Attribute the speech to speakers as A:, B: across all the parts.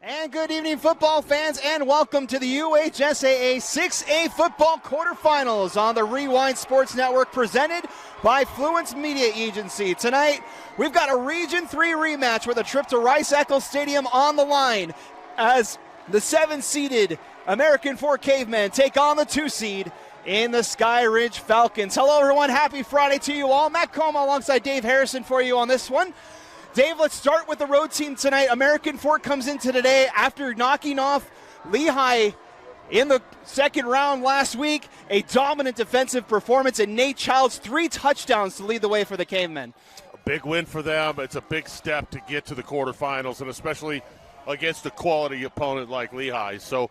A: And good evening, football fans, and welcome to the UHSAA 6A football quarterfinals on the Rewind Sports Network, presented by Fluence Media Agency. Tonight, we've got a Region 3 rematch with a trip to Rice-Eccles Stadium on the line as the 7-seeded American Fork Cavemen take on the 2-seed in the Skyridge Falcons. Hello, everyone. Happy Friday to you all. Matt Coma alongside Dave Harrison for you on this one. Dave, let's start with the road team tonight. American Fork comes into today after knocking off Lehigh in the second round last week. A dominant defensive performance, and Nate Childs 3 touchdowns to lead the way for the Cavemen.
B: A big win for them. It's a big step to get to the quarterfinals, and especially against a quality opponent like Lehigh. So,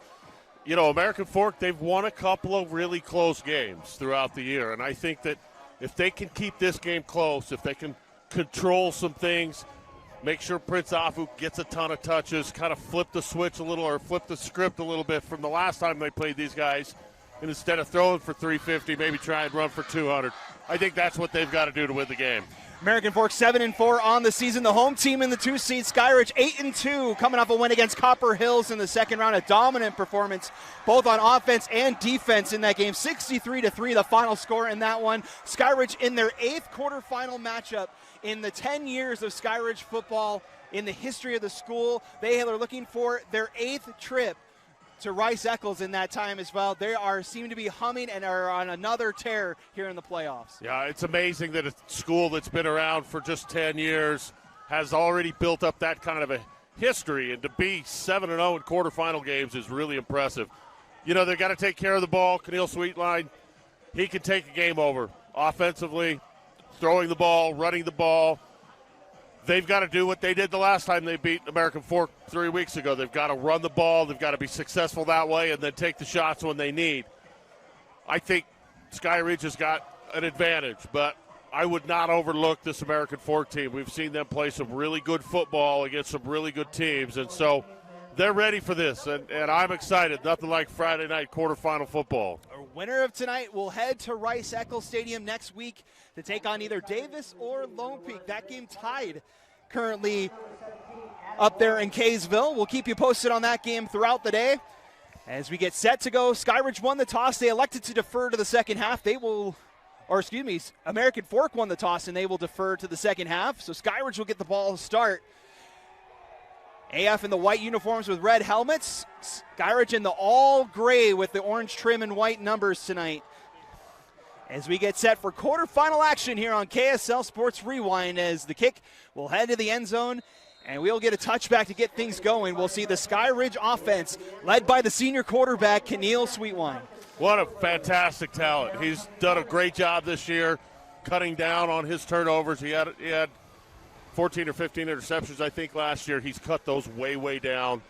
B: you know, American Fork, they've won a couple of really close games throughout the year, and I think that if they can keep this game close, if they can control some things, make sure Prince Afu gets a ton of touches, kind of flip the switch a little or flip the script a little bit from the last time they played these guys, and instead of throwing for 350, maybe try and run for 200. I think that's what they've got to do to win the game.
A: American Fork 7-4 on the season. The home team in the 2-seed, Skyridge 8-2, coming off a win against Copper Hills in the second round. A dominant performance both on offense and defense in that game. 63-3, the final score in that one. Skyridge in their 8th quarterfinal matchup in the 10 years of Skyridge football in the history of the school. They are looking for their 8th trip to Rice-Eccles in that time as well. They seem to be humming and are on another tear here in the playoffs.
B: Yeah, it's amazing that a school that's been around for just 10 years has already built up that kind of a history, and to be 7-0 in quarterfinal games is really impressive. You know, they've got to take care of the ball. Keneal Sweetline, he can take a game over offensively, throwing the ball, running the ball. They've got to do what they did the last time they beat American Fork 3 weeks ago. They've got to run the ball. They've got to be successful that way and then take the shots when they need. I think Skyridge has got an advantage, but I would not overlook this American Fork team. We've seen them play some really good football against some really good teams, and so they're ready for this, and I'm excited. Nothing like Friday night quarterfinal football.
A: A winner of tonight will head to Rice-Eccles Stadium next week to take on either Davis or Lone Peak. That game tied currently up there in Kaysville. We'll keep you posted on that game throughout the day. As we get set to go, Skyridge won the toss. They elected to defer to the second half. American Fork won the toss, and they will defer to the second half. So Skyridge will get the ball to start. AF in the white uniforms with red helmets. Skyridge in the all gray with the orange trim and white numbers tonight. As we get set for quarterfinal action here on KSL Sports Rewind, as the kick will head to the end zone, and we'll get a touchback to get things going. We'll see the Skyridge offense led by the senior quarterback, Keneal Sweetline.
B: What a fantastic talent. He's done a great job this year cutting down on his turnovers. He had 14 or 15 interceptions, I think, last year. He's cut those way down.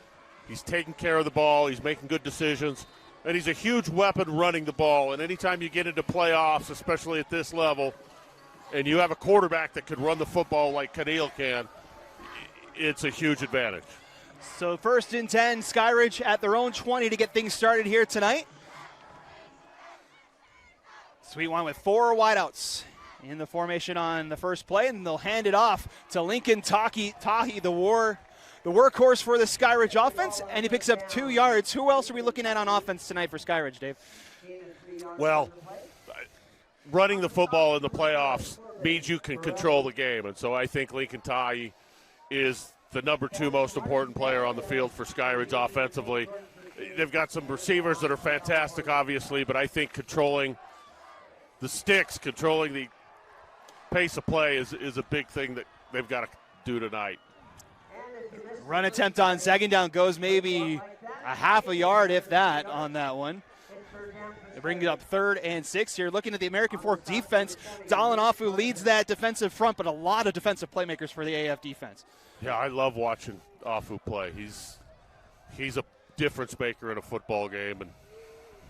B: He's taking care of the ball. He's making good decisions. And he's a huge weapon running the ball. And anytime you get into playoffs, especially at this level, and you have a quarterback that can run the football like Keneal can, it's a huge advantage.
A: So 1st and 10, Skyridge at their own 20 to get things started here tonight. Sweetline with 4 wideouts in the formation on the first play, and they'll hand it off to Lincoln Tahi, the workhorse for the Skyridge offense, and he picks up 2 yards. Who else are we looking at on offense tonight for Skyridge, Dave?
B: Well, running the football in the playoffs means you can control the game, and so I think Lincoln Tahi is the number 2 most important player on the field for Skyridge offensively. They've got some receivers that are fantastic, obviously, but I think controlling the sticks, controlling the pace of play is a big thing that they've got to do tonight.
A: Run attempt on second down goes maybe a half a yard, if that, on that one. They bring it up 3rd and 6 here. Looking at the American Fork defense, Dallin Afu leads that defensive front, but a lot of defensive playmakers for the AF defense.
B: Yeah, I love watching Afu play. He's a difference maker in a football game, and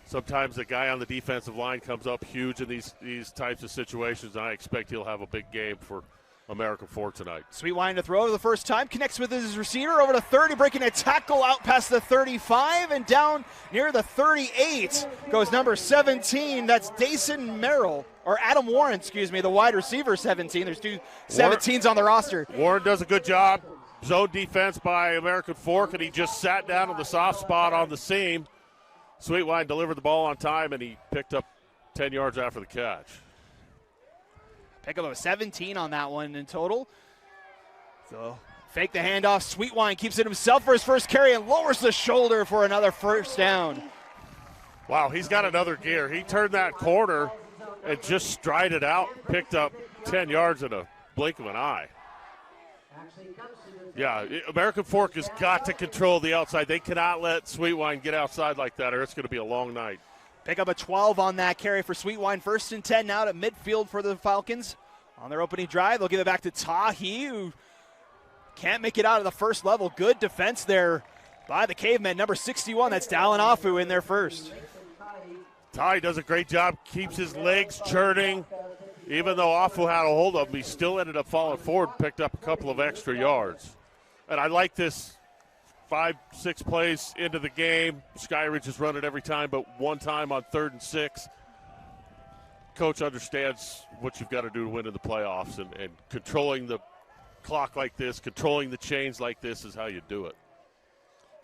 B: sometimes the guy on the defensive line comes up huge in these types of situations, and I expect he'll have a big game for American Fork tonight.
A: Sweetline to throw the first time, connects with his receiver over to 30, breaking a tackle out past the 35 and down near the 38 goes number 17. That's Dason Merrill, or Adam Warren, the wide receiver 17. There's 2 17s on the roster.
B: Warren does a good job Zone defense by American Fork, and he just sat down on the soft spot on the seam. Sweetwine delivered the ball on time, and he picked up 10 yards after the catch.
A: Pick up a 17 on that one in total. So fake the handoff. Sweetwine keeps it himself for his first carry and lowers the shoulder for another first down.
B: Wow, he's got another gear. He turned that corner and just strided out, picked up 10 yards in a blink of an eye. Yeah, American Fork has got to control the outside. They cannot let Sweetwine get outside like that, or it's going to be a long night.
A: Pick up a 12 on that carry for Sweetwine. 1st and 10 now at midfield for the Falcons. On their opening drive, they'll give it back to Tahi, who can't make it out of the first level. Good defense there by the Cavemen. Number 61, that's Dallin Afu in there first.
B: Tahi does a great job, keeps his legs churning. Even though Afu had a hold of him, he still ended up falling forward and picked up a couple of extra yards. And I like this 5-6 plays into the game. Skyridge has run it every time, but one time on 3rd and 6. Coach understands what you've got to do to win in the playoffs, and controlling the clock like this, controlling the chains like this is how you do it.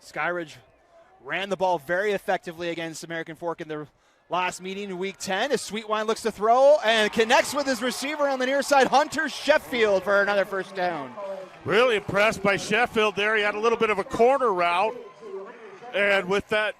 A: Skyridge ran the ball very effectively against American Fork in their last meeting in Week 10 as Sweetwine looks to throw and connects with his receiver on the near side, Hunter Sheffield, for another first down.
B: Really impressed by Sheffield there. He had a little bit of a corner route, and with that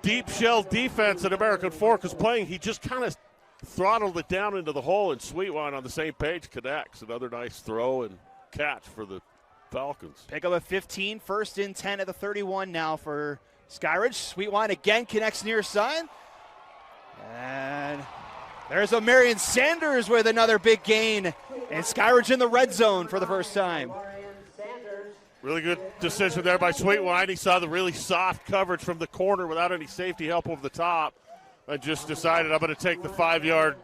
B: deep shell defense that American Fork is playing, he just kind of throttled it down into the hole, and Sweetwine on the same page connects. Another nice throw and catch for the Falcons.
A: Pick up a 15, 1st and 10 at the 31 now for Skyridge. Sweetwine again connects near side. And there's a Marion Sanders with another big gain. And Skyridge in the red zone for the first time.
B: Really good decision there by Sweetwine. He saw the really soft coverage from the corner without any safety help over the top. And just decided, I'm going to take the 5-yard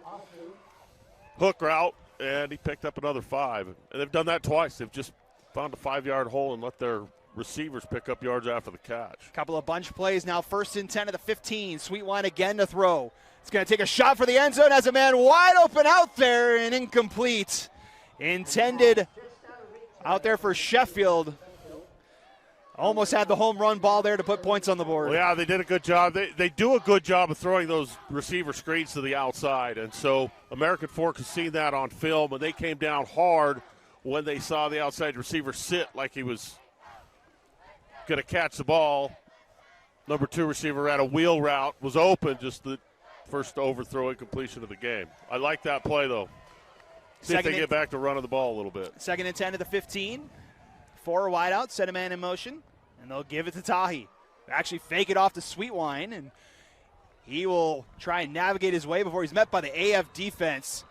B: hook route. And he picked up another 5. And they've done that twice. They've just found a 5-yard hole and let their receivers pick up yards after the catch.
A: Couple of bunch plays now. 1st and 10 at the 15. Sweetwine again to throw. It's going to take a shot for the end zone. Has a man wide open out there and incomplete. Intended out there for Sheffield. Almost had the home run ball there to put points on the board.
B: Well, yeah, they did a good job. They do a good job of throwing those receiver screens to the outside. And so American Fork has seen that on film, and they came down hard when they saw the outside receiver sit like he was going to catch the ball. Number 2 receiver ran a wheel route, was open, just the first overthrow and completion of the game. I like that play, though. See if they get back to running the ball a little bit.
A: 2nd and 10 to the 15. 4 wide out, set a man in motion, and they'll give it to Tahi. They actually fake it off to Sweetwine, and he will try and navigate his way before he's met by the AF defense.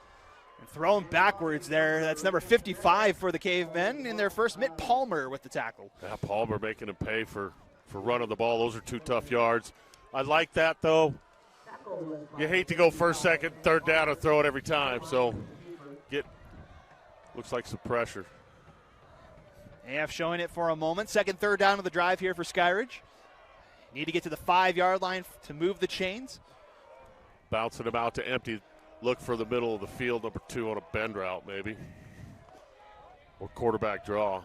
A: And throw him backwards there. That's number 55 for the Cavemen in their first. Mitt Palmer with the tackle.
B: Yeah, Palmer making him pay for running the ball. Those are 2 tough yards. I like that, though. You hate to go 1st, 2nd, 3rd down and throw it every time. So looks like some pressure.
A: AF showing it for a moment. 2nd, 3rd down of the drive here for Skyridge. Need to get to the 5-yard line to move the chains.
B: Bouncing him out to empty. Look for the middle of the field, number 2 on a bend route maybe. Or quarterback draw.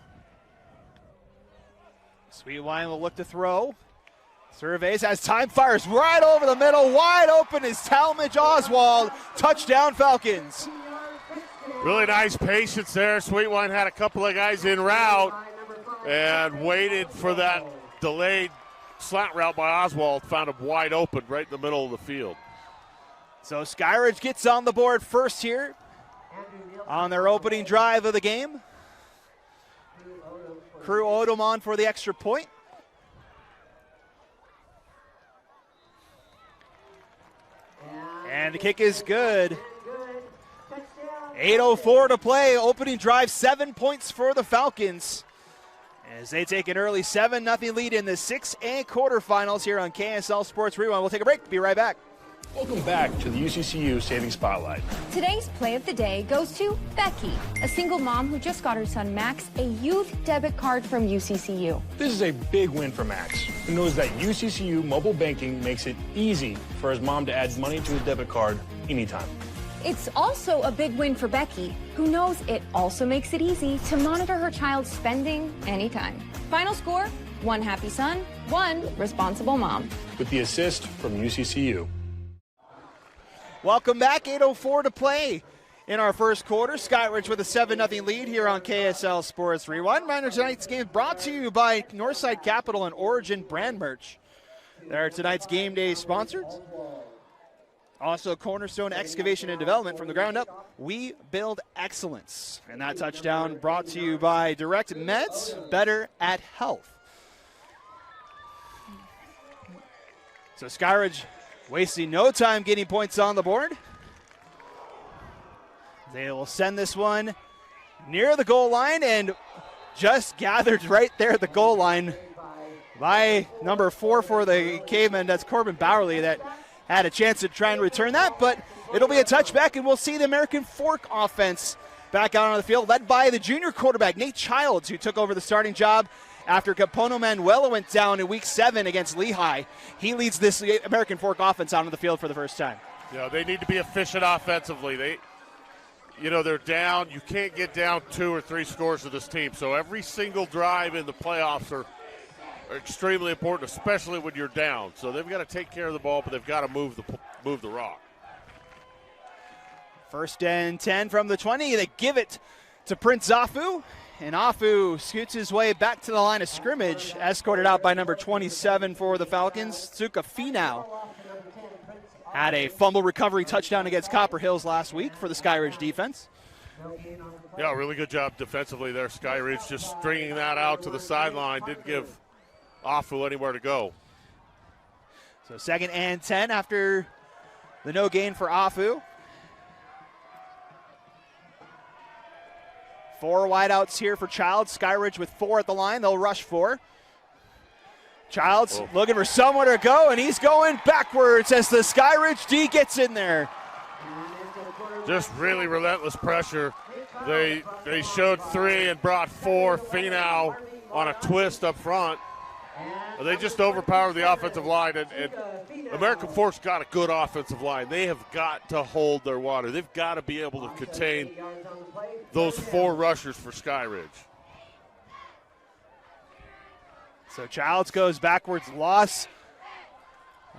A: Sweetwine will look to throw. Surveys as time, fires right over the middle. Wide open is Talmadge Oswald. Touchdown Falcons.
B: Really nice patience there. Sweetwine had a couple of guys in route and waited for that delayed slant route by Oswald. Found him wide open right in the middle of the field.
A: So Skyridge gets on the board first here on their opening drive of the game. Crew Odom on for the extra point. And the kick is good. 8:04 to play. Opening drive, 7 points for the Falcons as they take an early 7-0 lead in the 6A quarterfinals here on KSL Sports Rewind. We'll take a break. Be right back.
C: Welcome back to the UCCU Savings Spotlight.
D: Today's play of the day goes to Becky, a single mom who just got her son Max a youth debit card from UCCU.
C: This is a big win for Max, who knows that UCCU mobile banking makes it easy for his mom to add money to his debit card anytime.
D: It's also a big win for Becky, who knows it also makes it easy to monitor her child's spending anytime. Final score, 1 happy son, 1 responsible mom.
C: With the assist from UCCU.
A: Welcome back, 8:04 to play in our first quarter. Skyridge with a 7-0 lead here on KSL Sports Rewind. Reminder, tonight's game brought to you by Northside Capital and Origin Brand Merch. They're tonight's game day sponsors. Also, Cornerstone Excavation and Development. From the ground up, we build excellence. And that touchdown brought to you by Direct Meds, better at health. So Skyridge wasting no time getting points on the board. They will send this one near the goal line and just gathered right there at the goal line by number 4 for the Cavemen. That's Corbin Bowerly that had a chance to try and return that, but it'll be a touchback, and we'll see the American Fork offense back out on the field, led by the junior quarterback, Nate Childs, who took over the starting job after Capono Manuela went down in Week 7 against Lehigh. He leads this American Fork offense out on the field for the first time.
B: Yeah, they need to be efficient offensively. They're down. You can't get down 2 or 3 scores to this team. So every single drive in the playoffs are extremely important, especially when you're down. So they've got to take care of the ball, but they've got to move the rock.
A: 1st and 10 from the 20. They give it to Prince Zafu, and Afu scoots his way back to the line of scrimmage, escorted out by number 27 for the Falcons, Tsuka Finau. Had a fumble recovery touchdown against Copper Hills last week for the Skyridge defense.
B: Yeah, really good job defensively there. Skyridge just stringing that out to the sideline. Didn't give Afu anywhere to go.
A: So 2nd and 10 after the no gain for Afu. 4 wideouts here for Childs. Skyridge with 4 at the line. They'll rush 4. Childs looking for somewhere to go, and he's going backwards as the Skyridge D gets in there.
B: Just really relentless pressure. They showed 3 and brought 4. Finau on a twist up front. They just overpowered the offensive line, and American Fork's got a good offensive line. They have got to hold their water. They've got to be able to contain those 4 rushers for Skyridge.
A: So Childs goes backwards, loss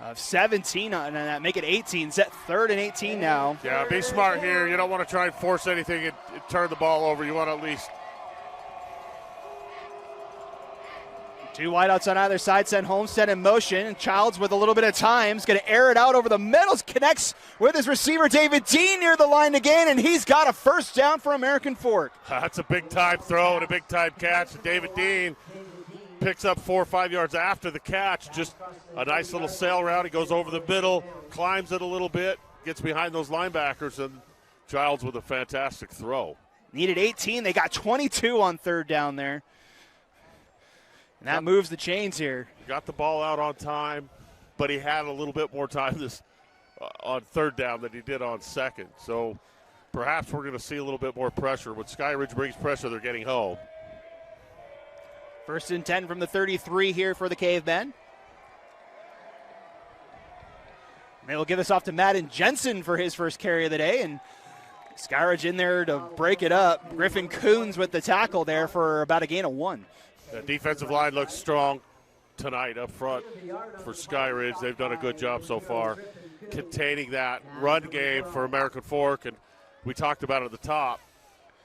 A: of 17 on that, make it 18. Set 3rd and 18 now.
B: Yeah, be smart here. You don't want to try and force anything and turn the ball over. You want to at least.
A: 2 wideouts on either side, send Homestead in motion, and Childs with a little bit of time is going to air it out over the middle, connects with his receiver David Dean near the line again, and he's got a 1st down for American Fork.
B: That's a big-time throw and a big-time catch. David Dean picks up 4 or 5 yards after the catch. Just a nice little sail route. He goes over the middle, climbs it a little bit, gets behind those linebackers, and Childs with a fantastic throw.
A: Needed 18. They got 22 on 3rd down there. And that moves the chains here.
B: Got the ball out on time, but he had a little bit more time on 3rd down than he did on 2nd. So perhaps we're going to see a little bit more pressure. When Skyridge brings pressure, they're getting home.
A: 1st and 10 from the 33 here for the Cavemen. They will give this off to Madden Jensen for his first carry of the day, and Skyridge in there to break it up. Griffin Coons with the tackle there for about a gain of 1.
B: The defensive line looks strong tonight up front for Skyridge. They've done a good job so far containing that run game for American Fork, and we talked about it at the top.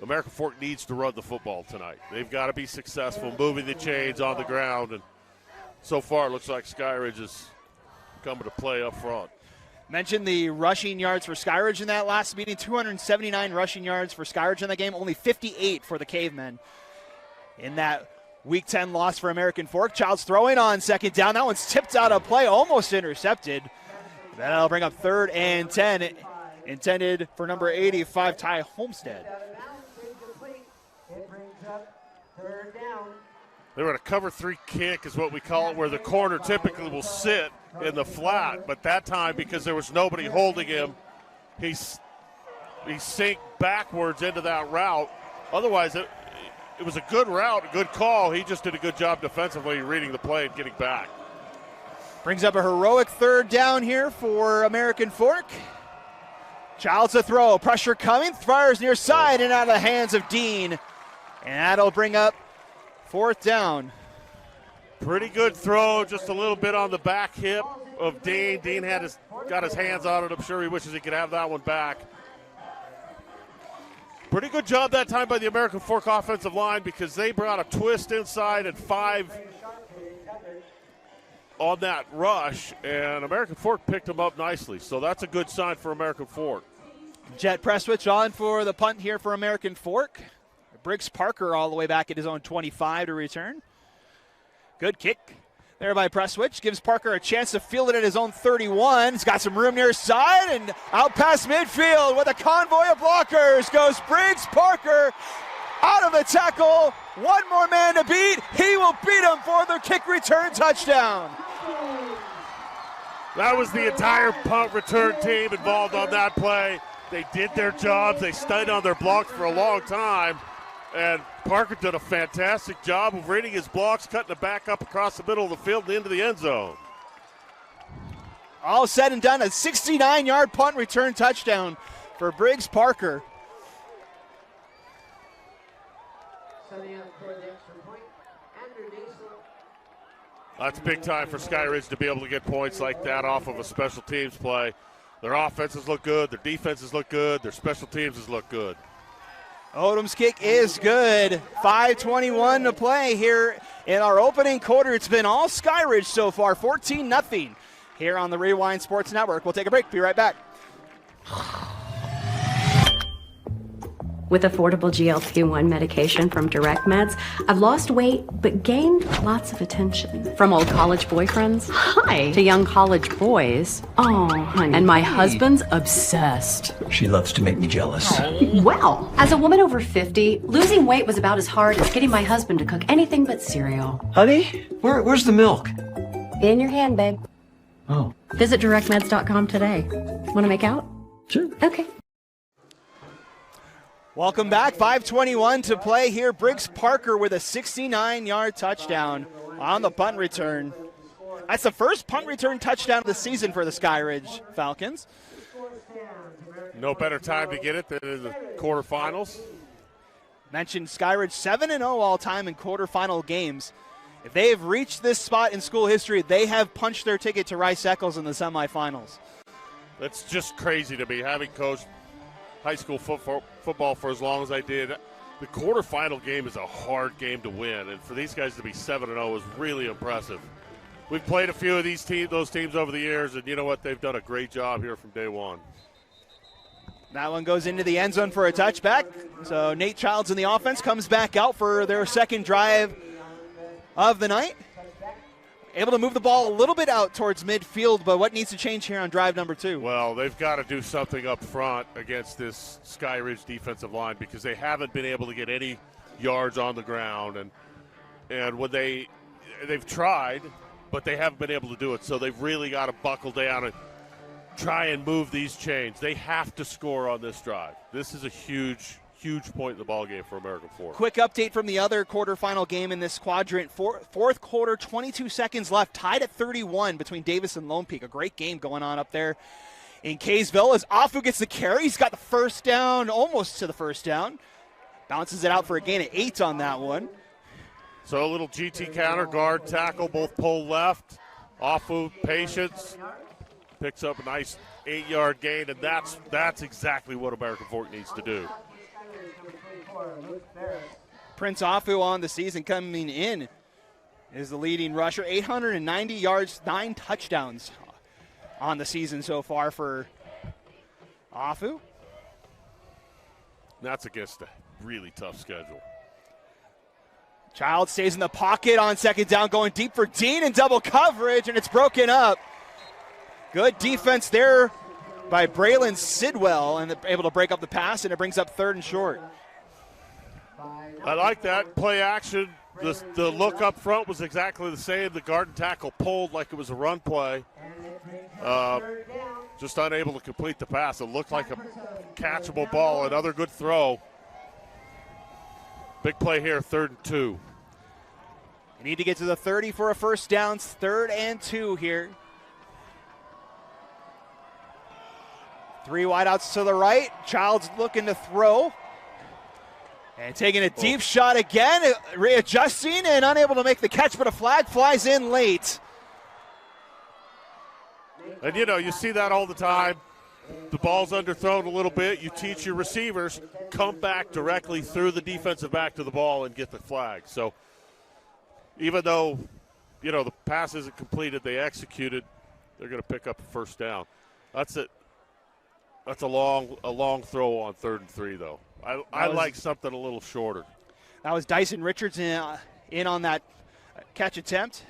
B: American Fork needs to run the football tonight. They've got to be successful moving the chains on the ground, and so far it looks like Skyridge is coming to play up front.
A: Mentioned the rushing yards for Skyridge in that last meeting. 279 rushing yards for Skyridge in the game, only 58 for the Cavemen. In that Week 10 loss for American Fork. Childs throwing on 2nd down. That one's tipped out of play, almost intercepted. That'll bring up 3rd and 10, intended for number 85, Ty Homestead.
B: They were a cover 3 kick is what we call it, where the corner typically will sit in the flat, but that time, because there was nobody holding him, he sank backwards into that route. Otherwise, it was a good route, a good call. He just did a good job defensively reading the play and getting back.
A: Brings up a heroic 3rd down here for American Fork. Childs a throw, pressure coming, fires near side and out of the hands of Dean. And that'll bring up 4th down.
B: Pretty good throw, just a little bit on the back hip of Dean. Dean got his hands on it. I'm sure he wishes he could have that one back. Pretty good job that time by the American Fork offensive line because they brought a twist inside and 5 on that rush, and American Fork picked them up nicely. So that's a good sign for American Fork.
A: Jet press switch on for the punt here for American Fork. Briggs Parker all the way back at his own 25 to return. Good kick there by Presswich. Gives Parker a chance to field it at his own 31. He's got some room near side and out past midfield with a convoy of blockers goes Briggs Parker out of the tackle. One more man to beat. He will beat him for the kick return touchdown.
B: That was the entire punt return team involved on that play. They did their jobs. They stayed on their blocks for a long time. And Parker did a fantastic job of reading his blocks, cutting it back up across the middle of the field and into the end zone.
A: All said and done, a 69-yard punt return touchdown for Briggs Parker.
B: That's big time for Skyridge to be able to get points like that off of a special teams play. Their offenses look good, their defenses look good, their special teams look good.
A: Odom's kick is good. 5:21 to play here in our opening quarter. It's been all Skyridge so far, 14-0 here on the Rewind Sports Network. We'll take a break. Be right back.
E: With affordable GLP-1 medication from Direct Meds, I've lost weight but gained lots of attention. From old college boyfriends, hi, to young college boys. Oh, honey. And my husband's obsessed.
F: She loves to make me jealous.
E: Well, as a woman over 50, losing weight was about as hard as getting my husband to cook anything but cereal.
F: Honey, where's the milk?
E: In your hand, babe.
F: Oh.
E: Visit directmeds.com today. Want to make out?
F: Sure.
E: Okay.
A: Welcome back. 5:21 to play here. Briggs Parker with a 69-yard touchdown on the punt return. That's the first punt return touchdown of the season for the Skyridge Falcons.
B: No better time to get it than in the quarterfinals.
A: Mentioned Skyridge 7-0 all-time in quarterfinal games. If they have reached this spot in school history, they have punched their ticket to Rice-Eccles in the semifinals.
B: That's just crazy to me, having coached high school football for as long as I did. The quarterfinal game is a hard game to win, and for these guys to be 7-0 is really impressive. We've played a few of those teams over the years, and you know what? They've done a great job here from day one.
A: That one goes into the end zone for a touchback. So Nate Childs in the offense comes back out for their second drive of the night. Able to move the ball a little bit out towards midfield, but what needs to change here on drive number 2?
B: Well, they've got to do something up front against this Skyridge defensive line because they haven't been able to get any yards on the ground, and when they've tried, but they haven't been able to do it. So they've really got to buckle down and try and move these chains. They have to score on this drive. This is a huge point in the ball game for American Fork.
A: Quick update from the other quarterfinal game in this quadrant. Fourth quarter, 22 seconds left, tied at 31 between Davis and Lone Peak. A great game going on up there in Kaysville as Afu gets the carry. He's got the first down, almost to the first down. Bounces it out for a gain of 8 on that one.
B: So a little GT counter, guard, tackle, both pull left. Afu, patience, picks up a nice 8-yard gain, and that's exactly what American Fork needs to do.
A: Prince Afu on the season coming in is the leading rusher. 890 yards, 9 touchdowns on the season so far for Afu.
B: That's against a really tough schedule.
A: Child stays in the pocket on second down, going deep for Dean in double coverage, and it's broken up. Good defense there by Braylon Sidwell, and able to break up the pass, and it brings up 3rd and short.
B: I like that play action. The look up front was exactly the same. The guard and tackle pulled like it was a run play. Just unable to complete the pass. It looked like a catchable ball. Another good throw. Big play here, 3rd and 2.
A: You need to get to the 30 for a first down. 3rd and 2 here. Three wideouts to the right. Childs looking to throw. And taking a deep shot again, readjusting and unable to make the catch, but a flag flies in late.
B: And, you see that all the time. The ball's underthrown a little bit. You teach your receivers, come back directly through the defensive back to the ball and get the flag. So even though, the pass isn't completed, they executed, they're going to pick up a first down. That's it. That's a long throw on 3rd and 3, though. I like something a little shorter.
A: That was Dyson Richards in on that catch attempt.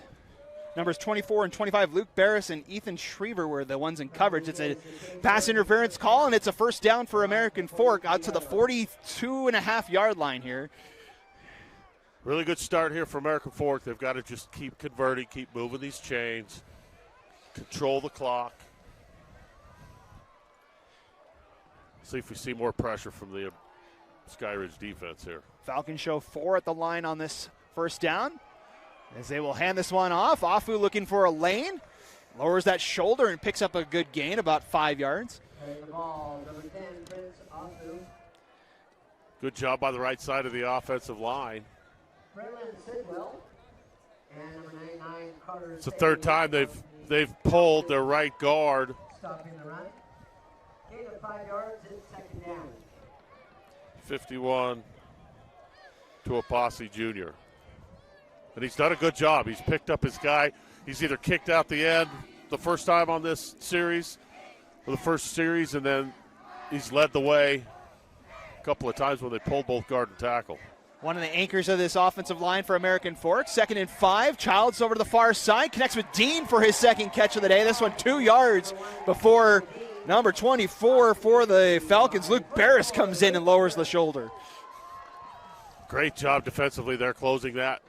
A: Numbers 24 and 25, Luke Barris and Ethan Schriever were the ones in coverage. It's a pass interference call, and it's a first down for American Fork out to the 42.5-yard line here.
B: Really good start here for American Fork. They've got to just keep converting, keep moving these chains, control the clock. See if we see more pressure from the Skyridge defense here.
A: Falcons show 4 at the line on this first down, as they will hand this one off. Afu looking for a lane, lowers that shoulder and picks up a good gain, about 5 yards.
B: Good job by the right side of the offensive line. It's the third time they've pulled their right guard.
G: Stopping the run. Gain of 5 yards and second down.
B: 51 to Apasi Jr. And he's done a good job. He's picked up his guy. He's either kicked out the end the first time on this series, or the first series, and then he's led the way a couple of times when they pulled both guard and tackle.
A: One of the anchors of this offensive line for American Fork. 2nd and 5. Childs over to the far side. Connects with Dean for his second catch of the day. This one 2 yards before number 24 for the Falcons. Luke Barris comes in and lowers the shoulder.
B: Great job defensively there closing that.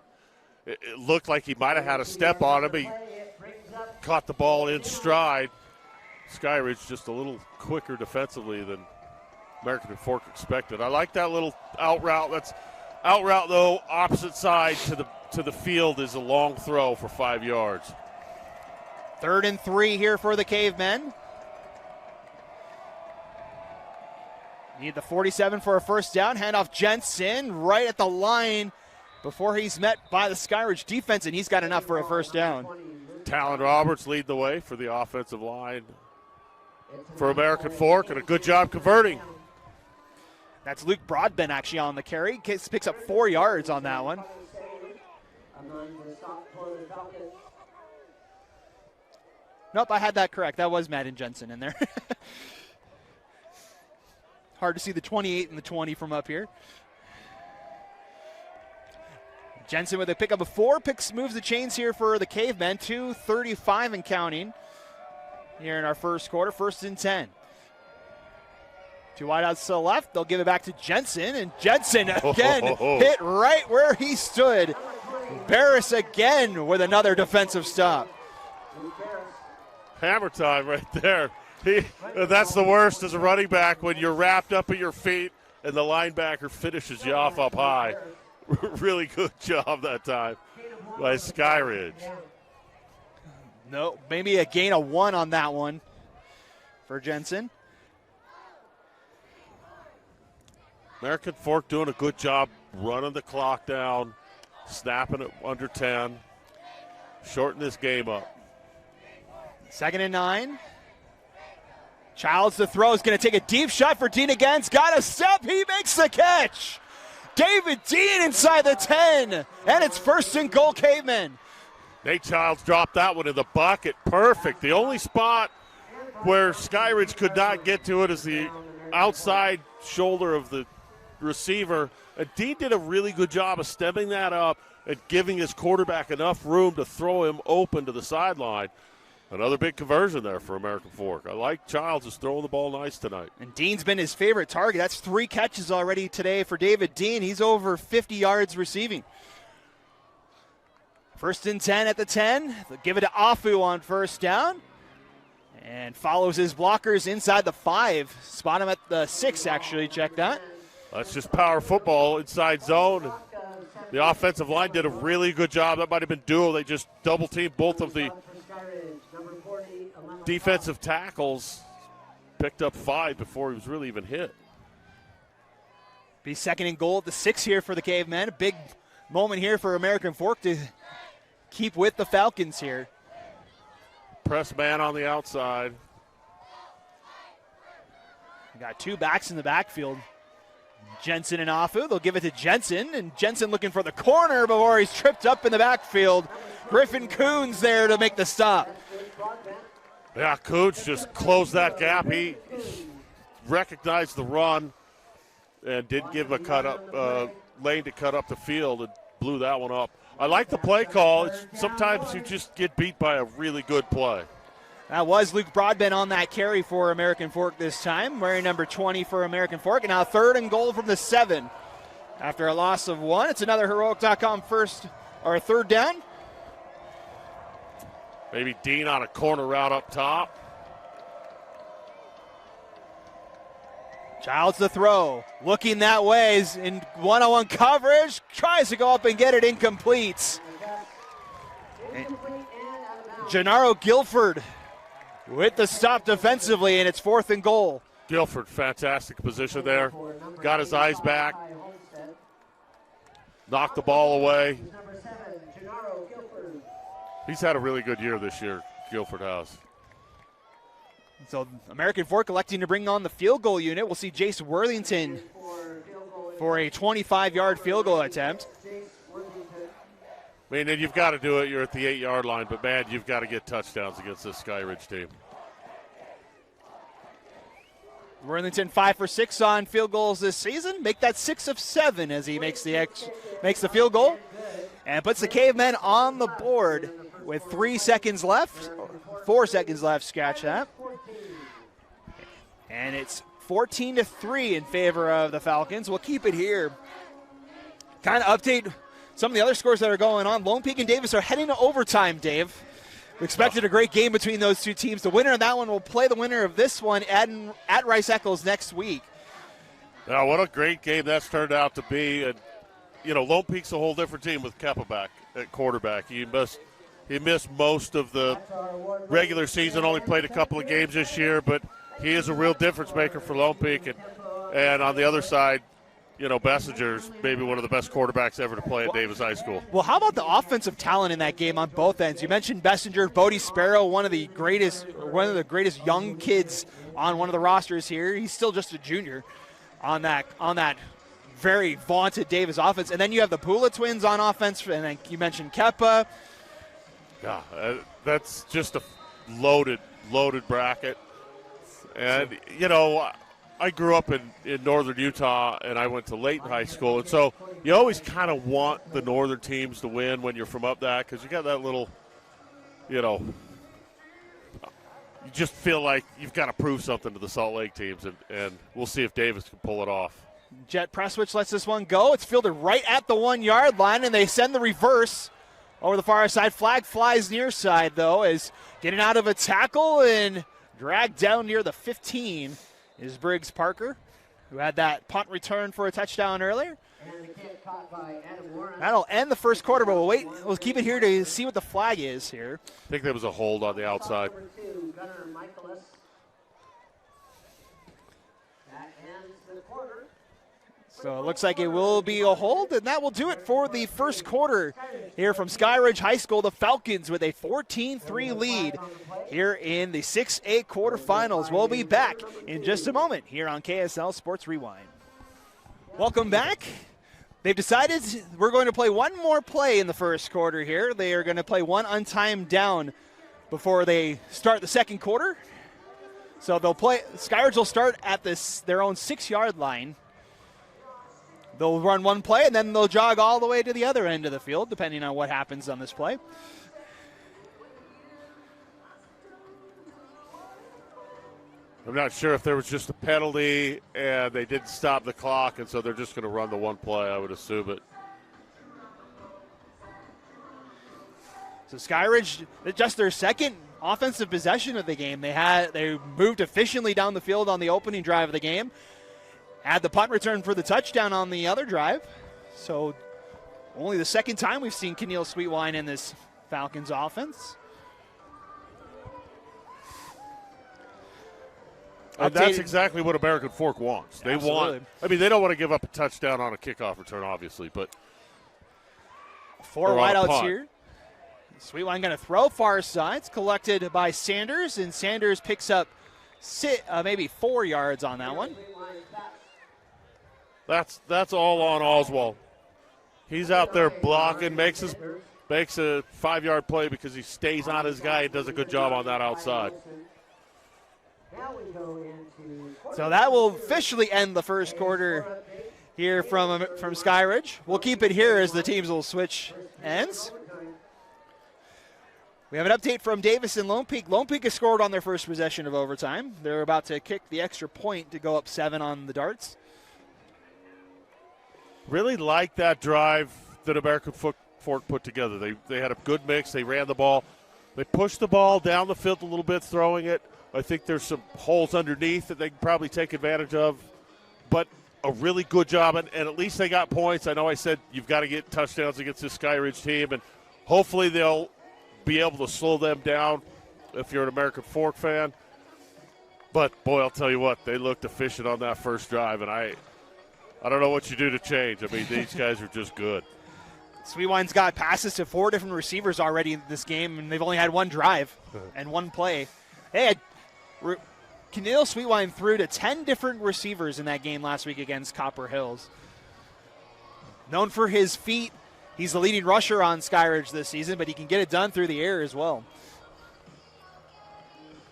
B: It looked like he might have had a step on him. He caught the ball in stride. Skyridge just a little quicker defensively than American Fork expected. I like that little out route. That's out route, though, opposite side to the field is a long throw for 5 yards.
A: 3rd and 3 here for the Cavemen. Need the 47 for a first down. Handoff Jensen right at the line before he's met by the Skyridge defense, and he's got enough for a first down.
B: Talon Roberts lead the way for the offensive line for American Fork, and a good job converting.
A: That's Luke Broadbent actually on the carry. Picks up 4 yards on that one. Nope, I had that correct. That was Madden Jensen in there. Hard to see the 28 and the 20 from up here. Jensen with a pickup of 4. Moves the chains here for the Cavemen. 2:35 and counting here in our first quarter. 1st and 10. 2 wideouts to the left. They'll give it back to Jensen, and Jensen again hit right where he stood. Barris again with another defensive stop.
B: Hammer time right there. That's the worst as a running back, when you're wrapped up at your feet and the linebacker finishes you off up high. Really good job that time by Skyridge.
A: No, maybe a gain of 1 on that one for Jensen.
B: American Fork doing a good job running the clock down, snapping it under 10, shorten this game up.
A: 2nd and 9. Childs the throw is going to take a deep shot for Dean again. He's got a step. He makes the catch. David Dean inside the 10. And it's 1st and goal, Cavemen.
B: Nate Childs dropped that one in the bucket. Perfect. The only spot where Skyridge could not get to it is the outside shoulder of the receiver. And Dean did a really good job of stemming that up and giving his quarterback enough room to throw him open to the sideline. Another big conversion there for American Fork. I like Childs is throwing the ball nice tonight.
A: And Dean's been his favorite target. That's 3 catches already today for David Dean. He's over 50 yards receiving. 1st and 10 at the 10. They'll give it to Afu on first down. And follows his blockers inside the 5. Spot him at the 6, actually. Check that.
B: That's just power football, inside zone. The offensive line did a really good job. That might have been dual. They just double-teamed both of the defensive tackles picked up 5 before he was really even hit.
A: Be second and goal at the 6 here for the Cavemen. A big moment here for American Fork to keep with the Falcons here.
B: Press man on the outside.
A: We got 2 backs in the backfield. Jensen and Afu. They'll give it to Jensen, and Jensen looking for the corner before he's tripped up in the backfield. Griffin Coons there to make the stop.
B: Yeah, Coons just closed that gap. He recognized the run and didn't give him a cut up lane to cut up the field and blew that one up. I like the play call. Sometimes you just get beat by a really good play.
A: That was Luke Broadbent on that carry for American Fork this time, wearing number 20 for American Fork. And now third and goal from the 7. After a loss of 1, it's another Heroic.com third down.
B: Maybe Dean on a corner route up top.
A: Childs the throw, looking that way, is in one-on-one coverage, tries to go up and get it incomplete. Gennaro Guilford with the stop defensively, and it's 4th and goal.
B: Guilford, fantastic position there. Got his eyes back. Knocked the ball away. He's had a really good year this year, Guilford has.
A: So American Fork electing to bring on the field goal unit. We'll see Jace Worthington for a 25-yard field goal attempt.
B: I mean, and you've got to do it. You're at the 8-yard line, but, man, you've got to get touchdowns against this Skyridge team.
A: Worthington 5 for 6 on field goals this season. Make that 6 of 7 as he makes the field goal and puts the Cavemen on the board with 3 seconds left. 4 seconds left, scratch that. And it's 14-3 in favor of the Falcons. We'll keep it here. Kind of update some of the other scores that are going on. Lone Peak and Davis are heading to overtime, Dave. We expected a great game between those 2 teams. The winner of that one will play the winner of this one at Rice Eccles next week.
B: Yeah, what a great game that's turned out to be. And, you know, Lone Peak's a whole different team with Keppa back at quarterback. He missed most of the regular season, only played a couple of games this year, but he is a real difference maker for Lone Peak. And on the other side, you know, Bessinger's maybe one of the best quarterbacks ever to play at Davis High School.
A: Well, how about the offensive talent in that game on both ends? You mentioned Bessinger, Bodie Sparrow, one of the greatest young kids on one of the rosters here. He's still just a junior on that very vaunted Davis offense. And then you have the Pula twins on offense, and then you mentioned Keppa.
B: Yeah, that's just a loaded bracket. And, you know, I grew up in northern Utah, and I went to Layton High School. And so you always kind of want the northern teams to win when you're from up that, because you got that little, you know, you just feel like you've got to prove something to the Salt Lake teams, and we'll see if Davis can pull it off.
A: Jet Presswich lets this one go. It's fielded right at the 1-yard line, and they send the reverse over the far side. Flag flies near side, though, as getting out of a tackle and dragged down near the 15 is Briggs Parker, who had that punt return for a touchdown earlier. That'll end the first quarter, but we'll keep it here to see what the flag is here.
B: I think there was a hold on the outside.
A: So it looks like it will be a hold, and that will do it for the first quarter here from Skyridge High School. The Falcons with a 14-3 lead here in the 6A quarterfinals. We'll be back in just a moment here on KSL Sports Rewind. Welcome back. They've decided we're going to play one more play in the first quarter here. They are going to play one untimed down before they start the second quarter. So Skyridge will start at their own 6-yard line. They'll run one play, and then they'll jog all the way to the other end of the field, depending on what happens on this play.
B: I'm not sure if there was just a penalty and they didn't stop the clock, and so they're just going to run the one play, I would assume it.
A: So Skyridge, just their second offensive possession of the game. They moved efficiently down the field on the opening drive of the game. Had the punt return for the touchdown on the other drive. So only the second time we've seen Keneal Sweetwine in this Falcons offense.
B: And that's exactly what American Fork wants. They want. I mean, they don't want to give up a touchdown on a kickoff return, obviously, but
A: 4 wideouts here. Sweetwine going to throw far sides, collected by Sanders, and Sanders picks up maybe 4 yards on that one.
B: That's all on Oswald. He's out there blocking, makes a 5-yard play because he stays on his guy and does a good job on that outside.
A: So that will officially end the first quarter here from Skyridge. We'll keep it here as the teams will switch ends. We have an update from Davis and Lone Peak. Lone Peak has scored on their first possession of overtime. They're about to kick the extra point to go up 7 on the darts.
B: Really like that drive that American Fork put together. They had a good mix. They ran the ball. They pushed the ball down the field a little bit, throwing it. I think there's some holes underneath that they can probably take advantage of. But a really good job, and at least they got points. I know I said you've got to get touchdowns against this Skyridge team, and hopefully they'll be able to slow them down if you're an American Fork fan. But, boy, I'll tell you what, they looked efficient on that first drive, and I don't know what you do to change. I mean, these guys are just good.
A: Sweetwine's got passes to 4 different receivers already in this game, and they've only had 1 drive and 1 play. Hey, Keneal Sweetwine threw to 10 different receivers in that game last week against Copper Hills. Known for his feet, he's the leading rusher on Skyridge this season, but he can get it done through the air as well.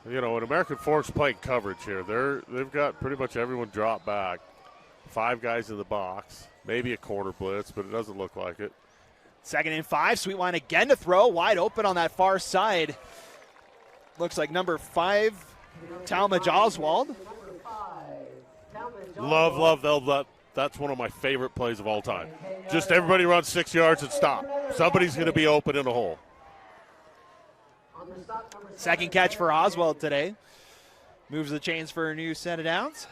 B: You know, when American Fork's playing coverage here, they've got pretty much everyone dropped back. 5 guys in the box, maybe a corner blitz, but it doesn't look like it.
A: 2nd and 5, Sweetwine again to throw, wide open on that far side. Looks like number 5, Talmadge Oswald.
B: Love. That's one of my favorite plays of all time. Just everybody run 6 yards and stop. Somebody's going to be open in a hole.
A: 2nd catch for Oswald today. Moves the chains for a new set of downs.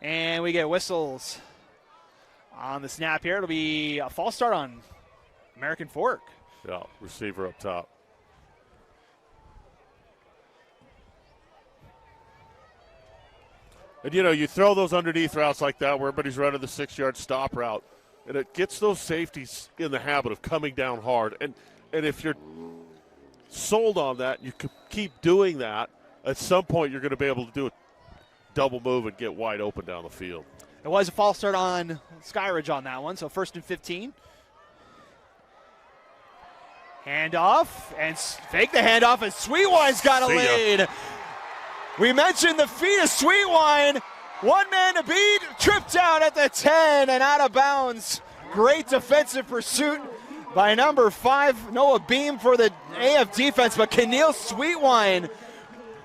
A: And we get whistles on the snap here. It'll be a false start on American Fork.
B: Yeah, receiver up top. And, you know, you throw those underneath routes like that where everybody's running the 6-yard stop route, and it gets those safeties in the habit of coming down hard. And if you're sold on that, you keep doing that, at some point you're going to be able to do a double move and get wide open down the field.
A: It was a false start on Skyridge on that one, so 1st and 15. Handoff, and fake the handoff, and Sweetwine's got a lead. We mentioned the feet of Sweetwine. 1 man to beat, tripped down at the 10 and out of bounds. Great defensive pursuit by number 5, Noah Beam for the AF defense, but Keneal Sweetwine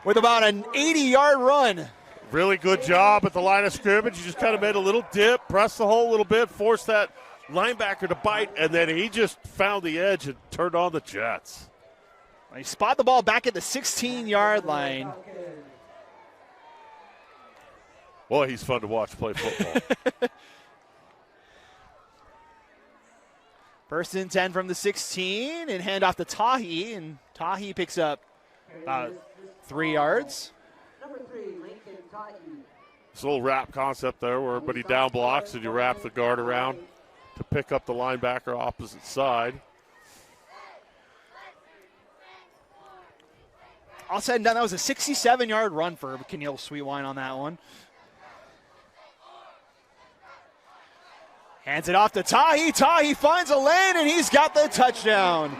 A: with about an 80-yard run.
B: Really good job at the line of scrimmage. He just kind of made a little dip, pressed the hole a little bit, forced that linebacker to bite, and then he just found the edge and turned on the Jets.
A: He spot the ball back at the 16-yard line.
B: Boy, he's fun to watch play football.
A: 1st and 10 from the 16, and hand off to Tahi, and Tahi picks up 3 yards.
B: This little wrap concept there where everybody down blocks and you wrap the guard around to pick up the linebacker opposite side.
A: All said and done, that was a 67-yard run for Keneal Sweetwine on that one. Hands it off to Tahi. Tahi finds a lane, and he's got the touchdown.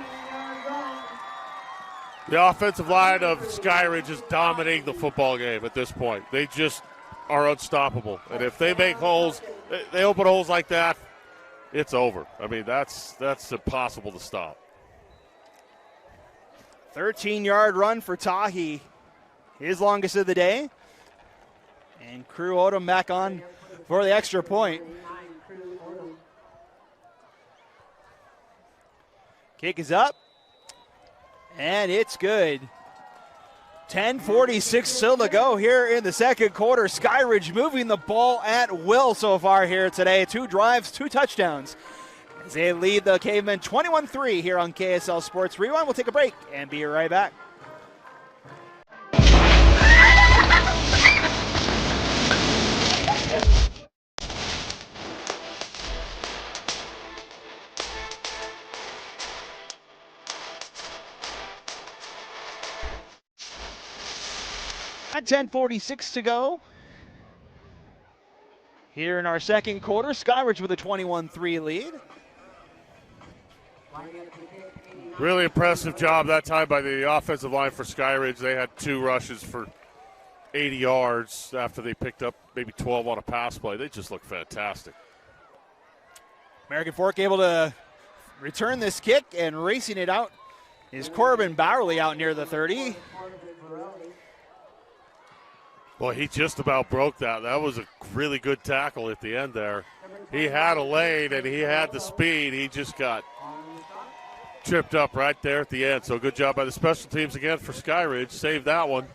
B: The offensive line of Skyridge is dominating the football game at this point. They just are unstoppable. And if they make holes, they open holes like that, it's over. I mean, that's impossible to stop.
A: 13-yard run for Tahi, his longest of the day. And Crew Odom back on for the extra point. Kick is up, and it's good. 10:46 still to go here in the second quarter. Skyridge moving the ball at will so far here today. 2 drives, 2 touchdowns. As they lead the Cavemen 21-3 here on KSL Sports Rewind. We'll take a break and be right back. At 10:46 to go. Here in our second quarter, Skyridge with a 21-3 lead.
B: Really impressive job that time by the offensive line for Skyridge. They had 2 rushes for 80 yards after they picked up maybe 12 on a pass play. They just look fantastic.
A: American Fork able to return this kick, and racing it out is Corbin Bowerly out near the 30.
B: Well, he just about broke that. That was a really good tackle at the end there. He had a lane and he had the speed. He just got tripped up right there at the end. So good job by the special teams again for Skyridge. Saved that one.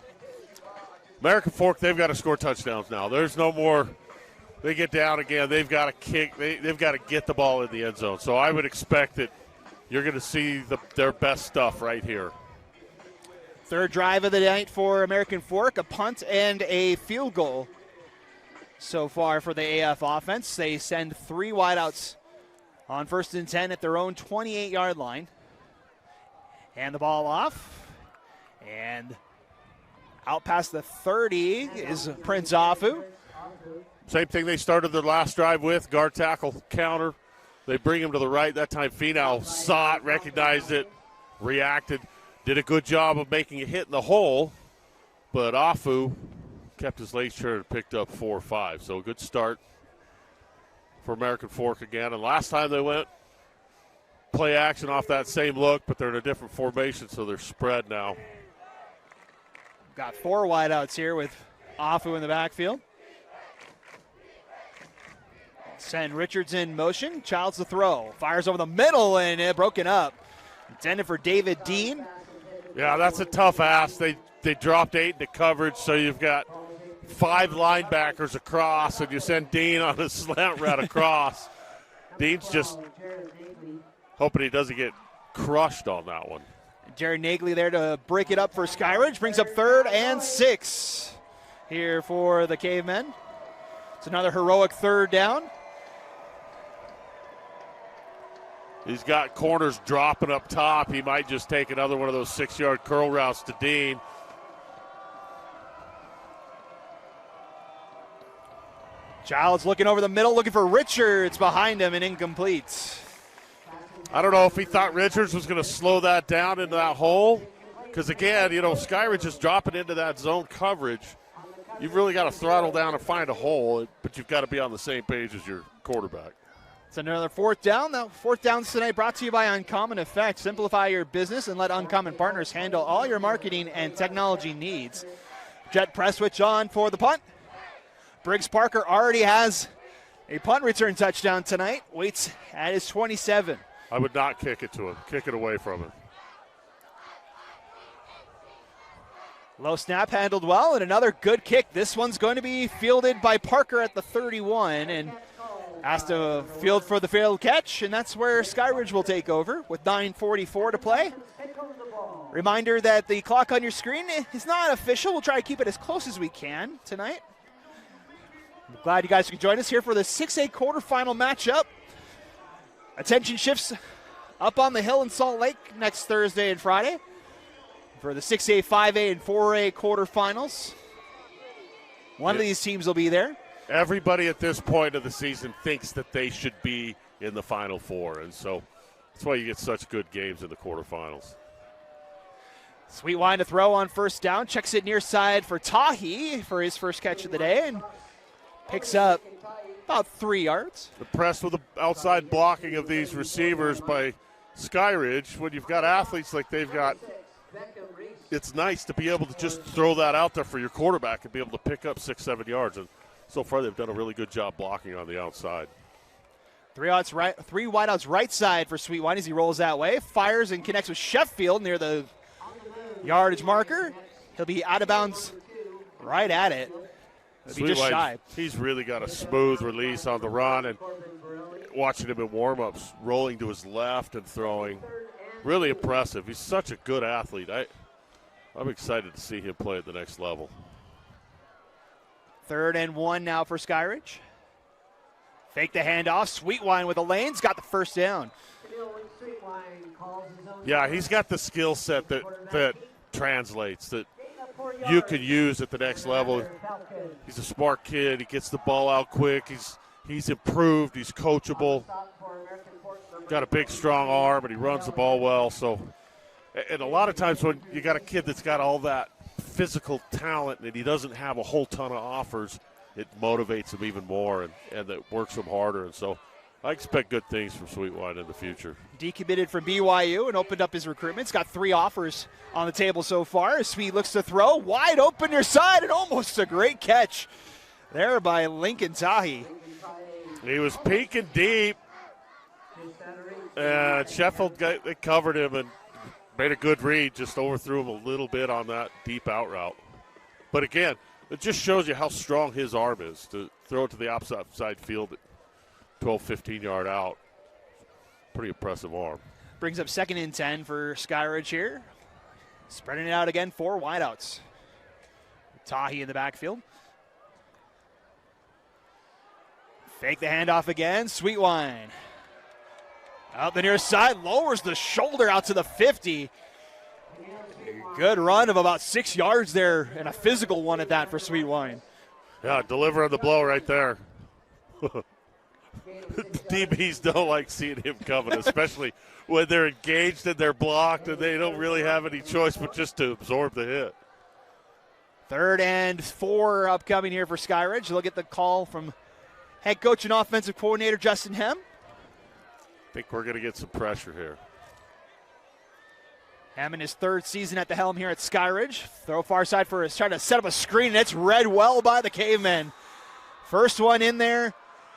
B: American Fork, they've got to score touchdowns now. There's no more. They get down again. They've got to kick. They've got to get the ball in the end zone. So I would expect that you're going to see their best stuff right here.
A: Third drive of the night for American Fork, a punt and a field goal so far for the AF offense. They send 3 wideouts on 1st and 10 at their own 28-yard line. Hand the ball off, and out past the 30 is Prince Afu.
B: Same thing they started their last drive with, guard tackle counter. They bring him to the right. That time Finau saw it, recognized it, reacted. Did a good job of making a hit in the hole, but Afu kept his legs turned and picked up 4 or 5. So a good start for American Fork again. And last time they went play action off that same look, but they're in a different formation, so they're spread now.
A: Got 4 wideouts here with Afu in the backfield. Send Richards in motion. Childs the throw. Fires over the middle and broken up. Intended for David Dean.
B: Yeah, that's a tough ask. They dropped 8 into coverage, so you've got 5 linebackers across, and you send Dean on a slant route across. Dean's just hoping he doesn't get crushed on that one.
A: Jared Nagley there to break it up for Skyridge. Brings up 3rd and 6 here for the Cavemen. It's another heroic 3rd down.
B: He's got corners dropping up top. He might just take another one of those 6-yard curl routes to Dean.
A: Childs looking over the middle, looking for Richards behind him, and incomplete.
B: I don't know if he thought Richards was going to slow that down into that hole. Because, again, Skyridge is dropping into that zone coverage. You've really got to throttle down and find a hole, but you've got to be on the same page as your quarterback.
A: It's another 4th down. Now, 4th downs tonight brought to you by Uncommon Effect. Simplify your business and let Uncommon Partners handle all your marketing and technology needs. Jet press switch on for the punt. Briggs Parker already has a punt return touchdown tonight. Waits at his 27.
B: I would not kick it to him. Kick it away from him.
A: Low snap handled well, and another good kick. This one's going to be fielded by Parker at the 31, and has to field for the failed catch, and that's where Skyridge will take over with 9:44 to play. Reminder that the clock on your screen is not official. We'll try to keep it as close as we can tonight. I'm glad you guys could join us here for the 6A quarterfinal matchup. Attention shifts up on the hill in Salt Lake next Thursday and Friday for the 6A, 5A, and 4A quarterfinals. One of these teams will be there.
B: Everybody at this point of the season thinks that they should be in the Final Four, and so that's why you get such good games in the quarterfinals.
A: Sweetwine to throw on 1st down. Checks it near side for Tahi for his first catch of the day, and picks up about 3 yards.
B: Impressed with the outside blocking of these receivers by Skyridge. When you've got athletes like they've got, it's nice to be able to just throw that out there for your quarterback and be able to pick up 6-7 yards. And so far, they've done a really good job blocking on the outside.
A: 3 wideouts right side for Sweetwine as he rolls that way. Fires and connects with Sheffield near the yardage marker. He'll be out of bounds right at it. He'll be just shy.
B: He's really got a smooth release on the run, and watching him in warm-ups, rolling to his left and throwing. Really impressive. He's such a good athlete. I'm excited to see him play at the next level.
A: 3rd and 1 now for Skyridge. Fake the handoff. Sweetwine with the lanes. Got the first down.
B: Yeah, he's got the skill set that translates, that you could use at the next level. He's a smart kid. He gets the ball out quick. He's improved. He's coachable. Got a big, strong arm, and he runs the ball well. So, and a lot of times when you got a kid that's got all that physical talent and he doesn't have a whole ton of offers, it motivates him even more, and it works him harder. And so I expect good things from Sweetwine in the future.
A: Decommitted from BYU and opened up his recruitment. He's got 3 offers on the table so far. Sweet looks to throw. Wide open near side, and almost a great catch there by Lincoln Tahi.
B: He was peeking deep, and Sheffield they covered him and made a good read, just overthrew him a little bit on that deep out route. But again, it just shows you how strong his arm is to throw it to the opposite side field at 12, 15-yard out. Pretty impressive arm.
A: Brings up 2nd and 10 for Skyridge here. Spreading it out again, 4 wideouts. Tahi in the backfield. Fake the handoff again. Sweetwine. Out the near side, lowers the shoulder out to the 50. Good run of about 6 yards there, and a physical one at that for Sweetwine.
B: Yeah, delivering the blow right there. DBs don't like seeing him coming, especially when they're engaged and they're blocked and they don't really have any choice but just to absorb the hit.
A: 3rd and 4 upcoming here for Skyridge. They'll get the call from head coach and offensive coordinator Justin Hem.
B: I think we're going to get some pressure here.
A: Hem in his 3rd season at the helm here at Skyridge. Throw far side for trying to set up a screen, and it's read well by the Cavemen. First one in there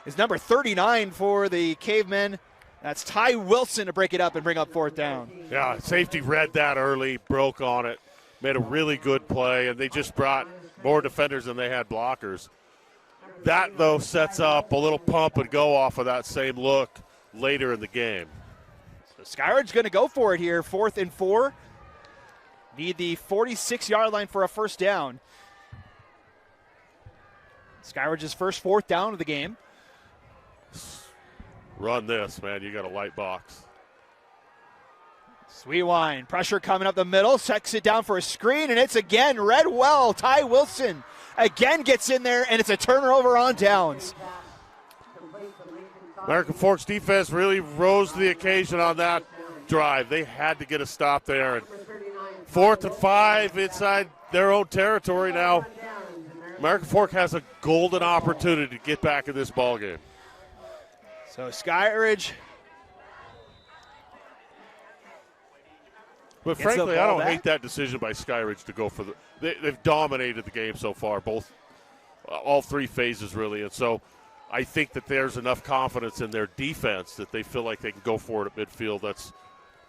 A: is number 39 for the Cavemen. That's Ty Wilson to break it up and bring up 4th down.
B: Yeah, safety read that early, broke on it, made a really good play, and they just brought more defenders than they had blockers. That, though, sets up a little pump and go off of that same look later in the game.
A: So Skyridge going to go for it here, 4th and 4. Need the 46-yard line for a first down. Skyridge's first 4th down of the game.
B: Run this, man. You got a light box.
A: Sweetwine, pressure coming up the middle, checks it down for a screen, and it's again read well. Ty Wilson again gets in there, and it's a turnover on downs.
B: American Forks defense really rose to the occasion on that drive. They had to get a stop there. And 4th and 5 inside their own territory now. American Fork has a golden opportunity to get back in this ball game.
A: So Skyridge.
B: But frankly, I don't hate that decision by Skyridge to go for the. They've dominated the game so far, all 3 phases really, and so I think that there's enough confidence in their defense that they feel like they can go for it at midfield.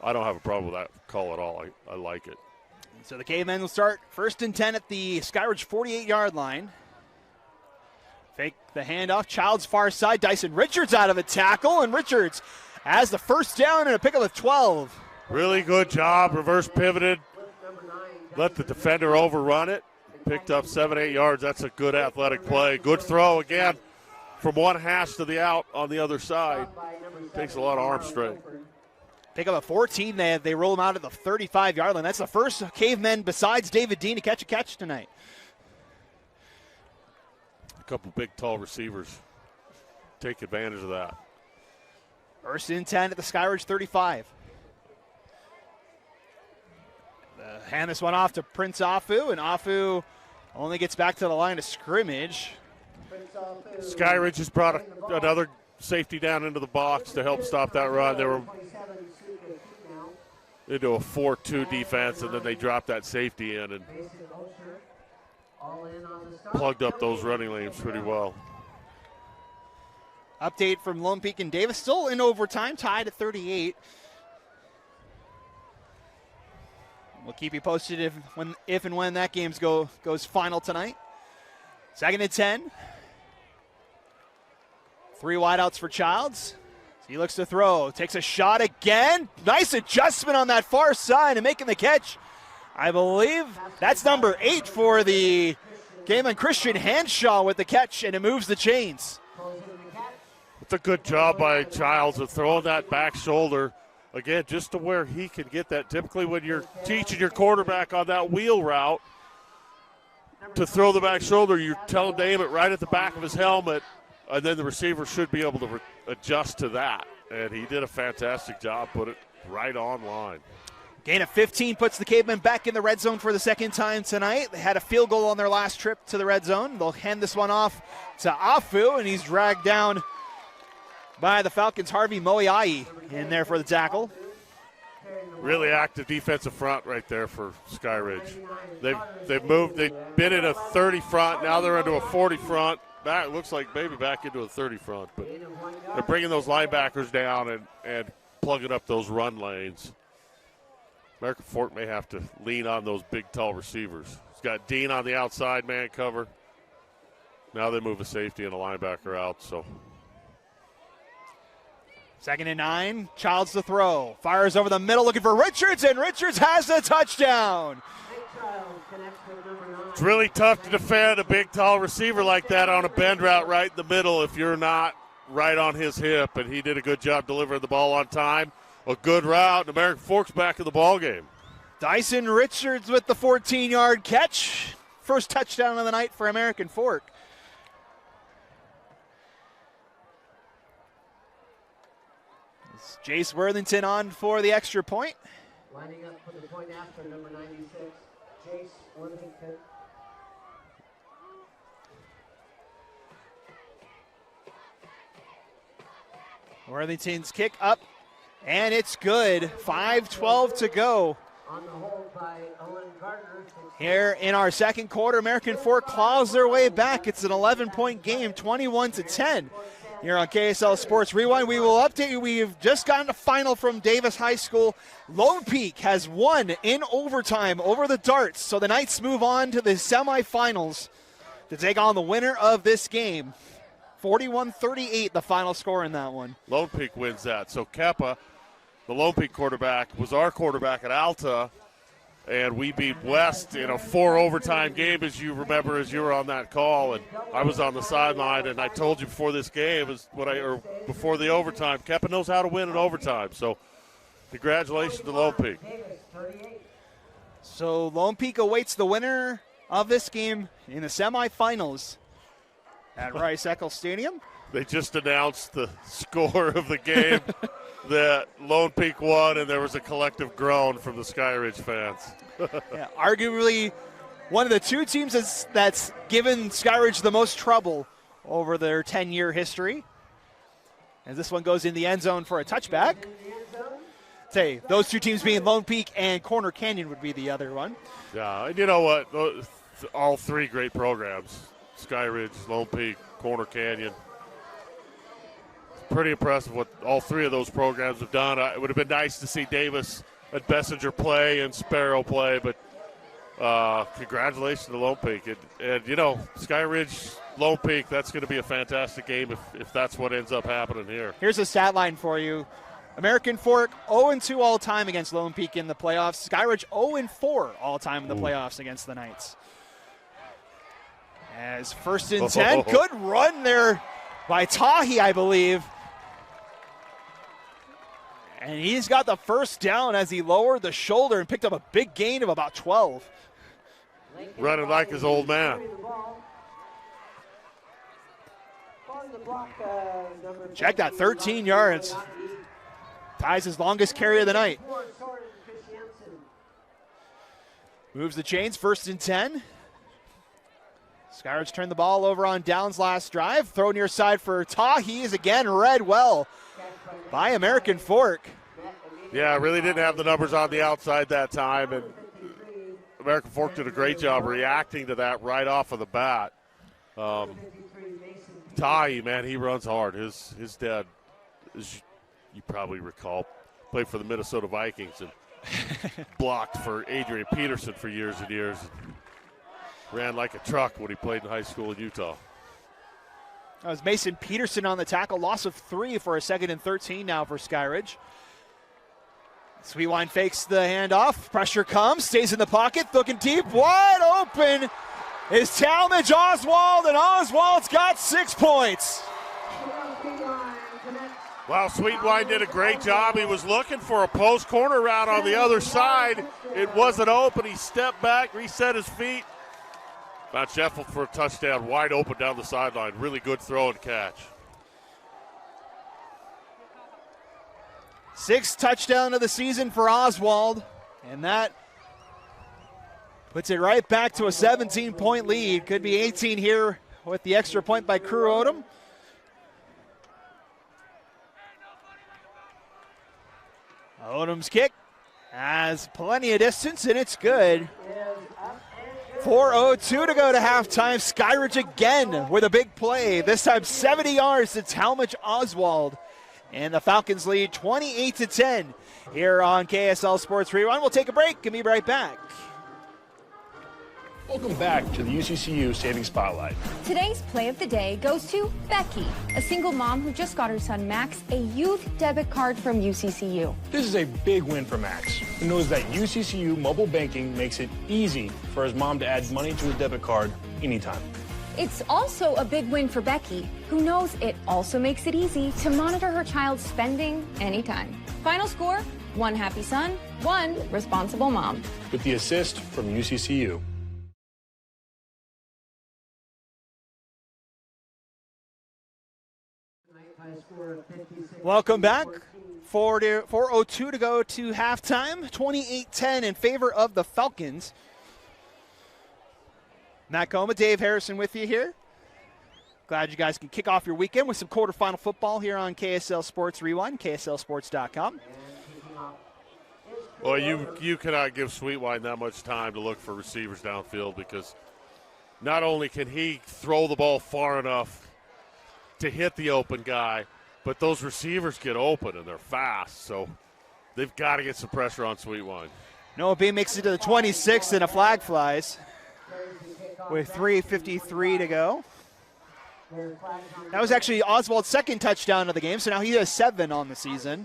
B: I don't have a problem with that call at all. I like it.
A: So the Cavemen will start 1st and 10 at the Skyridge 48-yard line. Fake the handoff. Child's far side. Dyson Richards out of a tackle, and Richards has the first down and a pickup of 12.
B: Really good job. Reverse pivoted. Let the defender overrun it. Picked up 7-8 yards. That's a good athletic play. Good throw again from one hash to the out on the other side. Takes a lot of arm strength.
A: Pick up a 14. They roll him out at the 35-yard line. That's the first Cavemen besides David Dean to catch a catch tonight.
B: A couple big, tall receivers take advantage of that.
A: 1st and 10 at the Skyridge 35. Hand this one off to Prince Afu, and Afu only gets back to the line of scrimmage.
B: Skyridge has brought another safety down into the box to help stop that run. They were into a 4-2 defense, and then they dropped that safety in and plugged up those running lanes pretty well.
A: Update from Lone Peak and Davis, still in overtime, tied at 38. We'll keep you posted if and when that game goes final tonight. 2nd and 10. 3 wideouts for Childs. He looks to throw, takes a shot again. Nice adjustment on that far side and making the catch. I believe that's number 8 for the Cavemen Christian Hanshaw with the catch, and it moves the chains.
B: It's a good job by Childs of throwing that back shoulder, again, just to where he can get that. Typically when you're teaching your quarterback on that wheel route to throw the back shoulder, you tell him to aim it right at the back of his helmet, and then the receiver should be able to adjust to that. And he did a fantastic job, put it right on line.
A: Gain of 15 puts the Cavemen back in the red zone for the second time tonight. They had a field goal on their last trip to the red zone. They'll hand this one off to Afu, and he's dragged down by the Falcons' Harvey Moiai in there for the tackle.
B: Really active defensive front right there for Skyridge. They've moved. They've been in a 30 front. Now they're into a 40 front. Back looks like maybe back into a 30 front, but they're bringing those linebackers down and plugging up those run lanes. American Fork may have to lean on those big, tall receivers. He's got Dean on the outside man cover. Now they move a safety and a linebacker out. So
A: 2nd and 9. Childs to throw. Fires over the middle looking for Richards, and Richards has a touchdown.
B: It's really tough to defend a big, tall receiver like that on a bend route right in the middle if you're not right on his hip, and he did a good job delivering the ball on time. A good route, and American Fork's back in the ball game.
A: Dyson Richards with the 14-yard catch. First touchdown of the night for American Fork. It's Jace Worthington on for the extra point.
G: Lining up for the point after number 96, Jace Worthington.
A: Worthington's kick up, and it's good. 5:12 to go.
G: On the hold by Owen Gardner.
A: Here in our second quarter, American Fork claws their way back. It's an 11-point game, 21-10. Here on KSL Sports Rewind, we will update you. We've just gotten a final from Davis High School. Lone Peak has won in overtime over the Darts, so the Knights move on to the semifinals to take on the winner of this game. 41-38, the final score in that one.
B: Lone Peak wins that. So Keppa, the Lone Peak quarterback, was our quarterback at Alta, and we beat West in a 4 overtime game, as you remember, as you were on that call, and I was on the sideline, and I told you before this game before the overtime, Keppa knows how to win in overtime. So congratulations to Lone Peak.
A: So Lone Peak awaits the winner of this game in the semifinals at Rice-Eccles Stadium.
B: They just announced the score of the game that Lone Peak won, and there was a collective groan from the Skyridge fans.
A: Yeah, arguably one of the two teams that's given Skyridge the most trouble over their 10-year history. As this one goes in the end zone for a touchback. Say, those two teams being Lone Peak and Corner Canyon would be the other one.
B: Yeah, and you know what? All three great programs. Skyridge, Lone Peak, Corner Canyon. Pretty impressive what all three of those programs have done. It would have been nice to see Davis and Bessinger play and Sparrow play, but congratulations to Lone Peak. And you know, Skyridge, Lone Peak, that's going to be a fantastic game if that's what ends up happening here.
A: Here's a stat line for you. American Fork 0-2 all-time against Lone Peak in the playoffs. Skyridge 0-4 all-time in the playoffs against the Knights. As 1st and 10, good run there by Tahi, I believe. And he's got the first down as he lowered the shoulder and picked up a big gain of about 12.
B: Running like his old man.
A: Check that, 13 yards. Ties his longest carry of the night. Moves the chains, 1st and 10. Skyridge turned the ball over on downs last drive. Throw near side for Tahi is again read well by American Fork.
B: Yeah, really didn't have the numbers on the outside that time, and American Fork did a great job reacting to that right off of the bat. Tahi, man, he runs hard. His dad, as you probably recall, played for the Minnesota Vikings and blocked for Adrian Peterson for years and years. Ran like a truck when he played in high school in Utah.
A: That was Mason Peterson on the tackle. Loss of 3 for a 2nd and 13 now for Skyridge. Sweetwine fakes the handoff. Pressure comes, stays in the pocket, looking deep, wide open. is Talmadge Oswald, and Oswald's got 6 points.
B: Well, Sweetwine did a great job. He was looking for a post corner route on the other side. It wasn't open. He stepped back, reset his feet. Found Sheffield for a touchdown, wide open down the sideline. Really good throw and catch.
A: 6th touchdown of the season for Oswald, and that puts it right back to a 17-point lead. Could be 18 here with the extra point by Crew Odom. Odom's kick has plenty of distance, and it's good. 4:02 to go to halftime. Skyridge again with a big play. This time 70 yards to Talmadge Oswald. And the Falcons lead 28-10 here on KSL Sports Rewind. We'll take a break and be right back.
C: Welcome back to the UCCU Savings Spotlight.
D: Today's play of the day goes to Becky, a single mom who just got her son Max a youth debit card from UCCU.
C: This is a big win for Max, who knows that UCCU mobile banking makes it easy for his mom to add money to his debit card anytime.
D: It's also a big win for Becky, who knows it also makes it easy to monitor her child's spending anytime. Final score, 1 happy son, 1 responsible mom.
C: With the assist from UCCU.
A: Welcome back. 4:02 to go to halftime. 28-10 in favor of the Falcons. Matt Coma, Dave Harrison with you here. Glad you guys can kick off your weekend with some quarterfinal football here on KSL Sports Rewind, KSLSports.com.
B: Well, you cannot give Sweetwine that much time to look for receivers downfield, because not only can he throw the ball far enough to hit the open guy, but those receivers get open and they're fast, so they've got to get some pressure on Sweetwine.
A: Noah B makes it to the 26th and a flag flies with 3:53 to go. That was actually Oswald's 2nd touchdown of the game, so now he has 7 on the season.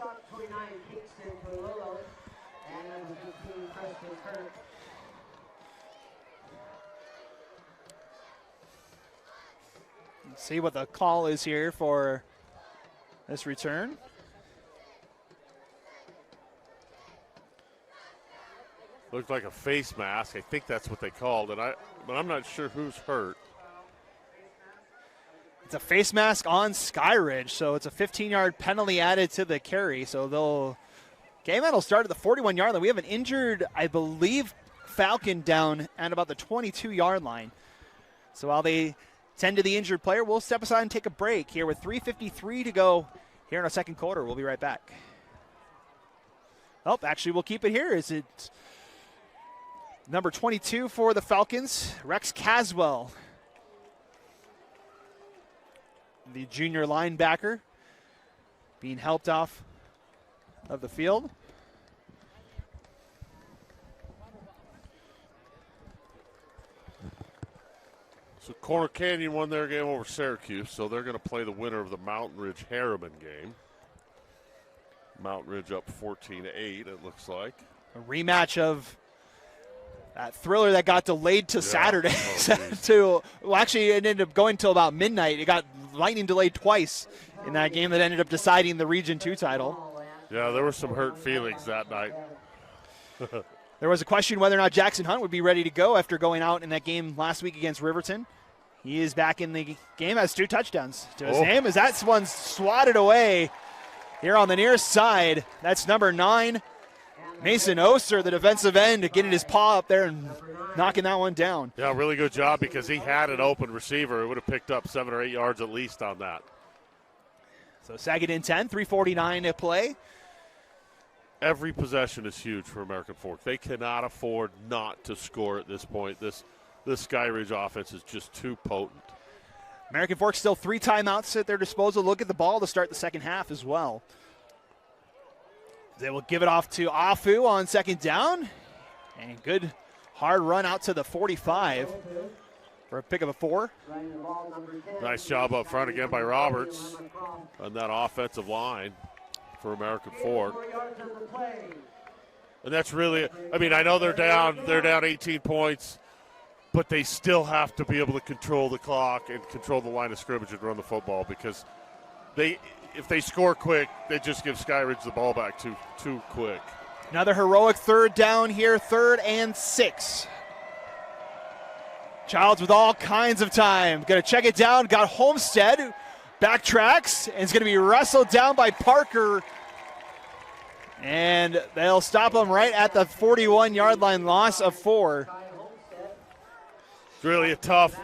A: Let's see what the call is here for this return.
B: Looked like a face mask. I think that's what they called it. But I'm not sure who's hurt.
A: It's a face mask on Skyridge, so it's a 15-yard penalty added to the carry. So Cavemen will start at the 41-yard line. We have an injured, I believe, Falcon down at about the 22-yard line. So while they tend to the injured player, we'll step aside and take a break here with 3:53 to go here in our second quarter. We'll be right back. Oh, actually, we'll keep it here. Is it number 22 for the Falcons, Rex Caswell, the junior linebacker, being helped off of the field.
B: So Corner Canyon won their game over Syracuse, so they're going to play the winner of the Mountain Ridge Harriman game. Mountain Ridge up 14-8, it looks like.
A: A rematch of that thriller that got delayed to Saturday. Actually, it ended up going till about midnight. It got lightning delayed twice in that game that ended up deciding the Region 2 title.
B: Yeah, there were some hurt feelings that night.
A: There was a question whether or not Jackson Hunt would be ready to go after going out in that game last week against Riverton. He is back in the game, has 2 touchdowns to his name, as that one's swatted away here on the near side. That's number 9, Mason Oster, the defensive end, getting his paw up there and knocking that one down.
B: Yeah, really good job, because he had an open receiver. It would have picked up 7 or 8 yards at least on that.
A: So Saget in 10, 3:49 to play.
B: Every possession is huge for American Fork. They cannot afford not to score at this point. This Skyridge offense is just too potent.
A: American Fork still 3 timeouts at their disposal. Look at the ball to start the second half as well. They will give it off to Afu on 2nd down. And good hard run out to the 45 for a pick of a 4.
B: Nice job up front again by Roberts on that offensive line for American Fork. And that's really, I mean, I know they're down 18 points, but they still have to be able to control the clock and control the line of scrimmage and run the football, because if they score quick, they just give Skyridge the ball back too quick.
A: Another heroic third down here, 3rd and 6. Childs with all kinds of time. Going to check it down. Got Homestead. Backtracks. And it's going to be wrestled down by Parker. And they'll stop him right at the 41-yard line, loss of 4.
B: It's really a tough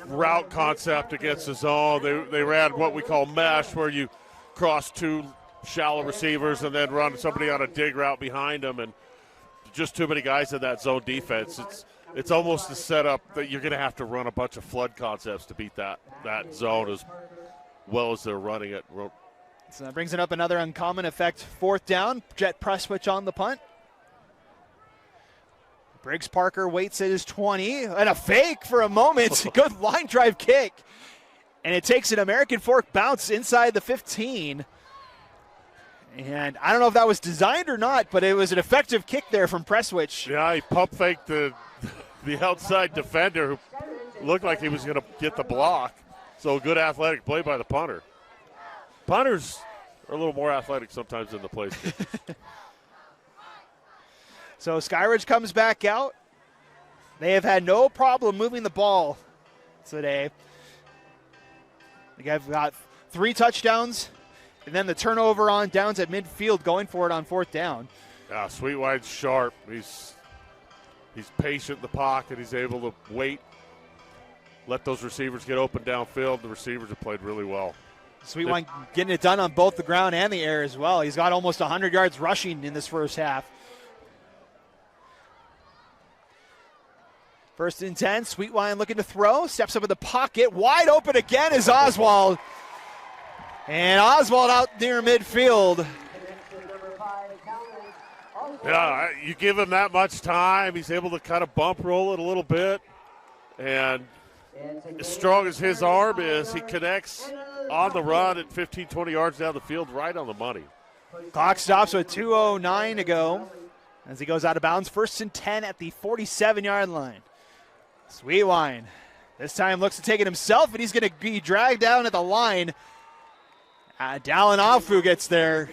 B: route concept against the zone. They ran what we call mesh, where you cross 2 shallow receivers and then run somebody on a dig route behind them, and just too many guys in that zone defense. It's almost a setup that you're going to have to run a bunch of flood concepts to beat that zone as well as they're running it.
A: So that brings it up another uncommon effect. 4th down, jet press switch on the punt. Briggs Parker waits at his 20, and a fake for a moment. Good line drive kick. And it takes an American Fork bounce inside the 15. And I don't know if that was designed or not, but it was an effective kick there from Presswich.
B: Yeah, he pump faked the outside defender who looked like he was going to get the block. So good athletic play by the punter. Punters are a little more athletic sometimes than the place kickers.
A: So Skyridge comes back out. They have had no problem moving the ball today. They've got 3 touchdowns, and then the turnover on downs at midfield, going for it on 4th down.
B: Yeah, Sweetwine's sharp. He's patient in the pocket. He's able to wait, let those receivers get open downfield. The receivers have played really well.
A: Sweetwine getting it done on both the ground and the air as well. He's got almost 100 yards rushing in this first half. 1st and 10, Sweetwine looking to throw, steps up in the pocket, wide open again is Oswald. And Oswald out near midfield.
B: Yeah, you give him that much time, he's able to kind of bump roll it a little bit. And as strong as his arm is, he connects on the run at 15, 20 yards down the field, right on the money.
A: Clock stops with 2:09 to go as he goes out of bounds. 1st and 10 at the 47-yard line. Sweetwine this time looks to take it himself, and he's going to be dragged down at the line. Dallin Afu gets there.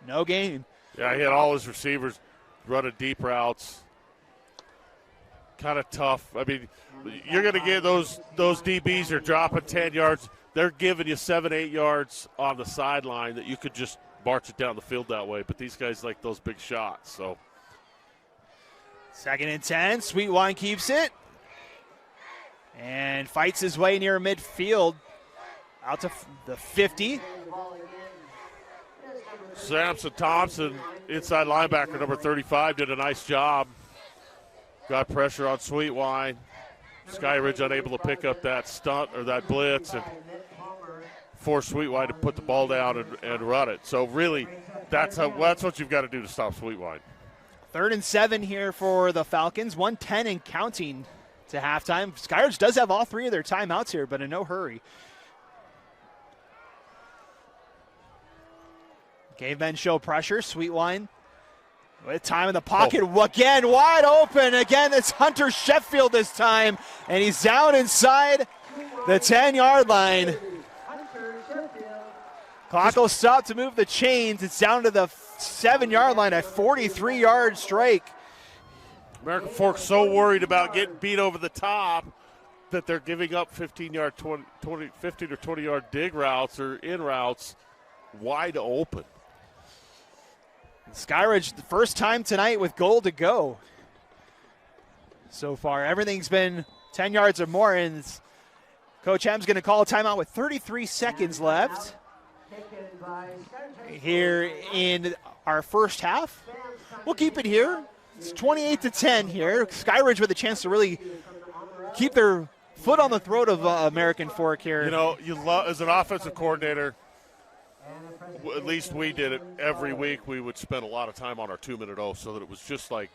A: No gain.
B: Yeah, he had all his receivers running deep routes. Kind of tough. I mean, you're going to get those DBs are dropping 10 yards. They're giving you 7, 8 yards on the sideline that you could just march it down the field that way. But these guys like those big shots. So
A: 2nd and 10, Sweetwine keeps it and fights his way near midfield out to the 50.
B: Samson Thompson, inside linebacker, number 35, did a nice job. Got pressure on Sweetwine. Skyridge unable to pick up that stunt or that blitz and force Sweetwine to put the ball down and run it. So really, that's what you've got to do to stop Sweetwine.
A: 3rd and 7 here for the Falcons. 1:10 and counting to halftime. Skyridge does have all 3 of their timeouts here, but in no hurry. Cavemen show pressure. Sweetwine with time in the pocket. Again, wide open. Again, it's Hunter Sheffield this time. And he's down inside the 10-yard line. Clock will stop to move the chains. It's down to the 7-yard line, a 43-yard strike.
B: American Fork's so worried about getting beat over the top that they're giving up 15 or 20-yard dig routes or in routes wide open.
A: Skyridge, the first time tonight with goal to go. So far, everything's been 10 yards or more, and Coach Hem's going to call a timeout with 33 seconds left here in our first half. We'll keep it here. It's 28-10 here. Skyridge with a chance to really keep their foot on the throat of American Fork here.
B: You know, as an offensive coordinator, at least we did it every week. We would spend a lot of time on our 2-minute O so that it was just like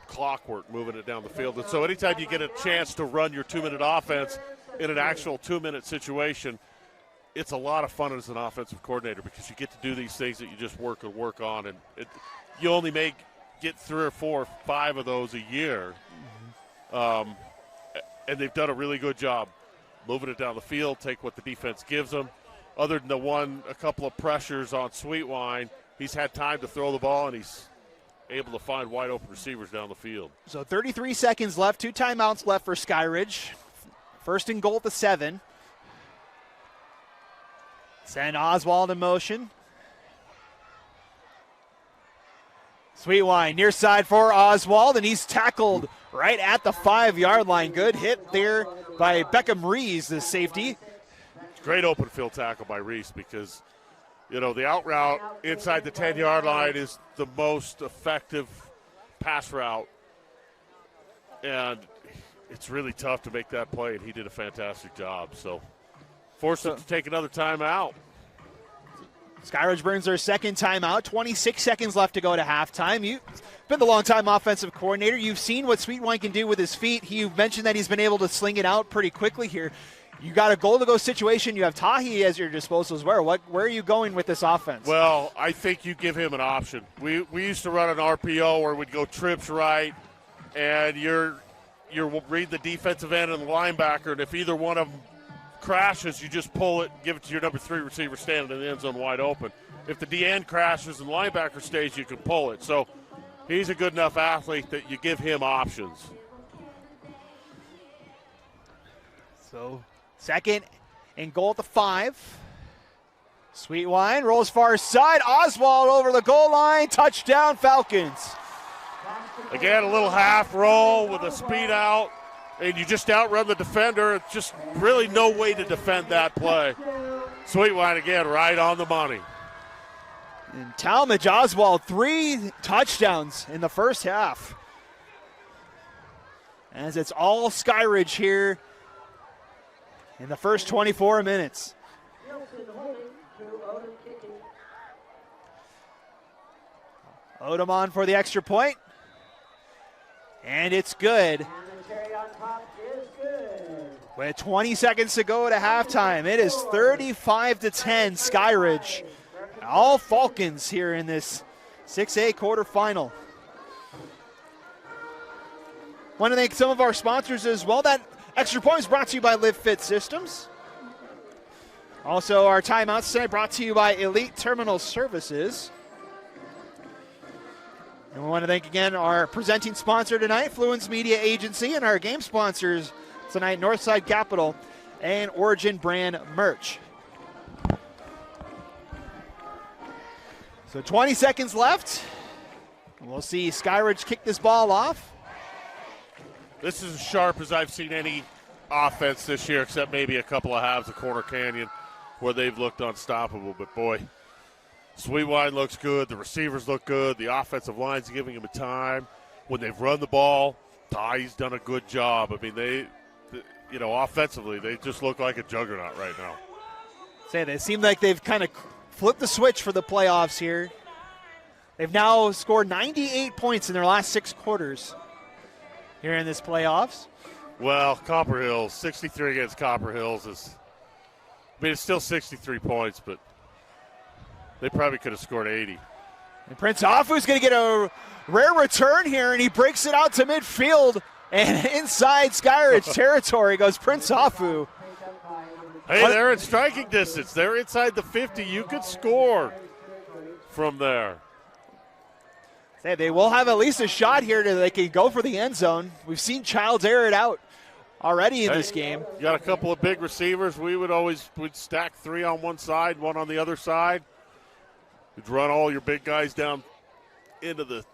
B: clockwork moving it down the field. And so anytime you get a chance to run your 2-minute offense in an actual 2-minute situation, it's a lot of fun as an offensive coordinator because you get to do these things that you just work on, and you only get 3 or 4 or 5 of those a year. And they've done a really good job moving it down the field, take what the defense gives them. Other than a couple of pressures on Sweetwine, he's had time to throw the ball, and he's able to find wide open receivers down the field.
A: So 33 seconds left, 2 timeouts left for Skyridge. First and goal at the 7. Send Oswald in motion. Sweetwine near side for Oswald, and he's tackled right at the 5-yard line. Good hit there by Beckham Rees, the safety.
B: Great open field tackle by Reese because, the out route inside the 10-yard line is the most effective pass route. And it's really tough to make that play, and he did a fantastic job. So forced him to take another timeout.
A: Skyridge burns their second timeout. 26 seconds left to go to halftime. You've been the long-time offensive coordinator. You've seen what Sweetwine can do with his feet. You've mentioned that he's been able to sling it out pretty quickly here. You got a goal-to-go situation. You have Tahi as your disposal as well. Where are you going with this offense?
B: Well, I think you give him an option. We used to run an RPO where we'd go trips right, and you're read the defensive end and the linebacker, and if either one of them crashes, you just pull it, give it to your number 3 receiver standing in the end zone wide open. If the DN crashes and the linebacker stays, you can pull it. So he's a good enough athlete that you give him options.
A: So second and goal at the 5. Sweetwine rolls far side. Oswald over the goal line. Touchdown, Falcons.
B: Again, a little half roll with a speed out, and you just outrun the defender. It's just really no way to defend that play. Sweetwine again, right on the money.
A: And Talmadge Oswald, 3 touchdowns in the first half. As it's all Skyridge here in the first 24 minutes. Odom on for the extra point. And it's good. With 20 seconds to go to halftime, it is 35-10 Skyridge. All Falcons here in this 6A quarterfinal. Want to thank some of our sponsors as well. That extra point is brought to you by Live Fit Systems. Also, our timeouts tonight brought to you by Elite Terminal Services. And we want to thank again our presenting sponsor tonight, Fluence Media Agency, and our game sponsors tonight, Northside Capital and Origin Brand Merch. So 20 seconds left. We'll see Skyridge kick this ball off.
B: This is as sharp as I've seen any offense this year, except maybe a couple of halves of Corner Canyon where they've looked unstoppable. But, boy, Sweetwine looks good. The receivers look good. The offensive line's giving him a time. When they've run the ball, Ty's done a good job. I mean, offensively, they just look like a juggernaut right now.
A: They seem like they've kind of flipped the switch for the playoffs here. They've now scored 98 points in their last 6 quarters here in this playoffs.
B: Well, Copper Hills, 63 against Copper Hills it's still 63 points, but they probably could have scored 80.
A: And Prince Afu's going to get a rare return here, and he breaks it out to midfield. And inside Skyridge territory goes Prince Afu.
B: Hey, they're in striking distance. They're inside the 50. You could score from there.
A: They will have at least a shot here that they can go for the end zone. We've seen Childs air it out already in this game.
B: You got a couple of big receivers. We'd stack 3 on one side, 1 on the other side. You'd run all your big guys down into the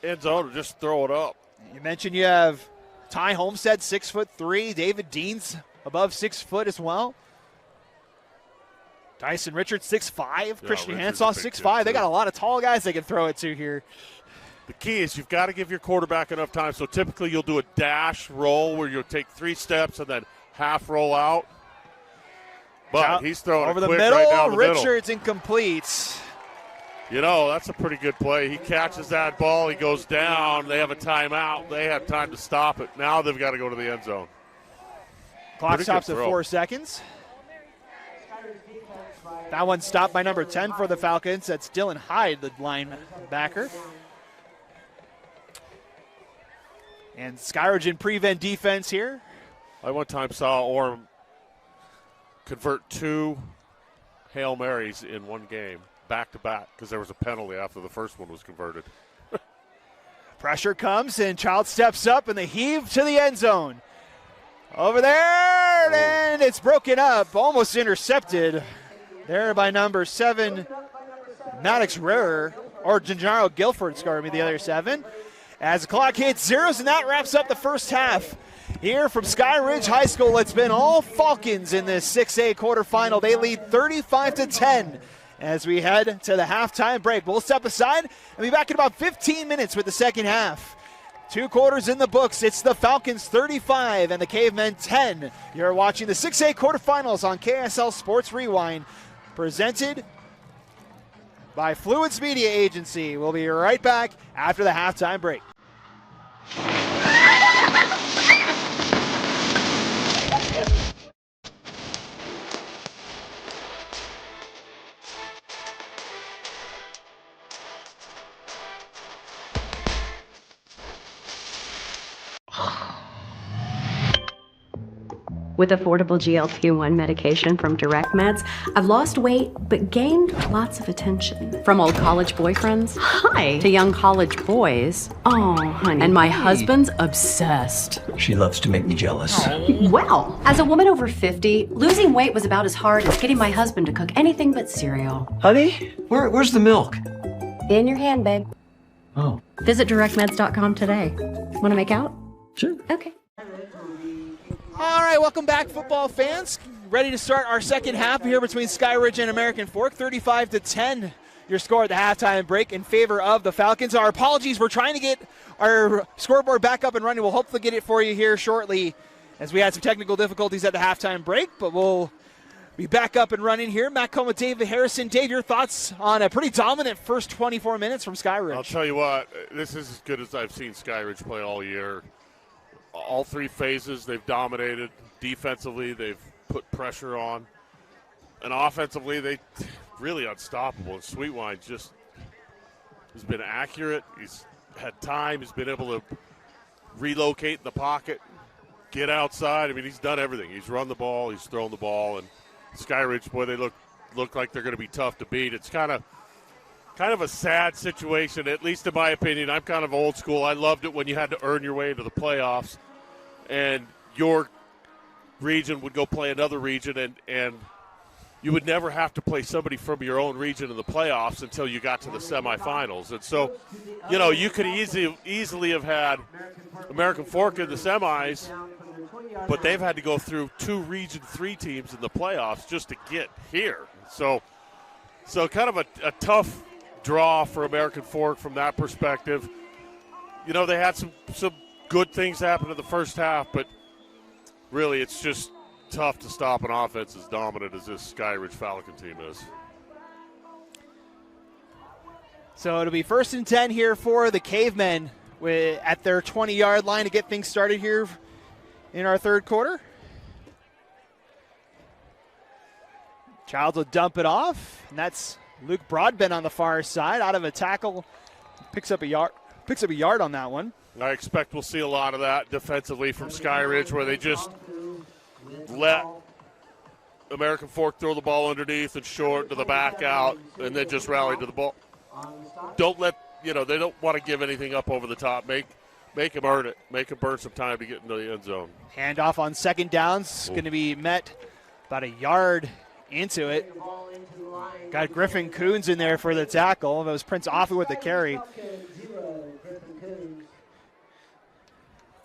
B: end zone and just throw it up.
A: You mentioned you have Ty Homestead, 6'3". David Dean's above 6 foot as well. Tyson Richards, 6'5". Christian Hansaw, 6'5". They got a lot of tall guys they can throw it to here.
B: The key is you've got to give your quarterback enough time. So typically you'll do a dash roll where you'll take 3 steps and then half roll out. But he's throwing
A: over
B: it
A: the
B: quick
A: middle.
B: Right down the
A: Richards
B: middle.
A: Incomplete.
B: That's a pretty good play. He catches that ball. He goes down. They have a timeout. They have time to stop it. Now they've got to go to the end zone.
A: Clock stops at 4 seconds. That one stopped by number 10 for the Falcons. That's Dylan Hyde, the linebacker. And Skyridge in prevent defense here.
B: I one time saw Orem convert 2 Hail Marys in one game, back-to-back, because there was a penalty after the first one was converted.
A: Pressure comes, and Child steps up, and they heave to the end zone. Over there, and it's broken up, almost intercepted there by number 7, Maddox Rarer, or Gennaro Guilford, the other 7. As the clock hits zeros, and that wraps up the first half. Here from Skyridge High School, it's been all Falcons in this 6A quarterfinal. They lead 35-10 as we head to the halftime break. We'll step aside and be back in about 15 minutes with the second half. 2 quarters in the books. It's the Falcons 35 and the Cavemen 10. You're watching the 6A quarterfinals on KSL Sports Rewind, presented by Fluence Media Agency. We'll be right back after the halftime break.
E: With affordable GLP-1 medication from DirectMeds, I've lost weight but gained lots of attention. From old college boyfriends, hi, to young college boys. Oh, honey. And my husband's obsessed.
F: She loves to make me jealous.
E: Well, as a woman over 50, losing weight was about as hard as getting my husband to cook anything but cereal.
F: Honey, where's the milk?
E: In your hand, babe.
F: Oh.
E: Visit directmeds.com today. Want to make out?
F: Sure.
E: Okay.
A: All right, welcome back, football fans. Ready to start our second half here between Skyridge and American Fork. 35-10, your score at the halftime break in favor of the Falcons. Our apologies, we're trying to get our scoreboard back up and running. We'll hopefully get it for you here shortly, as we had some technical difficulties at the halftime break, but we'll be back up and running here. Matt Cohen with David Harrison. Dave, your thoughts on a pretty dominant first 24 minutes from Skyridge?
B: I'll tell you what, this is as good as I've seen Skyridge play all year. All 3 phases, they've dominated. Defensively, they've put pressure on. And offensively, they really unstoppable. And Sweetwine just has been accurate. He's had time. He's been able to relocate in the pocket, get outside. I mean, he's done everything. He's run the ball. He's thrown the ball. And Skyridge, boy, they look like they're going to be tough to beat. It's kind of a sad situation, at least in my opinion. I'm kind of old school. I loved it when you had to earn your way into the playoffs, and your region would go play another region, and you would never have to play somebody from your own region in the playoffs until you got to the semifinals. And so, you could easily have had American Fork in the semis, but they've had to go through 2 Region 3 teams in the playoffs just to get here. So kind of a tough draw for American Fork from that perspective. They had some good things happen in the first half, but really it's just tough to stop an offense as dominant as this Skyridge Falcon team is.
A: So it'll be 1st and 10 here for the Cavemen at their 20-yard line to get things started here in our third quarter. Childs will dump it off, and that's Luke Broadbent on the far side, out of a tackle, picks up a yard on that one.
B: I expect we'll see a lot of that defensively from Skyridge, where they just let American Fork throw the ball underneath and short to the back out, and then just rally to the ball. Don't let they don't want to give anything up over the top. Make them earn it. Make them burn some time to get into the end zone.
A: Handoff on second downs, going to be met about a yard into it. Got Griffin Coons in there for the tackle. That was Prince Offie with the carry.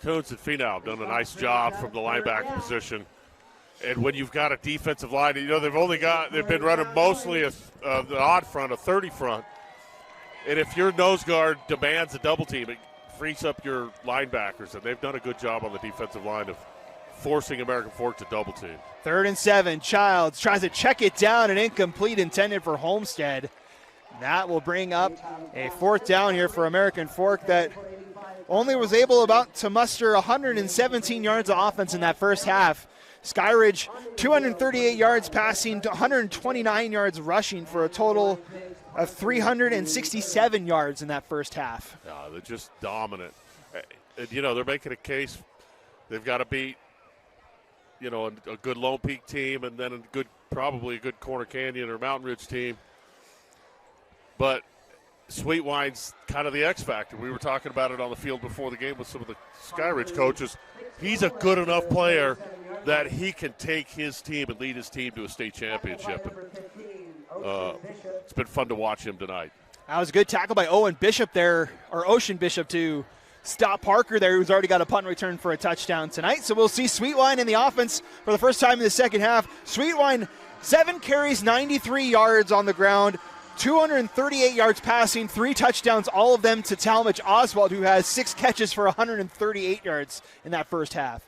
B: Coons and Finau have done a nice job from the linebacker position. And when you've got a defensive line, they've been running mostly the odd front, a 30 front. And if your nose guard demands a double team, it frees up your linebackers. And they've done a good job on the defensive line of forcing American Fork to double team.
A: 3rd and 7. Childs tries to check it down and incomplete, intended for Homestead. That will bring up a 4th down here for American Fork that only was able to muster 117 yards of offense in that first half. Skyridge, 238 yards passing, 129 yards rushing for a total of 367 yards in that first half.
B: Yeah, they're just dominant. And, they're making a case. They've got to beat, a good Lone Peak team and then probably a good Corner Canyon or Mountain Ridge team. But Sweetwine's kind of the X factor. We were talking about it on the field before the game with some of the Skyridge coaches. He's a good enough player that he can take his team and lead his team to a state championship. And, it's been fun to watch him tonight.
A: That was a good tackle by Ocean Bishop to stop Parker there, who's already got a punt return for a touchdown tonight. So we'll see Sweetwine in the offense for the first time in the second half. Sweetwine, 7 carries, 93 yards on the ground, 238 yards passing, 3 touchdowns, all of them to Talmadge Oswald, who has 6 catches for 138 yards in that first half.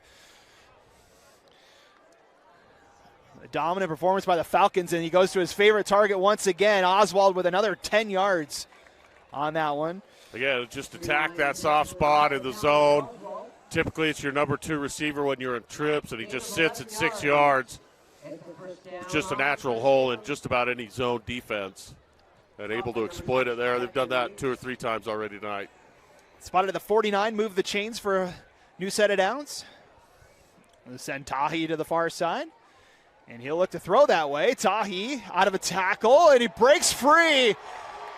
A: A dominant performance by the Falcons, and he goes to his favorite target once again. Oswald with another 10 yards on that one.
B: Again, just attack that soft spot in the zone. Typically, it's your number 2 receiver when you're in trips, and he just sits at 6 yards. It's just a natural hole in just about any zone defense, and able to exploit it there. They've done that 2 or 3 times already tonight.
A: Spotted at the 49, move the chains for a new set of downs. We'll send Tahi to the far side. And he'll look to throw that way. Tahi out of a tackle, and he breaks free.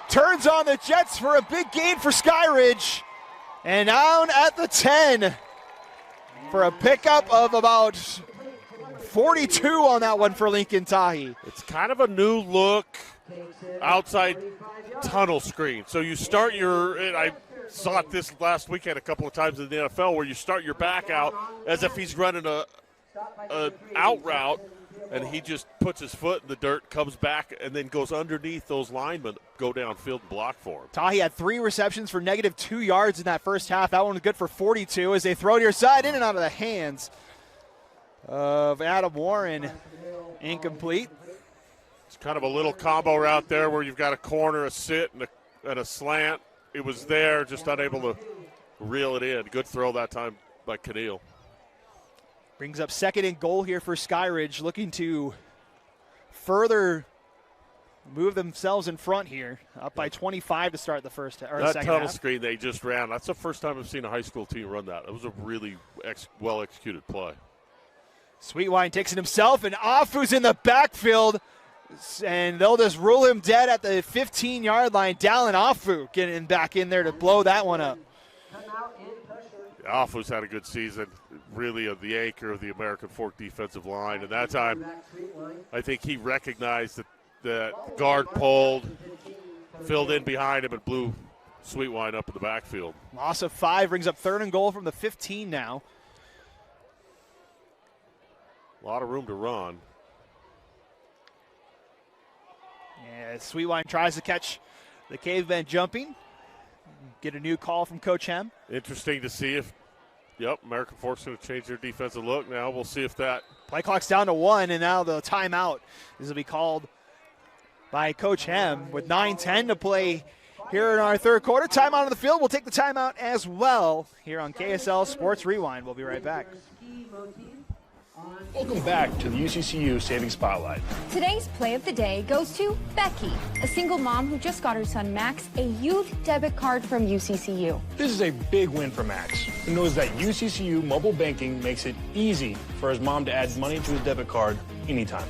A: Turns on the Jets for a big gain for Skyridge. And down at the 10 for a pickup of about 42 on that one for Lincoln Tahi.
B: It's kind of a new look outside tunnel screen. So you start I saw it this last weekend a couple of times in the NFL, where you start your back out as if he's running a out route, and he just puts his foot in the dirt, comes back, and then goes underneath those linemen, go downfield and block for him.
A: Tahi had 3 receptions for negative 2 yards in that first half. That one was good for 42 as they throw to your side, in and out of the hands of Adam Warren. Incomplete.
B: It's kind of a little combo route there where you've got a corner, a sit, and a slant. It was there, just unable to reel it in. Good throw that time by Cadile.
A: Brings up 2nd and goal here for Skyridge, looking to further move themselves in front here, up by 25 to start the second half.
B: That tunnel screen they just ran, that's the first time I've seen a high school team run that. It was a really well-executed play.
A: Sweetwine takes it himself, and Afu's in the backfield, and they'll just rule him dead at the 15-yard line. Dallin Afu getting back in there to blow that one up.
B: Afu's had a good season, really the anchor of the American Fork defensive line. And that time, I think he recognized that the guard pulled, filled in behind him, and blew Sweetwine up in the backfield.
A: Loss of 5 brings up 3rd and goal from the 15 now.
B: A lot of room to run.
A: Yeah, Sweetwine tries to catch the Cavemen jumping. Get a new call from Coach Hem.
B: Interesting to see if, American Fork's going to change their defensive look now. We'll see if that.
A: Play clock's down to 1, and now the timeout is to be called by Coach Hem with 9:10 to play here in our 3rd quarter. Timeout on the field. We'll take the timeout as well here on KSL Sports Rewind. We'll be right back.
C: Welcome back to the UCCU Saving Spotlight.
D: Today's play of the day goes to Becky, a single mom who just got her son Max a youth debit card from UCCU.
C: This is a big win for Max, who knows that UCCU mobile banking makes it easy for his mom to add money to his debit card anytime.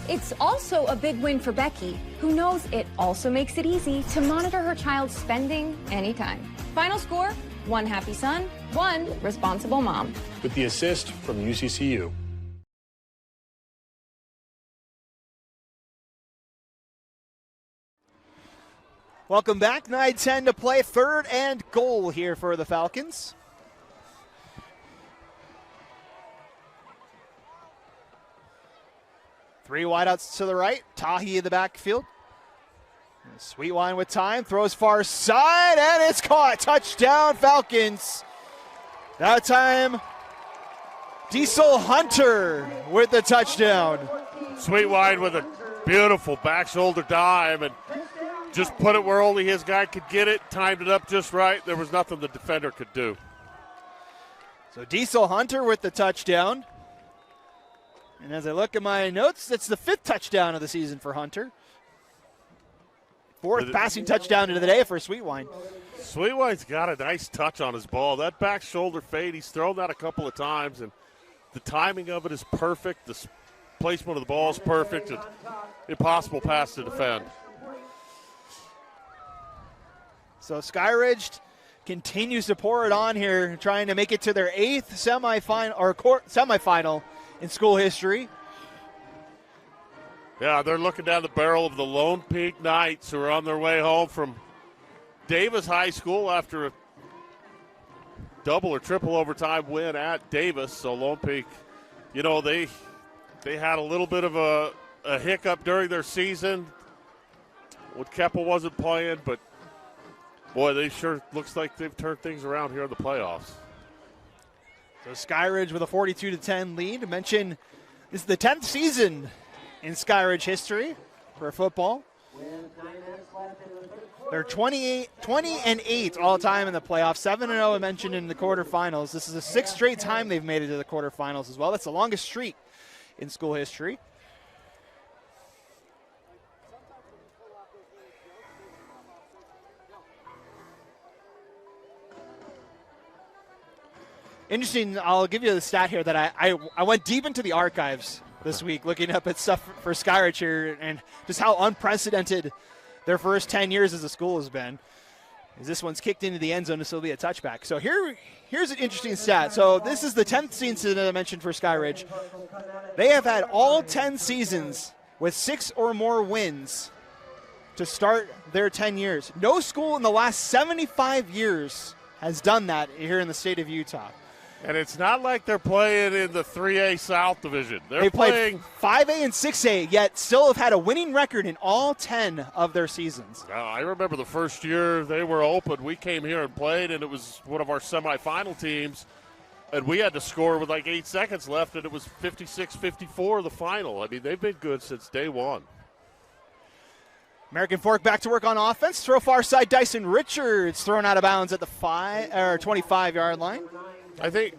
D: It's also a big win for Becky, who knows it also makes it easy to monitor her child's spending anytime. Final score, 1 happy son, 1 responsible mom.
C: With the assist from UCCU.
A: Welcome back. 9:10 to play. 3rd and goal here for the Falcons. Three wideouts to the right. Tahi in the backfield. Sweetwine with time. Throws far side, and it's caught. Touchdown, Falcons. That time, Diesel Hunter with the touchdown.
B: Sweetwine with a beautiful back shoulder dive, and just put it where only his guy could get it, timed it up just right. There was nothing the defender could do.
A: So Diesel Hunter with the touchdown. And as I look at my notes, that's the 5th touchdown of the season for Hunter. Fourth passing touchdown of the day for Sweetwine.
B: Sweetwine's got a nice touch on his ball. That back shoulder fade, he's thrown that a couple of times, and the timing of it is perfect. The placement of the ball is perfect. It's impossible pass to defend.
A: So Skyridge continues to pour it on here, trying to make it to their 8th semifinal in school history.
B: Yeah, they're looking down the barrel of the Lone Peak Knights, who are on their way home from Davis High School after a double or triple overtime win at Davis. So Lone Peak, you know, they had a little bit of a hiccup during their season when Keppel wasn't playing, but boy, they sure looks like they've turned things around here in the playoffs.
A: So Skyridge with a 42-10 lead. I mentioned this is the 10th season in Skyridge history for football. They're 20-8 all time in the playoffs. 7-0 I mentioned in the quarterfinals. This is the 6th straight time they've made it to the quarterfinals as well. That's the longest streak in school history. Interesting, I'll give you the stat here that I went deep into the archives this week looking up at stuff for Skyridge here and just how unprecedented their first 10 years as a school has been. As this one's kicked into the end zone, this will be a touchback. So here's an interesting stat. So this is the 10th season that I mentioned for Skyridge. They have had all 10 seasons with 6 or more wins to start their 10 years. No school in the last 75 years has done that here in the state of Utah.
B: And it's not like they're playing in the 3A South Division.
A: They played 5A and 6A, yet still have had a winning record in all 10 of their seasons.
B: I remember the first year they were open, we came here and played, and it was one of our semifinal teams, and we had to score with like 8 seconds left, and it was 56-54 the final. I mean, they've been good since day one.
A: American Fork back to work on offense. Throw far side, Dyson Richards thrown out of bounds at the 25-yard line.
B: I think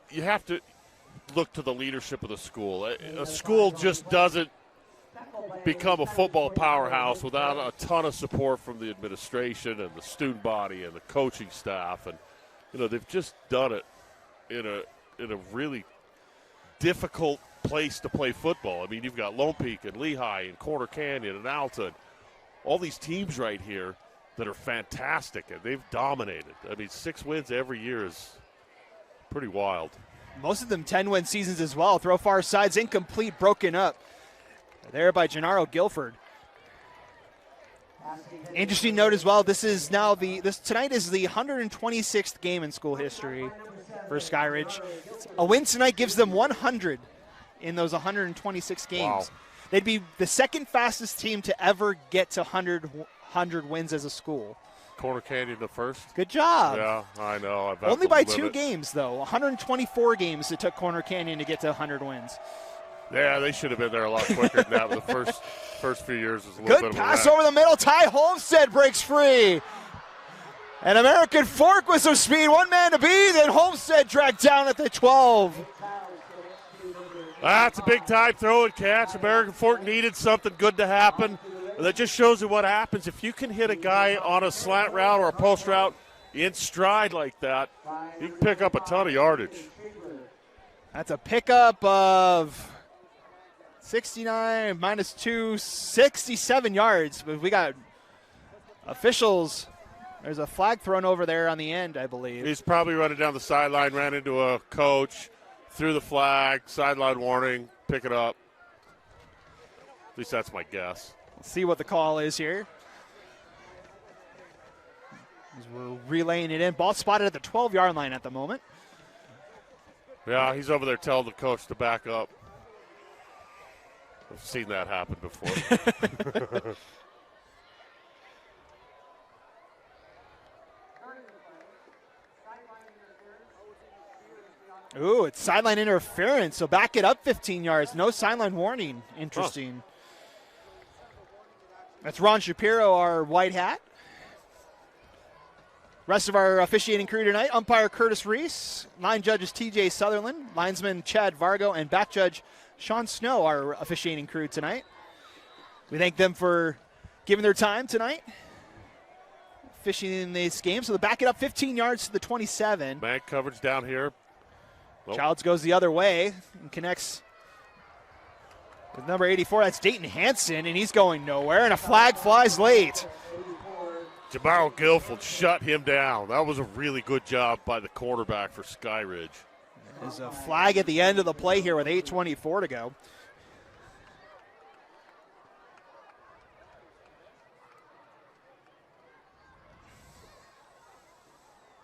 B: you have to look to the leadership of the school. A school just doesn't become a football powerhouse without a ton of support from the administration and the student body and the coaching staff. And, you know, they've just done it in a really difficult place to play football. I mean, you've got Lone Peak and Lehigh and Corner Canyon and Alta, all these teams right here that are fantastic, and they've dominated. I mean, 6 wins every year is pretty wild.
A: Most of them 10-win seasons as well. Throw far side's incomplete, broken up there by Gennaro Guilford. Interesting note as well, this is now tonight is the 126th game in school history for Skyridge. A win tonight gives them 100 in those 126 games.
B: Wow.
A: They'd be the second fastest team to ever get to 100 wins as a school.
B: Corner Canyon the first.
A: Good job.
B: Yeah, I know.
A: Only by 2 games, though. 124 games it took Corner Canyon to get to 100 wins.
B: Yeah, they should have been there a lot quicker than that. The first few years was a little bit
A: Good
B: of
A: pass
B: a
A: over the middle. Ty Homestead breaks free. And American Fork with some speed. One man to beat, and Homestead dragged down at the 12.
B: That's a big time throw and catch. American Fork needed something good to happen. That just shows you what happens. If you can hit a guy on a slant route or a post route in stride like that, you can pick up a ton of yardage.
A: That's a pickup of 69 minus 2, 67 yards. But we got officials. There's a flag thrown over there on the end, I believe.
B: He's probably running down the sideline, ran into a coach, threw the flag, sideline warning, pick it up. At least that's my guess.
A: Let's see what the call is here. As we're relaying it in. Ball spotted at the 12-yard line at the moment.
B: Yeah, he's over there telling the coach to back up. I've seen that happen before.
A: Ooh, it's sideline interference, so back it up 15 yards. No sideline warning. Interesting. That's Ron Shapiro, our white hat. Rest of our officiating crew tonight, umpire Curtis Reese, line judges TJ Sutherland, linesman Chad Vargo, and back judge Sean Snow, our officiating crew tonight. We thank them for given their time tonight. Fishing in this game, so they back it up 15 yards to the 27.
B: Man coverage down here. Well,
A: Childs goes the other way and connects with number 84. That's Dayton Hanson, and he's going nowhere, and a flag flies late.
B: Jamaro Guilford shut him down. That was a really good job by the cornerback for Skyridge.
A: There's a flag at the end of the play here with 8:24 to go.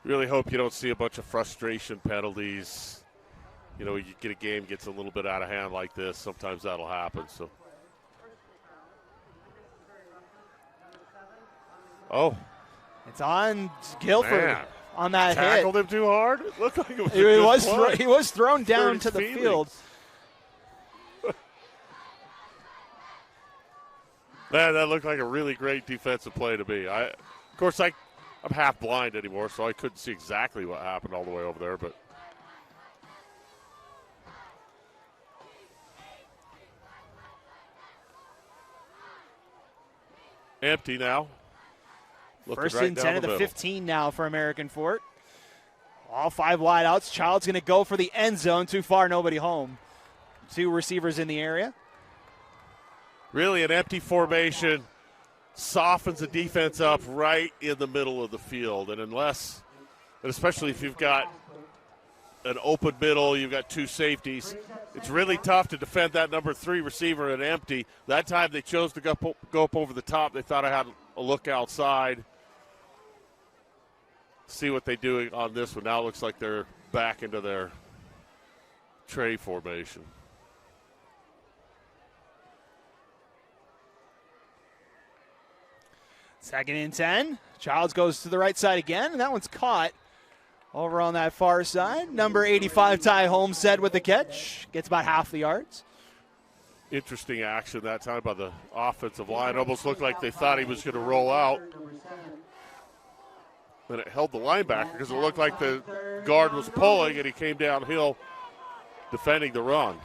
B: Really hope you don't see a bunch of frustration penalties. You know, you get a game gets a little bit out of hand like this. Sometimes that'll happen. So, oh,
A: It's on Guilford
B: man.
A: on that
B: Tackled
A: hit.
B: him too hard. It looked like it was.
A: He was thrown down to the field.
B: Man, that looked like a really great defensive play to me. I'm half blind anymore, so I couldn't see exactly what happened all the way over there. But empty now. Looking
A: First
B: right
A: and
B: down
A: 10 of the
B: middle.
A: 15 now for American Fort. All 5 wideouts. Child's going to go for the end zone. Too far, nobody home. 2 receivers in the area.
B: Really an empty formation softens the defense up right in the middle of the field. And especially if you've got an open middle, you've got 2 safeties, it's really tough to defend that number 3 receiver at empty. That time they chose to go up over the top. They thought I had a look outside. See what they do on this one. Now it looks like they're back into their tray formation.
A: Second and 10. Childs goes to the right side again, and that one's caught over on that far side. Number 85, Ty Homestead with the catch. Gets about half the yards.
B: Interesting action that time by the offensive line. Almost looked like they thought he was going to roll out. Then it held the linebacker because it looked like the guard was pulling, and he came downhill defending the run.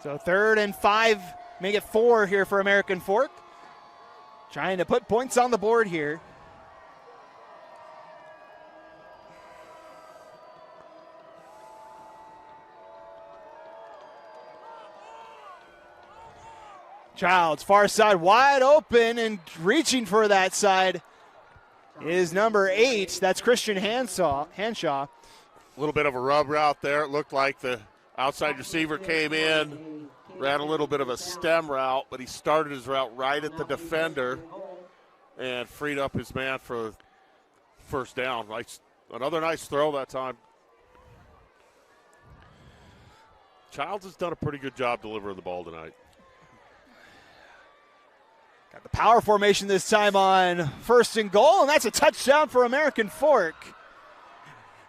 A: So 3rd and 5, make it 4 here for American Fork. Trying to put points on the board here. Childs, far side, wide open, and reaching for that side is number 8. That's Christian Hanshaw.
B: A little bit of a rub route there. It looked like the outside receiver came in, ran a little bit of a stem route, but he started his route right at the defender and freed up his man for first down. Another nice throw that time. Childs has done a pretty good job delivering the ball tonight.
A: Got the power formation this time on 1st and goal, and that's a touchdown for American Fork.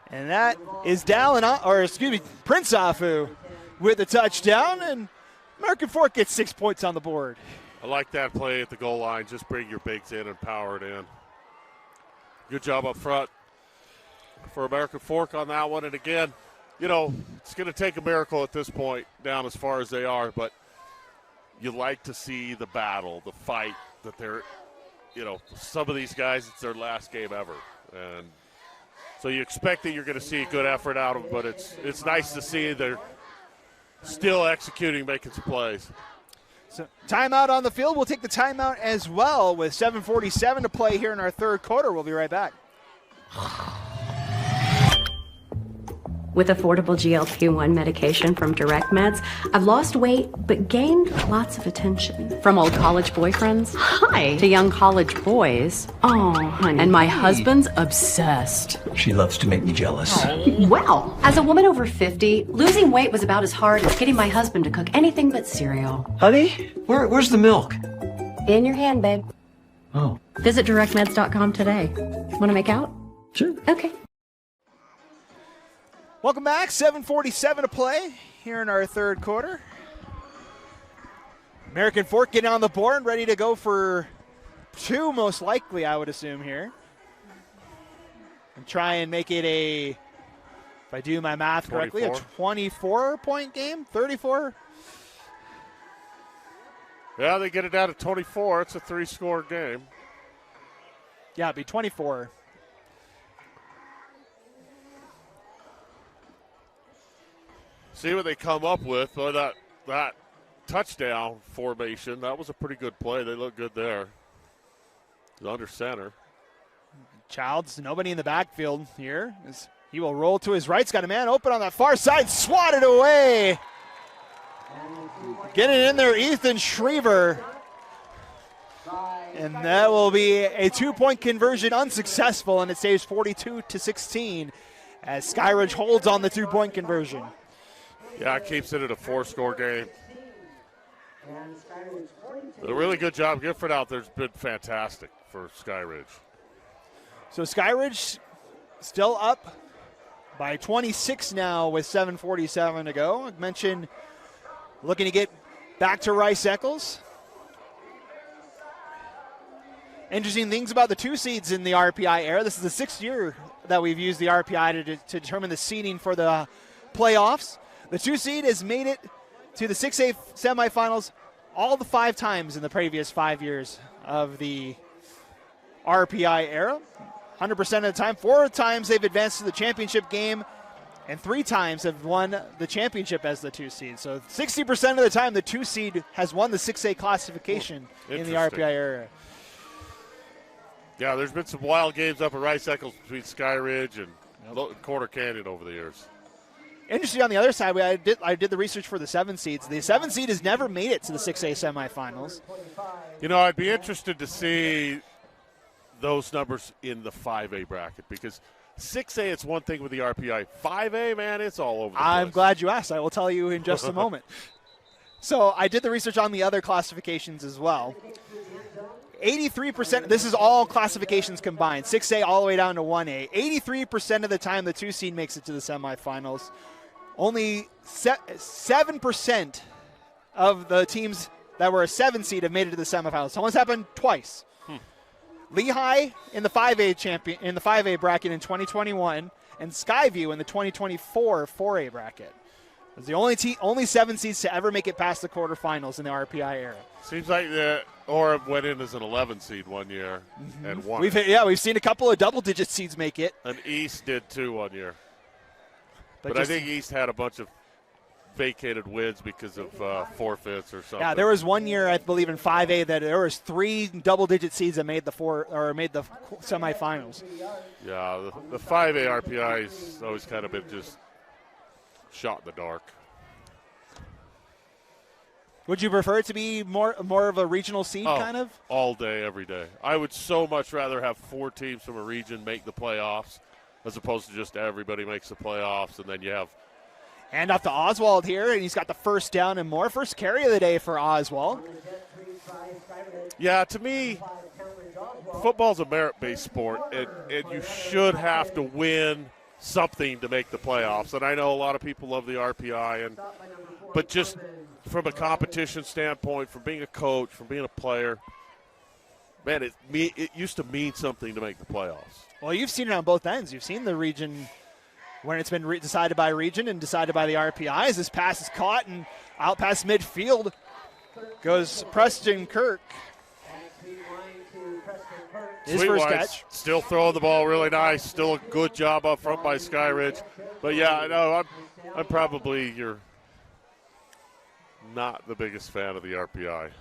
A: And that is Prince Afu with the touchdown, and American Fork gets 6 points on the board.
B: I like that play at the goal line. Just bring your bigs in and power it in. Good job up front for American Fork on that one. And again, you know, it's going to take a miracle at this point down as far as they are, but you like to see the battle, the fight that they're, you know, some of these guys, it's their last game ever. And so you expect that you're going to see a good effort out of them, but it's nice to see they're still executing, making some plays.
A: So timeout on the field. We'll take the timeout as well with 7:47 to play here in our 3rd quarter. We'll be right back.
E: With affordable GLP-1 medication from Direct Meds, I've lost weight but gained lots of attention. From old college boyfriends, hi, to young college boys. Oh, honey. And my husband's obsessed.
F: She loves to make me jealous.
E: Well, as a woman over 50, losing weight was about as hard as getting my husband to cook anything but cereal.
F: Honey, where's the milk?
E: In your hand, babe.
F: Oh.
E: Visit directmeds.com today. Want to make out?
F: Sure.
E: Okay.
A: Welcome back. 7:47 to play here in our 3rd quarter. American Fork getting on the board, ready to go for 2, most likely, I would assume here. And try and make it if I do my math correctly, a 24-point game, 34.
B: Yeah, they get it down to 24. It's a 3-score game.
A: Yeah, it'd be 24.
B: See what they come up with. Well, that touchdown formation, that was a pretty good play. They look good there. Under center.
A: Childs, nobody in the backfield here. He will roll to his right. He's got a man open on that far side. Swatted away. Getting in there, Ethan Schriever. And that will be a 2-point conversion unsuccessful, and it saves 42-16 as Skyridge holds on the 2-point conversion.
B: Yeah, it keeps it at a 4-score game. A really good job. Gifford out there's been fantastic for Skyridge.
A: So Skyridge still up by 26 now with 7:47 to go. I mentioned looking to get back to Rice Eccles. Interesting things about the 2 seeds in the RPI era. This is the 6th year that we've used the RPI to determine the seeding for the playoffs. The 2 seed has made it to the 6A semifinals all the 5 times in the previous 5 years of the RPI era. 100% of the time. 4 times they've advanced to the championship game, and 3 times have won the championship as the 2 seed. So 60% of the time the 2 seed has won the 6A classification in the RPI era.
B: Yeah, there's been some wild games up at Rice Eccles between Skyridge and Corner Canyon over the years.
A: Interesting on the other side, I did the research for the 7 seeds. The 7 seed has never made it to the 6A semifinals.
B: You know, I'd be interested to see those numbers in the 5A bracket because 6A, it's one thing with the RPI. 5A, man, it's all over the place.
A: I'm glad you asked. I will tell you in just a moment. So I did the research on the other classifications as well. 83%, this is all classifications combined, 6A all the way down to 1A. 83% of the time the 2 seed makes it to the semifinals. Only 7% of the teams that were a 7 seed have made it to the semifinals. So it's happened twice. Lehigh in the 5A bracket in 2021, and Skyview in the 2024 4A bracket. It was the only 7 seeds to ever make it past the quarterfinals in the RPI era.
B: Seems like the Orem went in as an 11 seed one year and won.
A: We've seen a couple of double-digit seeds make it.
B: And East did too one year. But I think East had a bunch of vacated wins because of forfeits or something.
A: Yeah, there was one year, I believe, in 5A that there was 3 double-digit seeds that made the semifinals.
B: Yeah, the 5A RPI has always kind of been just shot in the dark.
A: Would you prefer it to be more of a regional seed kind of?
B: All day, every day. I would so much rather have 4 teams from a region make the playoffs as opposed to just everybody makes the playoffs and then you have.
A: Hand off to Oswald here, and he's got the first down and more. First carry of the day for Oswald.
B: Yeah, to me, football's a merit-based sport, and you should have to win something to make the playoffs. And I know a lot of people love the RPI, but just from a competition standpoint, from being a coach, from being a player, man, it used to mean something to make the playoffs.
A: Well, you've seen it on both ends. You've seen the region when it's been decided by region and decided by the RPIs. This pass is caught and out past midfield goes Preston Kirk. His first catch.
B: Still throwing the ball really nice. Still a good job up front by Skyridge. But yeah, I know I'm probably not the biggest fan of the RPI.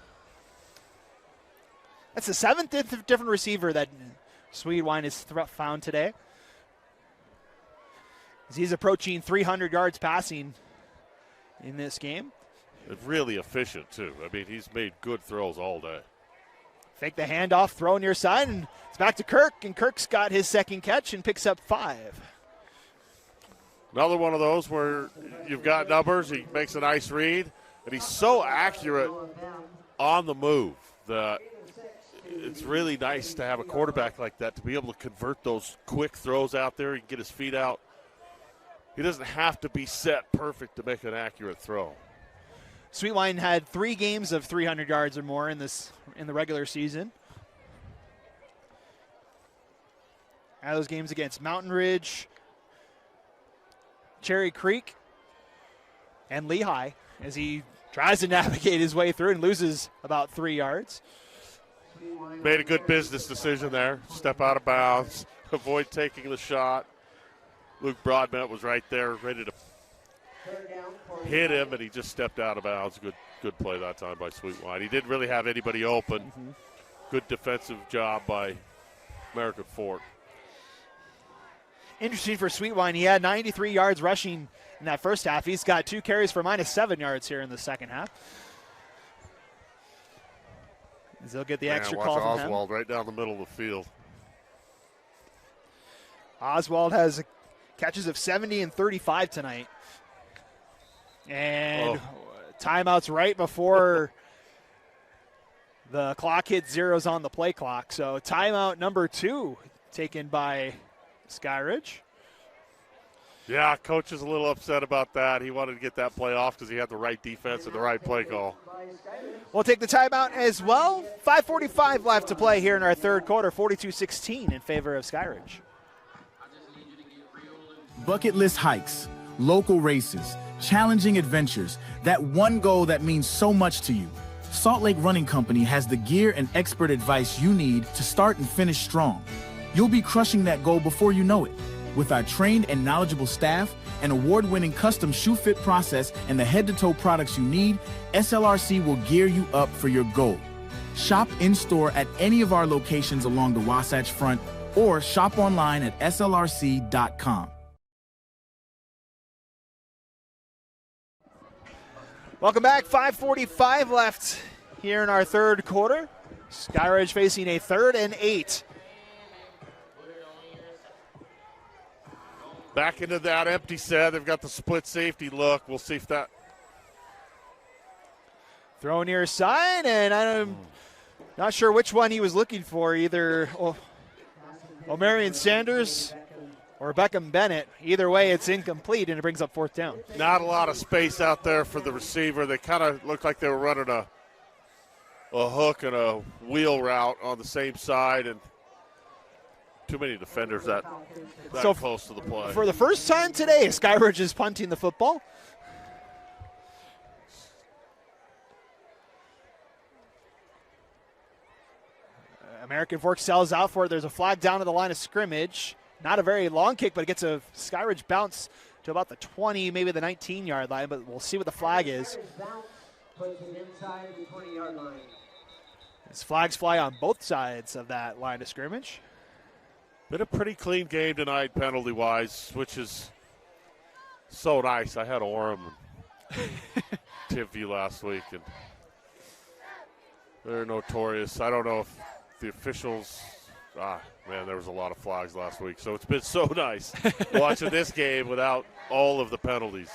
A: That's the 7th different receiver that Sweetwine has found today. As he's approaching 300 yards passing in this game.
B: It's really efficient, too. I mean, he's made good throws all day.
A: Fake the handoff, throw near side, and it's back to Kirk, and Kirk's got his second catch and picks up 5.
B: Another one of those where you've got numbers, he makes a nice read, and he's so accurate on the move that it's really nice to have a quarterback like that to be able to convert those quick throws out there. He can get his feet out. He doesn't have to be set perfect to make an accurate throw.
A: Sweetwine had 3 games of 300 yards or more in the regular season. Had those games against Mountain Ridge, Cherry Creek, and Lehigh, as he Tries to navigate his way through and loses about 3 yards.
B: Made a good business decision there. Step out of bounds, avoid taking the shot. Luke Broadbent was right there, ready to hit him, and he just stepped out of bounds. Good play that time by Sweetwine. He didn't really have anybody open. Good defensive job by American Fork.
A: Interesting for Sweetwine. He had 93 yards rushing in that first half. He's got 2 carries for -7 yards here in the second half. They'll get the extra call from him.
B: Oswald right down the middle of the field.
A: Oswald has catches of 70 and 35 tonight. And timeouts right before the clock hits zeros on the play clock. So timeout number 2 taken by Skyridge.
B: Yeah, coach is a little upset about that. He wanted to get that play off because he had the right defense and the right play call.
A: We'll take the timeout as well. 5:45 left to play here in our third quarter. 42-16 in favor of Skyridge.
H: Bucket list hikes, local races, challenging adventures, that one goal that means so much to you. Salt Lake Running Company has the gear and expert advice you need to start and finish strong. You'll be crushing that goal before you know it. With our trained and knowledgeable staff, an award-winning custom shoe fit process, and the head-to-toe products you need, SLRC will gear you up for your goal. Shop in-store at any of our locations along the Wasatch Front or shop online at slrc.com.
A: Welcome back. 5:45 left here in our third quarter. Skyridge facing a 3rd and 8.
B: Back into that empty set. They've got the split safety look. We'll see if that.
A: Throw near side, and I'm not sure which one he was looking for, either O'Marion Sanders or Beckham Bennett. Either way, it's incomplete, and it brings up 4th down.
B: Not a lot of space out there for the receiver. They kind of looked like they were running a hook and a wheel route on the same side, and too many defenders that so close to the play.
A: For the first time today, Skyridge is punting the football. American Fork sells out for it. There's a flag down to the line of scrimmage. Not a very long kick, but it gets a Skyridge bounce to about the 20, maybe the 19-yard line, but we'll see what the flag is. As flags fly on both sides of that line of scrimmage.
B: Been a pretty clean game tonight, penalty-wise, which is so nice. I had Orem and Timpview last week, and they're notorious. I don't know if the officials man, there was a lot of flags last week, so it's been so nice watching this game without all of the penalties.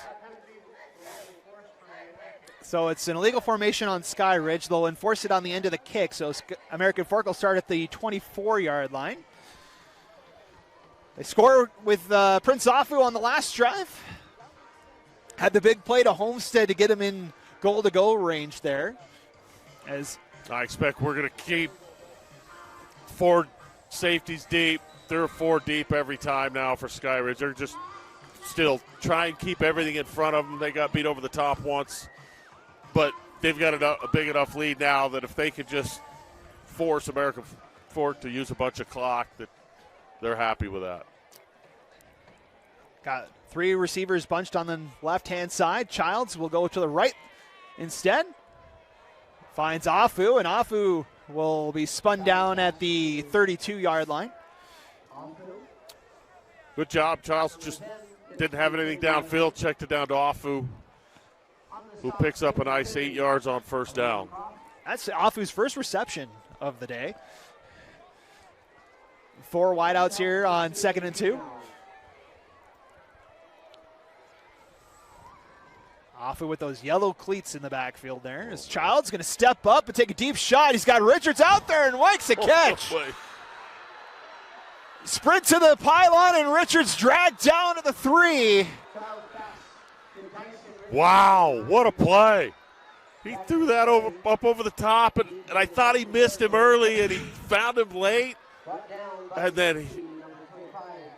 A: So it's an illegal formation on Skyridge. They'll enforce it on the end of the kick, so American Fork will start at the 24-yard line. They score with Prince Afu on the last drive. Had the big play to Homestead to get him in goal-to-goal range there. As
B: I expect we're going to keep 4 safeties deep, 3 or 4 deep every time now for Skyridge. They're just still trying to keep everything in front of them. They got beat over the top once, but they've got a big enough lead now that if they could just force American Fork to use a bunch of clock, that they're happy with that.
A: Got 3 receivers bunched on the left-hand side. Childs will go to the right instead. Finds Afu, and Afu will be spun down at the 32-yard line.
B: Good job. Childs just didn't have anything downfield. Checked it down to Afu, who picks up a nice 8 yards on first down.
A: That's Afu's first reception of the day. 4 wideouts here on 2nd and 2. Afu with those yellow cleats in the backfield there. As Child's going to step up and take a deep shot. He's got Richards out there and White's a catch. Sprint to the pylon and Richards dragged down to the 3.
B: Wow, what a play. He threw that up over the top, and I thought he missed him early, and he found him late. And then he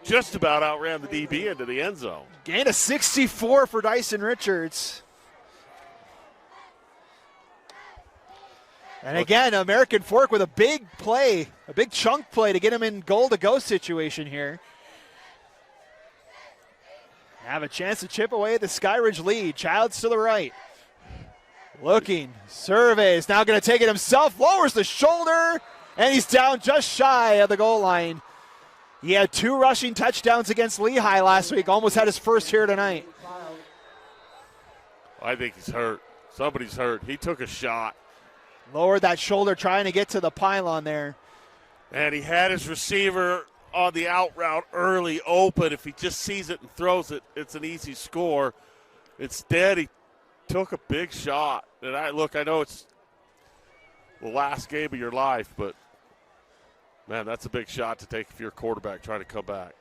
B: just about outran the DB into the end zone.
A: Gain of 64 for Dyson Richards. And again, American Fork with a big play, a big chunk play to get him in goal-to-go situation here. Have a chance to chip away at the Skyridge lead. Childs to the right. Looking, surveys, now going to take it himself, lowers the shoulder, and he's down just shy of the goal line. He had 2 rushing touchdowns against Lehigh last week, almost had his first here tonight.
B: I think he's hurt. Somebody's hurt. He took a shot.
A: Lowered that shoulder trying to get to the pylon there.
B: And he had his receiver on the out route early open. If he just sees it and throws it, it's an easy score. Instead, he took a big shot. And I know it's the last game of your life, but, man, that's a big shot to take if you're a quarterback trying to come back.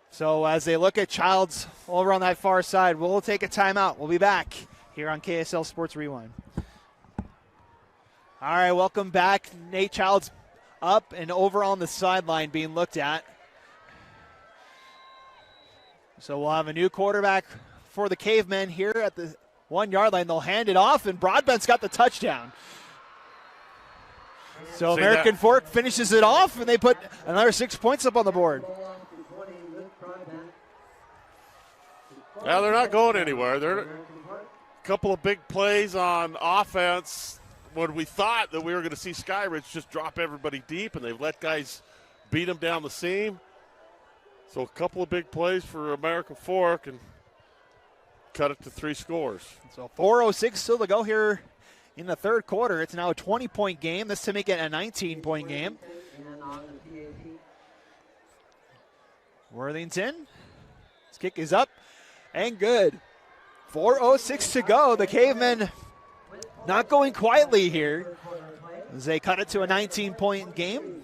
A: So as they look at Childs over on that far side, we'll take a timeout. We'll be back here on KSL Sports Rewind. All right, welcome back. Nate Childs up and over on the sideline being looked at. So we'll have a new quarterback for the Cavemen here at the 1-yard line. They'll hand it off, and Broadbent's got the touchdown. So American Fork finishes it off, and they put another 6 points up on the board.
B: Well, they're not going anywhere. They're a couple of big plays on offense when we thought that we were going to see Skyridge just drop everybody deep, and they've let guys beat them down the seam. So a couple of big plays for American Fork and cut it to 3 scores.
A: So 4:06 still to go here in the third quarter. It's now a 20-point game. This to make it a 19-point game. Worthington. His kick is up and good. 4:06 to go. The Cavemen not going quietly here as they cut it to a 19-point game.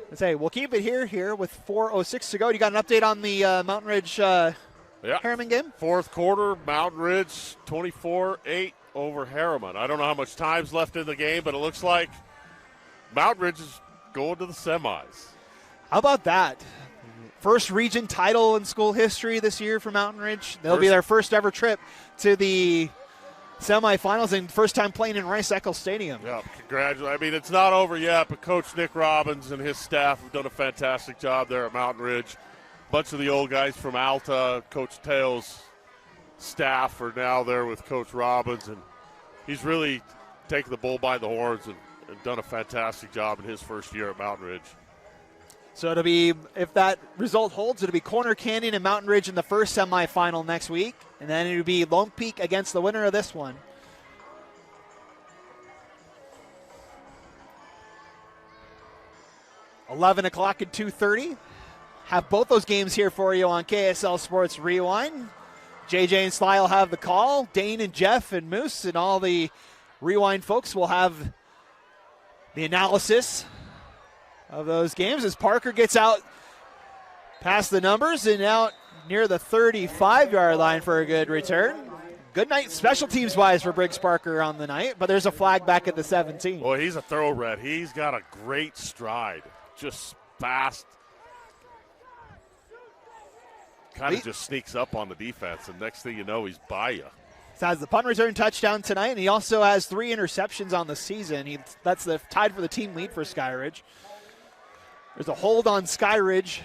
A: Let's say we'll keep it here with 4:06 to go. You got an update on the Mountain Ridge Harriman game?
B: Fourth quarter, Mountain Ridge 24-8 over Harriman. I don't know how much time's left in the game, but it looks like Mountain Ridge is going to the semis.
A: How about that? First region title in school history this year for Mountain Ridge. They'll be their first ever trip to the semifinals and first time playing in Rice-Eccles Stadium.
B: Yeah, congratulations. I mean, it's not over yet, but Coach Nick Robbins and his staff have done a fantastic job there at Mountain Ridge. A bunch of the old guys from Alta, Coach Tails' staff are now there with Coach Robbins, and he's really taken the bull by the horns and done a fantastic job in his first year at Mountain Ridge.
A: So it'll be, if that result holds, it'll be Corner Canyon and Mountain Ridge in the first semifinal next week. And then it'll be Lone Peak against the winner of this one. $11 o'clock and 2:30. Have both those games here for you on KSL Sports Rewind. JJ and Sly will have the call. Dane and Jeff and Moose and all the Rewind folks will have the analysis of those games as Parker gets out past the numbers and out near the 35-yard line for a good return. Good night special teams wise for Briggs Parker on the night, but there's a flag back at the 17.
B: Well, he's a thoroughbred. He's got a great stride, just fast. Kind of just sneaks up on the defense, and next thing you know, he's by you.
A: He has the punt return touchdown tonight, and he also has 3 interceptions on the season. That's tied for the team lead for Skyridge. There's a hold on Skyridge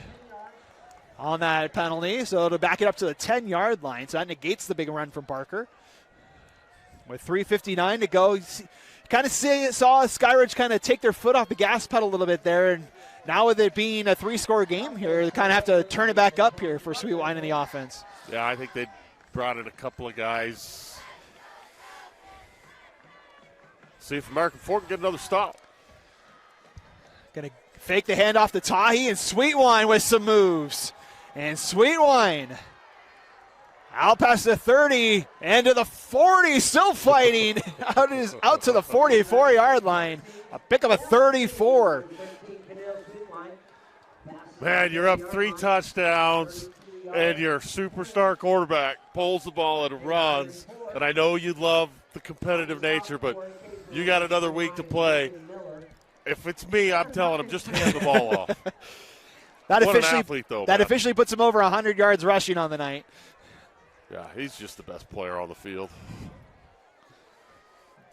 A: on that penalty, so it'll back it up to the 10-yard line. So that negates the big run from Parker. With 3:59 to go, you kind of saw Skyridge kind of take their foot off the gas pedal a little bit there, and now with it being a 3-score game here, they kind of have to turn it back up here for Sweet Wine in the offense.
B: Yeah, I think they brought in a couple of guys. See if American Fork can get another stop.
A: Going to fake the handoff to Tahi, and Sweet Wine with some moves. And Sweet Wine out past the 30 and to the 40, still fighting. out to the 44-yard line. A pick of a 34.
B: Man, you're up 3 touchdowns, and your superstar quarterback pulls the ball and runs. And I know you love the competitive nature, but you got another week to play. If it's me, I'm telling him, just hand the ball off.
A: That
B: what an athlete, though.
A: That officially puts him over 100 yards rushing on the night.
B: Yeah, he's just the best player on the field.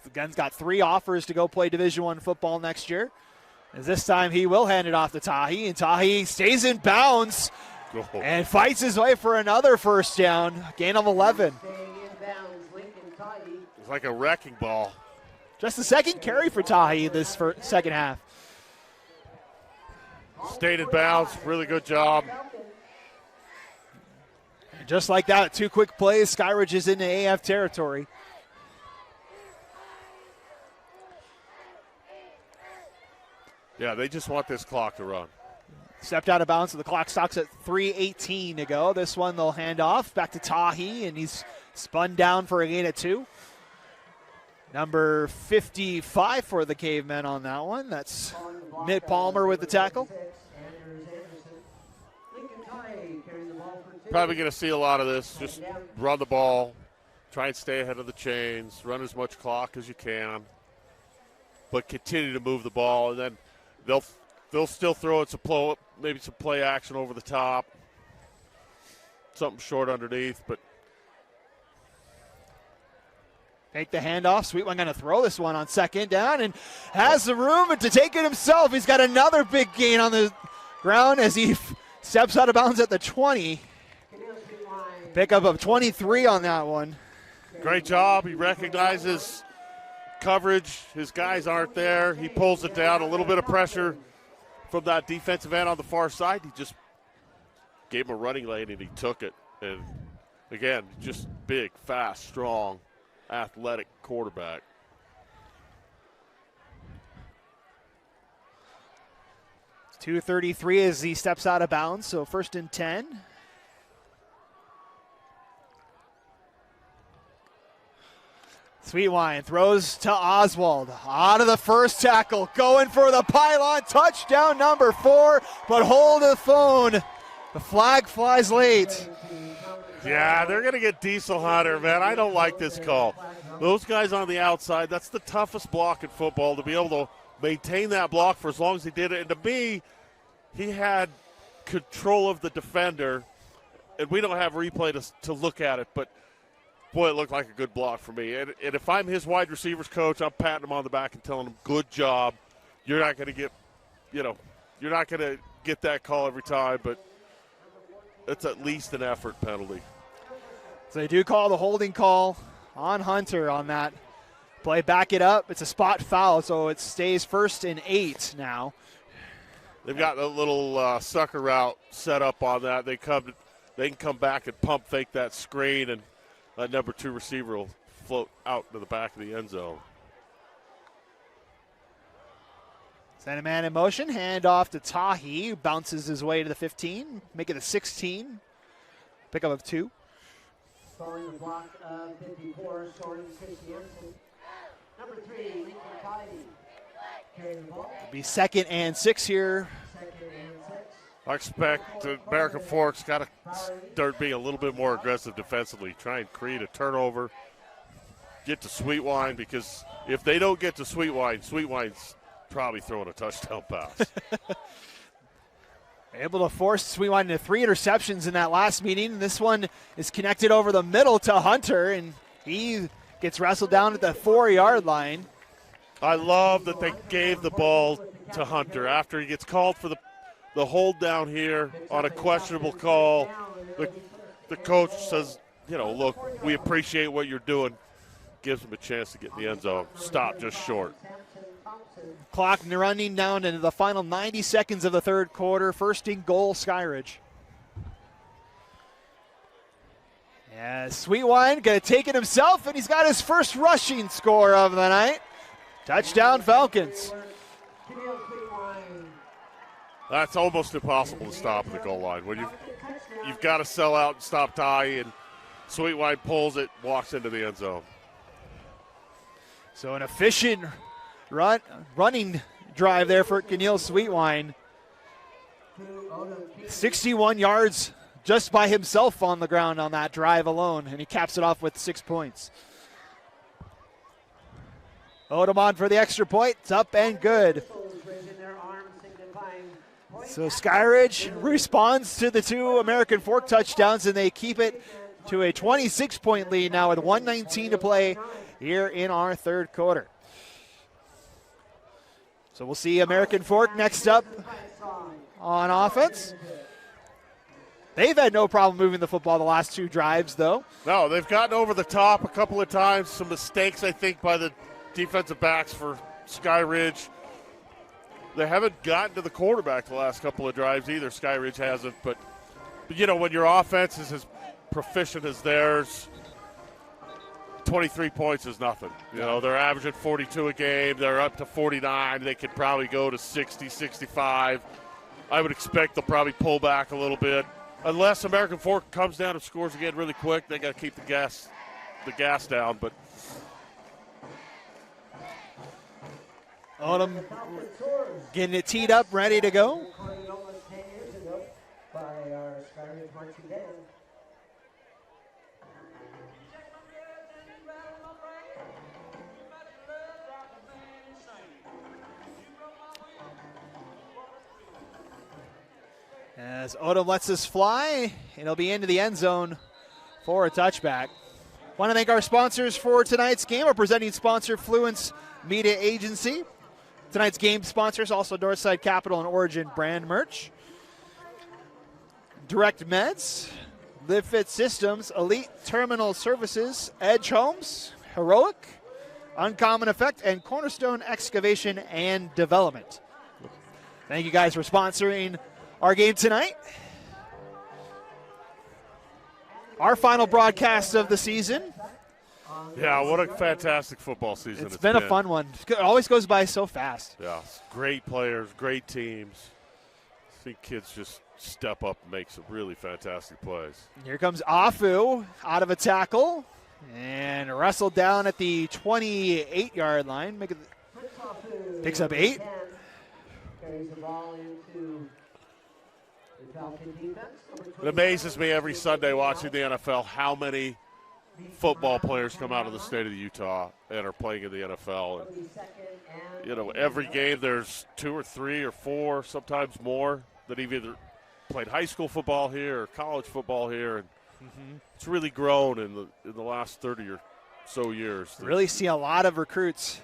A: Gunn's got 3 offers to go play Division I football next year. As this time he will hand it off to Tahi, and Tahi stays in bounds and fights his way for another first down. Gain of 11.
B: It's like a wrecking ball.
A: Just the second carry for Tahi this second half.
B: Stayed in bounds. Really good job.
A: And just like that, 2 quick plays. Skyridge is into AF territory.
B: Yeah, they just want this clock to run.
A: Stepped out of bounds, so the clock stops at 3:18 to go. This one they'll hand off back to Tahi, and he's spun down for a gain of 2. Number 55 for the Cavemen on that one. That's Mitt Palmer with the tackle.
B: Probably going to see a lot of this. Just run the ball, try and stay ahead of the chains, run as much clock as you can, but continue to move the ball, and then they'll still throw it some maybe some play action over the top, something short underneath, but
A: take the handoff. Sweetwine going to throw this one on second down and has the room to take it himself. He's got another big gain on the ground as he steps out of bounds at the 20. Pickup of 23 on that one.
B: Great job. He recognizes coverage. His guys aren't there. He pulls it down. A little bit of pressure from that defensive end on the far side. He just gave him a running lane and he took it. And again, just big, fast, strong, athletic quarterback.
A: It's 2:33 as he steps out of bounds, so 1st and 10. Sweetwine throws to Oswald. Out of the first tackle, going for the pylon. Touchdown number 4, but hold the phone. The flag flies late.
B: Yeah, they're going to get Diesel Hunter, man. I don't like this call. Those guys on the outside, that's the toughest block in football, to be able to maintain that block for as long as he did it. And to me, he had control of the defender, and we don't have replay to look at it, but boy, it looked like a good block for me. And if I'm his wide receivers coach, I'm patting him on the back and telling him, good job. You're not going to get, you're not going to get that call every time, but it's at least an effort penalty.
A: So they do call the holding call on Hunter on that play. Back it up. It's a spot foul, so it stays 1st and 8 now.
B: They've got a little sucker route set up on that. They can come back and pump fake that screen, and that number 2 receiver will float out to the back of the end zone.
A: Send a man in motion, hand off to Tahi, bounces his way to the 15, make it a 16. Pickup of 2.
G: Following the block of 54, Soren Christiansen. Number 3, Lincoln Tidy. Carrying the ball.
A: It'll be 2nd and 6 here.
G: 2nd and 6.
B: I expect American Forks got to start being a little bit more aggressive defensively, try and create a turnover, get to Sweetwine, because if they don't get to Sweetwine's probably throwing a touchdown pass.
A: Able to force Sweetwine into 3 interceptions in that last meeting. This one is connected over the middle to Hunter, and he gets wrestled down at the 4-yard line.
B: I love that they gave the ball to Hunter after he gets called for the hold down here on a questionable call. The coach says, look, we appreciate what you're doing. Gives him a chance to get in the end zone. Stop just short.
A: Clock running down into the final 90 seconds of the 3rd quarter. 1st and goal, Skyridge. Yeah, Sweetwine going to take it himself, and he's got his first rushing score of the night. Touchdown, Falcons.
B: That's almost impossible to stop at the goal line. When you've got to sell out and stop Ty, and Sweetwine pulls it, walks into the end zone.
A: So an efficient running drive there for Keneal Sweetwine. 61 yards just by himself on the ground on that drive alone, and he caps it off with 6 points. Odemon for the extra point. It's up and good. So Skyridge responds to the 2 American Fork touchdowns, and they keep it to a 26-point lead now with 1:19 to play here in our third quarter. So we'll see American Fork next up on offense. They've had no problem moving the football the last 2 drives, though.
B: No, they've gotten over the top a couple of times. Some mistakes, I think, by the defensive backs for Skyridge. They haven't gotten to the quarterback the last couple of drives either. Skyridge hasn't. But you know, when your offense is as proficient as theirs, 23 points is nothing. You know, they're averaging 42 a game. They're up to 49. They could probably go to 60, 65. I would expect they'll probably pull back a little bit. Unless American Fork comes down and scores again really quick, they got to keep the gas down. But
A: Odom getting it teed up, ready to go. As Odom lets this fly, it'll be into the end zone for a touchback. Want to thank our sponsors for tonight's game. Our presenting sponsor, Fluence Media Agency. Tonight's game sponsors, also Northside Capital and Origin brand merch. Direct Meds, Live Fit Systems, Elite Terminal Services, Edge Homes, Heroic, Uncommon Effect, and Cornerstone Excavation and Development. Thank you guys for sponsoring our game tonight. Our final broadcast of the season.
B: yeah, what a fantastic football season
A: It's been a fun one. It always goes by so fast.
B: Yeah, great players, great teams. I think kids just step up and make some really fantastic plays.
A: Here comes Afu out of a tackle and wrestled down at the 28-yard line. Picks up 8.
G: Carries the ball into the Falcon defense.
B: It amazes me every Sunday watching the NFL how many football players come out of the state of Utah and are playing in the NFL. And, you know, every game there's 2 or 3 or 4, sometimes more, that have either played high school football here or college football here. And it's really grown in the last 30 or so years.
A: Really see a lot of recruits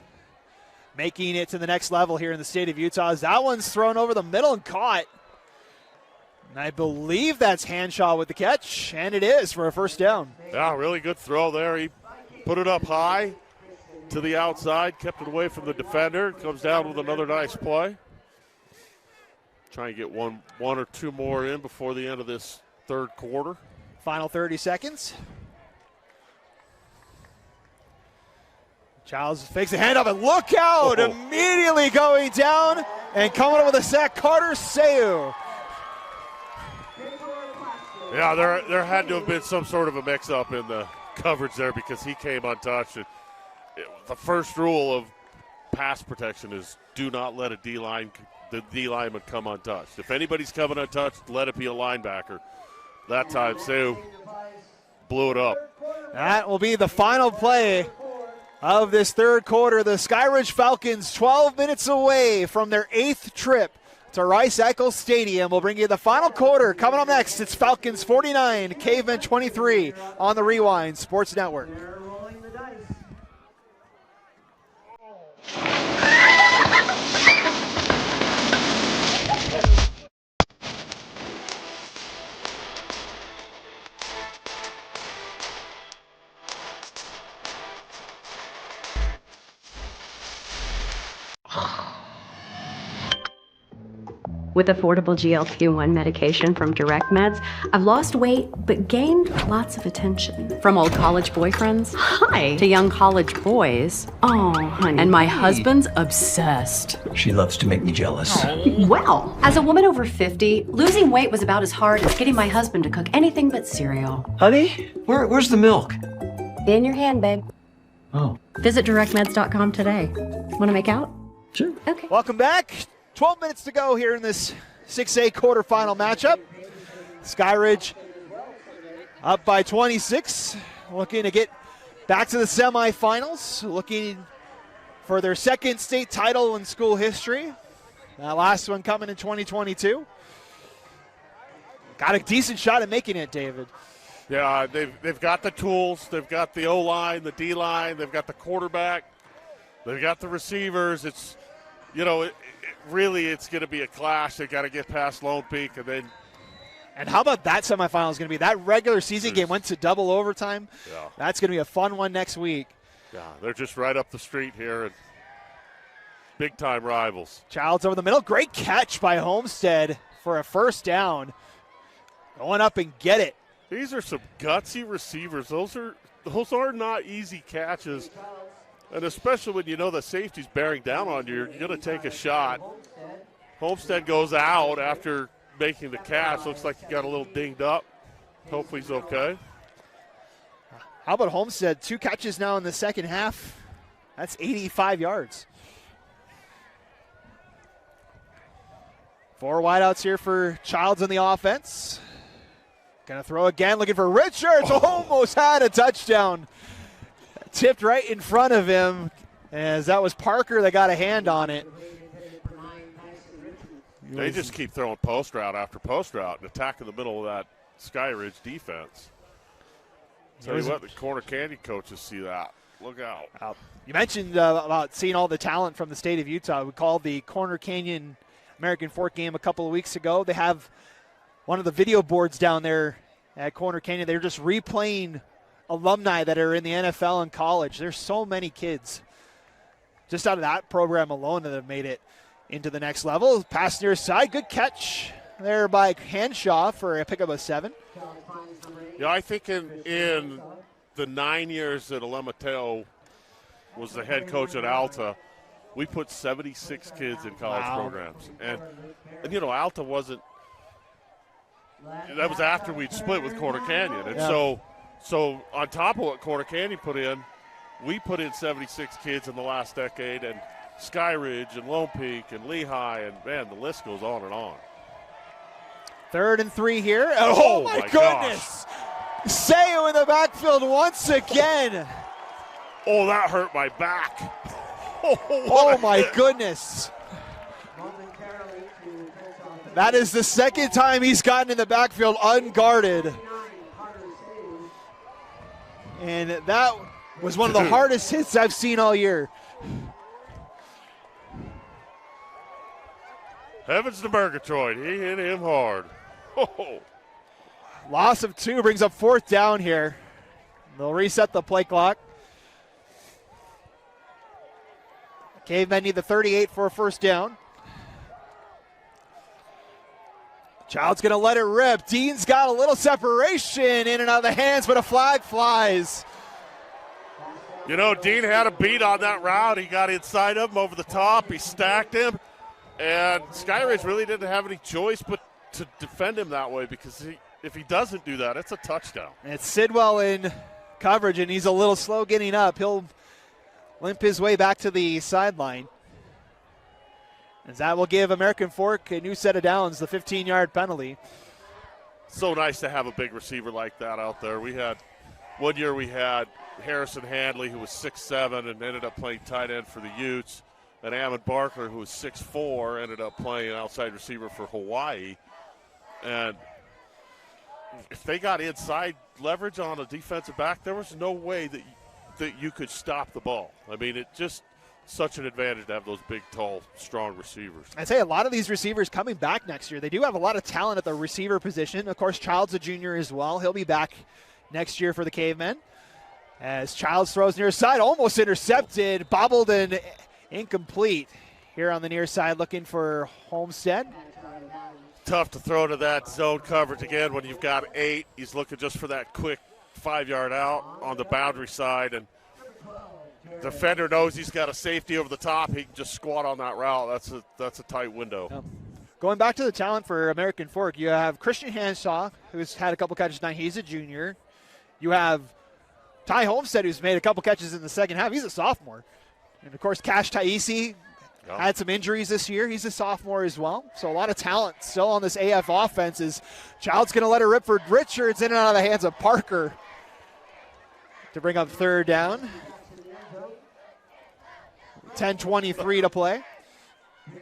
A: making it to the next level here in the state of Utah. That one's thrown over the middle and caught. And I believe that's Hanshaw with the catch, and it is for a first down.
B: Yeah, really good throw there. He put it up high to the outside, kept it away from the defender. Comes down with another nice play. Try and get one or two more in before the end of this third quarter.
A: Final 30 seconds. Childs fakes the handoff, and look out! Immediately going down and coming up with a sack, Carter Seu.
B: Yeah, there had to have been some sort of a mix-up in the coverage there because he came untouched. And the first rule of pass protection is do not let the D-lineman come untouched. If anybody's coming untouched, let it be a linebacker. That time, Seu blew it up.
A: That will be the final play of this third quarter. The Skyridge Falcons, 12 minutes away from their 8th trip to Rice-Eccles Stadium. We'll bring you the final quarter. Coming up next, it's Falcons 49, Cavemen 23 on the Rewind Sports Network.
G: They're rolling the dice.
E: With affordable GLP-1 medication from Direct Meds, I've lost weight but gained lots of attention. From old college boyfriends, hi, to young college boys. Oh, honey. And my husband's obsessed.
F: She loves to make me jealous.
E: Well, as a woman over 50, losing weight was about as hard as getting my husband to cook anything but cereal.
F: Honey, where's the milk?
E: In your hand, babe.
F: Oh.
E: Visit directmeds.com today. Want to make out?
F: Sure.
E: Okay.
A: Welcome back. 12 minutes to go here in this 6A quarterfinal matchup. Skyridge up by 26, looking to get back to the semifinals, looking for their second state title in school history. That last one coming in 2022. Got a decent shot at making it, David.
B: Yeah, they've got the tools. They've got the O-line, the D-line. They've got the quarterback. They've got the receivers. It's, really it's going to be a clash. They've got to get past Lone Peak, and then.
A: And how about that semifinal is going to be? That regular season game went to double overtime.
B: Yeah.
A: That's going to be a fun one next week.
B: Yeah, they're just right up the street here, and big-time rivals.
A: Childs over the middle. Great catch by Homestead for a first down. Going up and get it.
B: These are some gutsy receivers. Those are not easy catches. And especially when you know the safety's bearing down on you, you're going to take a shot. Homestead goes out after making the catch. Looks like he got a little dinged up. Hopefully he's okay.
A: How about Homestead? 2 catches now in the second half. That's 85 yards. 4 wideouts here for Childs on the offense. Gonna throw again, looking for Richards. Almost had a touchdown. Tipped right in front of him, as that was Parker that got a hand on it.
B: They just keep throwing post route after post route and attacking the middle of that Skyridge defense. Tell you what, the Corner Canyon coaches see that. Look out.
A: You mentioned about seeing all the talent from the state of Utah. We called the Corner Canyon American Fork game a couple of weeks ago. They have one of the video boards down there at Corner Canyon. They're just replaying alumni that are in the NFL and college. There's so many kids just out of that program alone that have made it into the next level. Pass near side. Good catch there by Hanshaw for a pickup of 7.
B: Yeah, I think in the 9 years that Alamateo was the head coach at Alta, we put 76 kids in college programs. And Alta wasn't – that was after we'd split with Corner Canyon. And so on top of what Corner Canyon put in, we put in 76 kids in the last decade, and Skyridge and Lone Peak and Lehigh, and, man, the list goes on and on.
A: 3rd and 3 here. Oh my goodness. Sayo in the backfield once again.
B: Oh, that hurt my back.
A: Oh my goodness. That is the second time he's gotten in the backfield unguarded. And that was one of the hardest hits I've seen all year.
B: Heavens to Murgatroyd. He hit him hard. Oh.
A: Loss of 2 brings up 4th down here. They'll reset the play clock. Cavemen need the 38 for a first down. Child's going to let it rip. Dean's got a little separation in and out of the hands, but a flag flies.
B: Dean had a beat on that route. He got inside of him over the top. He stacked him. And Skyridge really didn't have any choice but to defend him that way, because if he doesn't do that, it's a touchdown.
A: And it's Sidwell in coverage, and he's a little slow getting up. He'll limp his way back to the sideline. As that will give American Fork a new set of downs, the 15-yard penalty.
B: So nice to have a big receiver like that out there. One year we had Harrison Handley, who was 6'7", and ended up playing tight end for the Utes. And Ammon Barker, who was 6'4", ended up playing outside receiver for Hawaii. And if they got inside leverage on a defensive back, there was no way that you could stop the ball. I mean, it just such an advantage to have those big, tall, strong receivers.
A: I'd say a lot of these receivers coming back next year. They do have a lot of talent at the receiver position. Of course, Child's a junior as well. He'll be back next year for the Cavemen. As Childs throws near side, almost intercepted, bobbled and incomplete. Here on the near side looking for Homestead.
B: Tough to throw to that zone coverage again when you've got 8. He's looking just for that quick 5-yard out on the boundary side, and defender knows he's got a safety over the top. He can just squat on that route. That's a tight window.
A: Going back to the talent for American Fork, you have Christian Hanshaw, who's had a couple catches tonight. He's a junior. You have Ty Homestead, who's made a couple catches in the second half. He's a sophomore. And, of course, Cash Taisi had some injuries this year. He's a sophomore as well. So a lot of talent still on this AF offense. As Child's going to let it rip for Richards in and out of the hands of Parker to bring up 3rd down. 10:23 to play.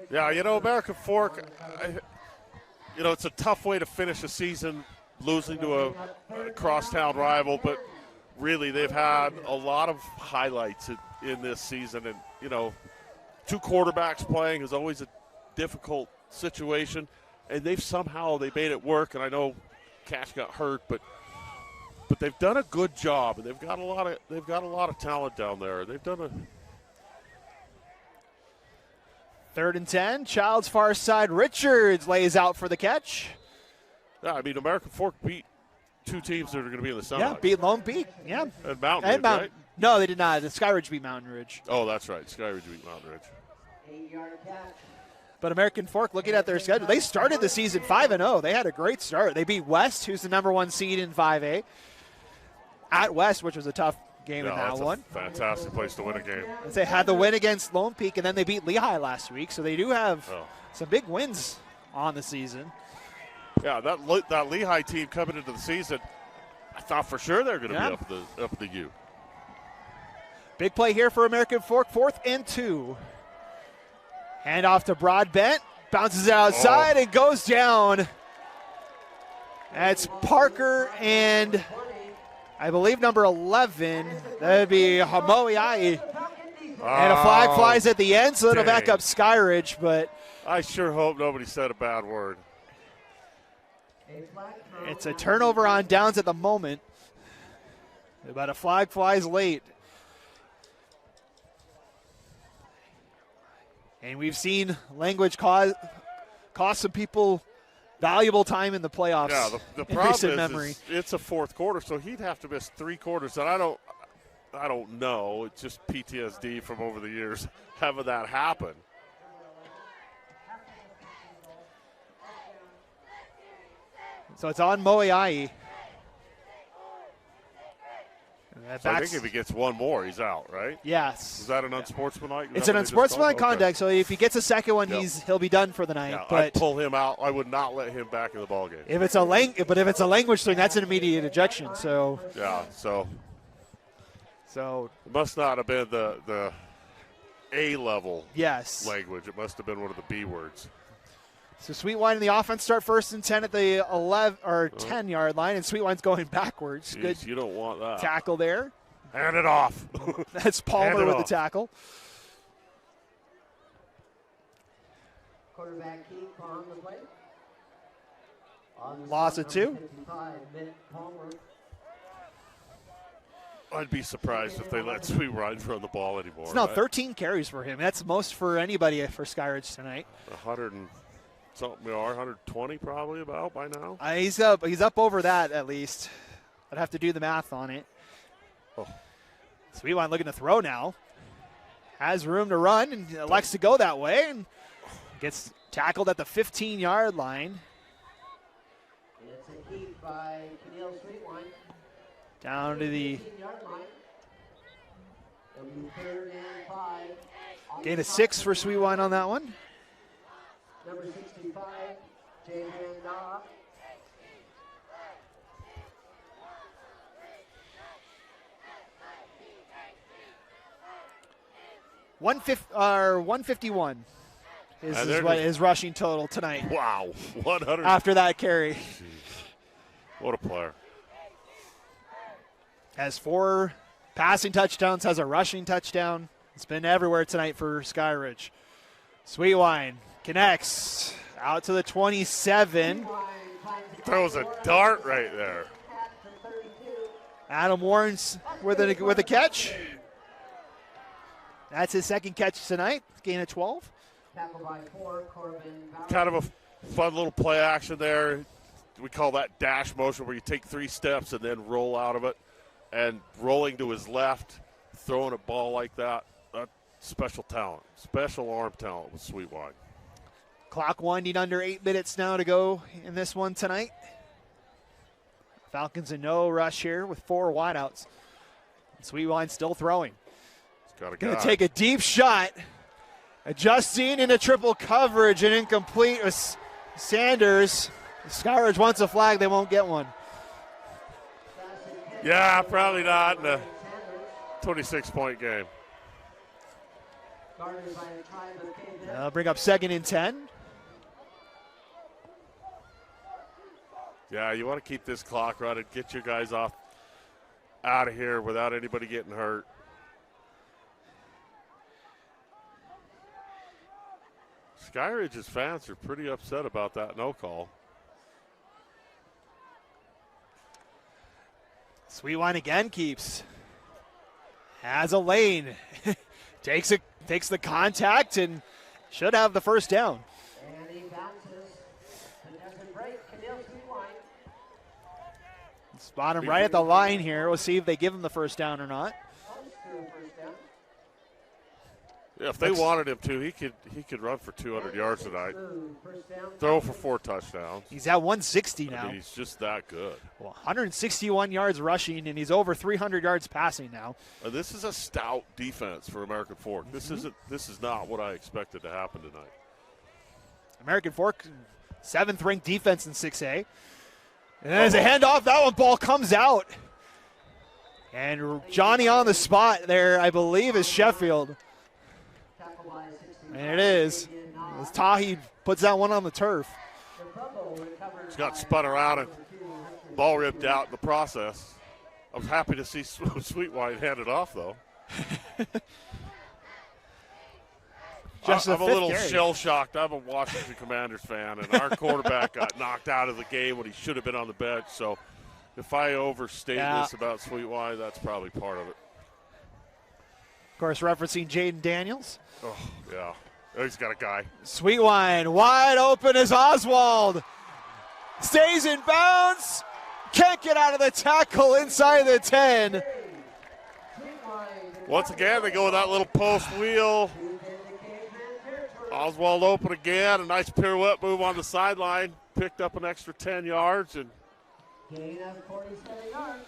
B: Yeah, American Fork, it's a tough way to finish a season losing to a crosstown rival, but really they've had a lot of highlights in this season. And, you know, two quarterbacks playing is always a difficult situation, and they made it work. And I know Cash got hurt, but they've done a good job, and they've got a lot of talent down there. They've done a
A: 3rd and 10. Child's far side. Richards lays out for the catch.
B: Yeah, I mean, American Fork beat two teams that are going to be in the semi.
A: Yeah, beat Lone Peak. Yeah.
B: And Mountain Ridge, right?
A: No, they did not. The Skyridge beat Mountain Ridge.
B: Oh, that's right. Skyridge beat Mountain Ridge.
G: 8-yard catch.
A: But American Fork, looking at their schedule, they started the season 5-0. They had a great start. They beat West, who's the number 1 seed in 5A, at West, which was a tough game in that one.
B: Fantastic place to win a game.
A: They had the win against Lone Peak, and then they beat Lehigh last week. So they do have some big wins on the season.
B: Yeah, that Lehigh team coming into the season, I thought for sure they're going to be up the U.
A: Big play here for American Fork, 4th and 2. Hand off to Broadbent, bounces it outside and goes down. That's Parker and I believe number 11. That would be Hamoiai. And a flag flies at the end, so it'll back up Skyridge. But
B: I sure hope nobody said a bad word.
A: It's a turnover on downs at the moment. But a flag flies late. And we've seen language cost some people valuable time in the playoffs.
B: Yeah, the problem is it's a 4th quarter, so he'd have to miss 3 quarters. And I don't know. It's just PTSD from over the years having that happen.
A: So it's on Moiai.
B: So I think if he gets one more, he's out, right?
A: Yes.
B: Is that an unsportsmanlike?
A: It's an unsportsmanlike conduct, so if he gets a second one, he'll be done for the night.
B: Yeah,
A: but
B: I'd pull him out. I would not let him back in the ballgame.
A: If it's a language thing, that's an immediate ejection. So
B: it must not have been the A level language. It must have been one of the B words.
A: So Sweetwine and the offense start 1st and 10 at the 11 or 10-yard line, and Sweetwine's going backwards.
B: Jeez,
A: good.
B: You don't want that.
A: Tackle there.
B: Hand it off.
A: That's Palmer with the tackle.
G: Quarterback Keith on the play.
A: Loss of 2.
B: I'd be surprised if they let Sweetwine run the ball anymore.
A: It's now 13 carries for him. That's most for anybody for Skyridge tonight.
B: 100 and something, 120 probably about by now.
A: He's up over that at least. I'd have to do the math on it.
B: Oh.
A: Sweetwine looking to throw now. Has room to run and elects to go that way and gets tackled at the 15-yard line.
G: It's a keep by Keneal Sweetwine.
A: Down to the
G: 15-yard line. It'll be 3rd and 5.
A: Gain of 6 for Sweetwine on that one.
G: Number 65, Jaden Nah.
A: Or 151 is what his rushing total tonight.
B: Wow, 100
A: after that carry.
B: Jeez. What a player!
A: Has 4 passing touchdowns, has a rushing touchdown. It's been everywhere tonight for Skyridge. Sweetwine connects out to the 27.
B: Throws a dart right there.
A: Adam Warren's with a catch. That's his 2nd catch tonight. Gain of 12.
B: Kind of a fun little play action there. We call that dash motion, where you take 3 steps and then roll out of it. And rolling to his left, throwing a ball like that, that's special talent, special arm talent with Sweetwine.
A: Clock winding under 8 minutes now to go in this one tonight. Falcons in no rush here with 4 wideouts. Sweetwine still throwing. Going to take a deep shot. Adjusting into triple coverage and incomplete with Sanders. Skyridge wants a flag. They won't get one.
B: Yeah, probably not in a 26-point game.
A: Bring up 2nd and 10.
B: Yeah, you want to keep this clock running, get your guys out of here without anybody getting hurt. Skyridge's fans are pretty upset about that no call.
A: Sweetwine again keeps. Has a lane. takes the contact and should have the first down.
G: And he bounces. But doesn't break. Camille Sweetwine.
A: Spot him right at the line here. We'll see if they give him the first down or not.
G: Close to a first down.
B: Yeah, if they wanted him to, he could run for 200 yards tonight.
G: First down.
B: Throw for 4 touchdowns.
A: He's at 160 now.
B: I mean, he's just that good.
A: Well, 161 yards rushing, and he's over 300 yards passing now.
B: This is a stout defense for American Fork. This is not what I expected to happen tonight.
A: American Fork, 7th ranked defense in 6A. And as a handoff, that one ball comes out. And Johnny on the spot there, I believe, is Sheffield. And it is. As Tahi puts that one on the turf.
B: He's got spun around and ball ripped out in the process. I was happy to see Sweetwine hand it off, though. I'm a little shell-shocked. I'm a Washington Commanders fan, and our quarterback got knocked out of the game when he should have been on the bench. So if I overstate this about Sweetwine, that's probably part of it.
A: Of course, referencing Jaden Daniels.
B: Oh, yeah. He's got a guy.
A: Sweetwine wide open as Oswald stays in bounds. Can't get out of the tackle inside the 10.
B: Once again, they go with that little post wheel. Oswald open again. A nice pirouette move on the sideline. Picked up an extra 10 yards. And
G: gain of 47 yards.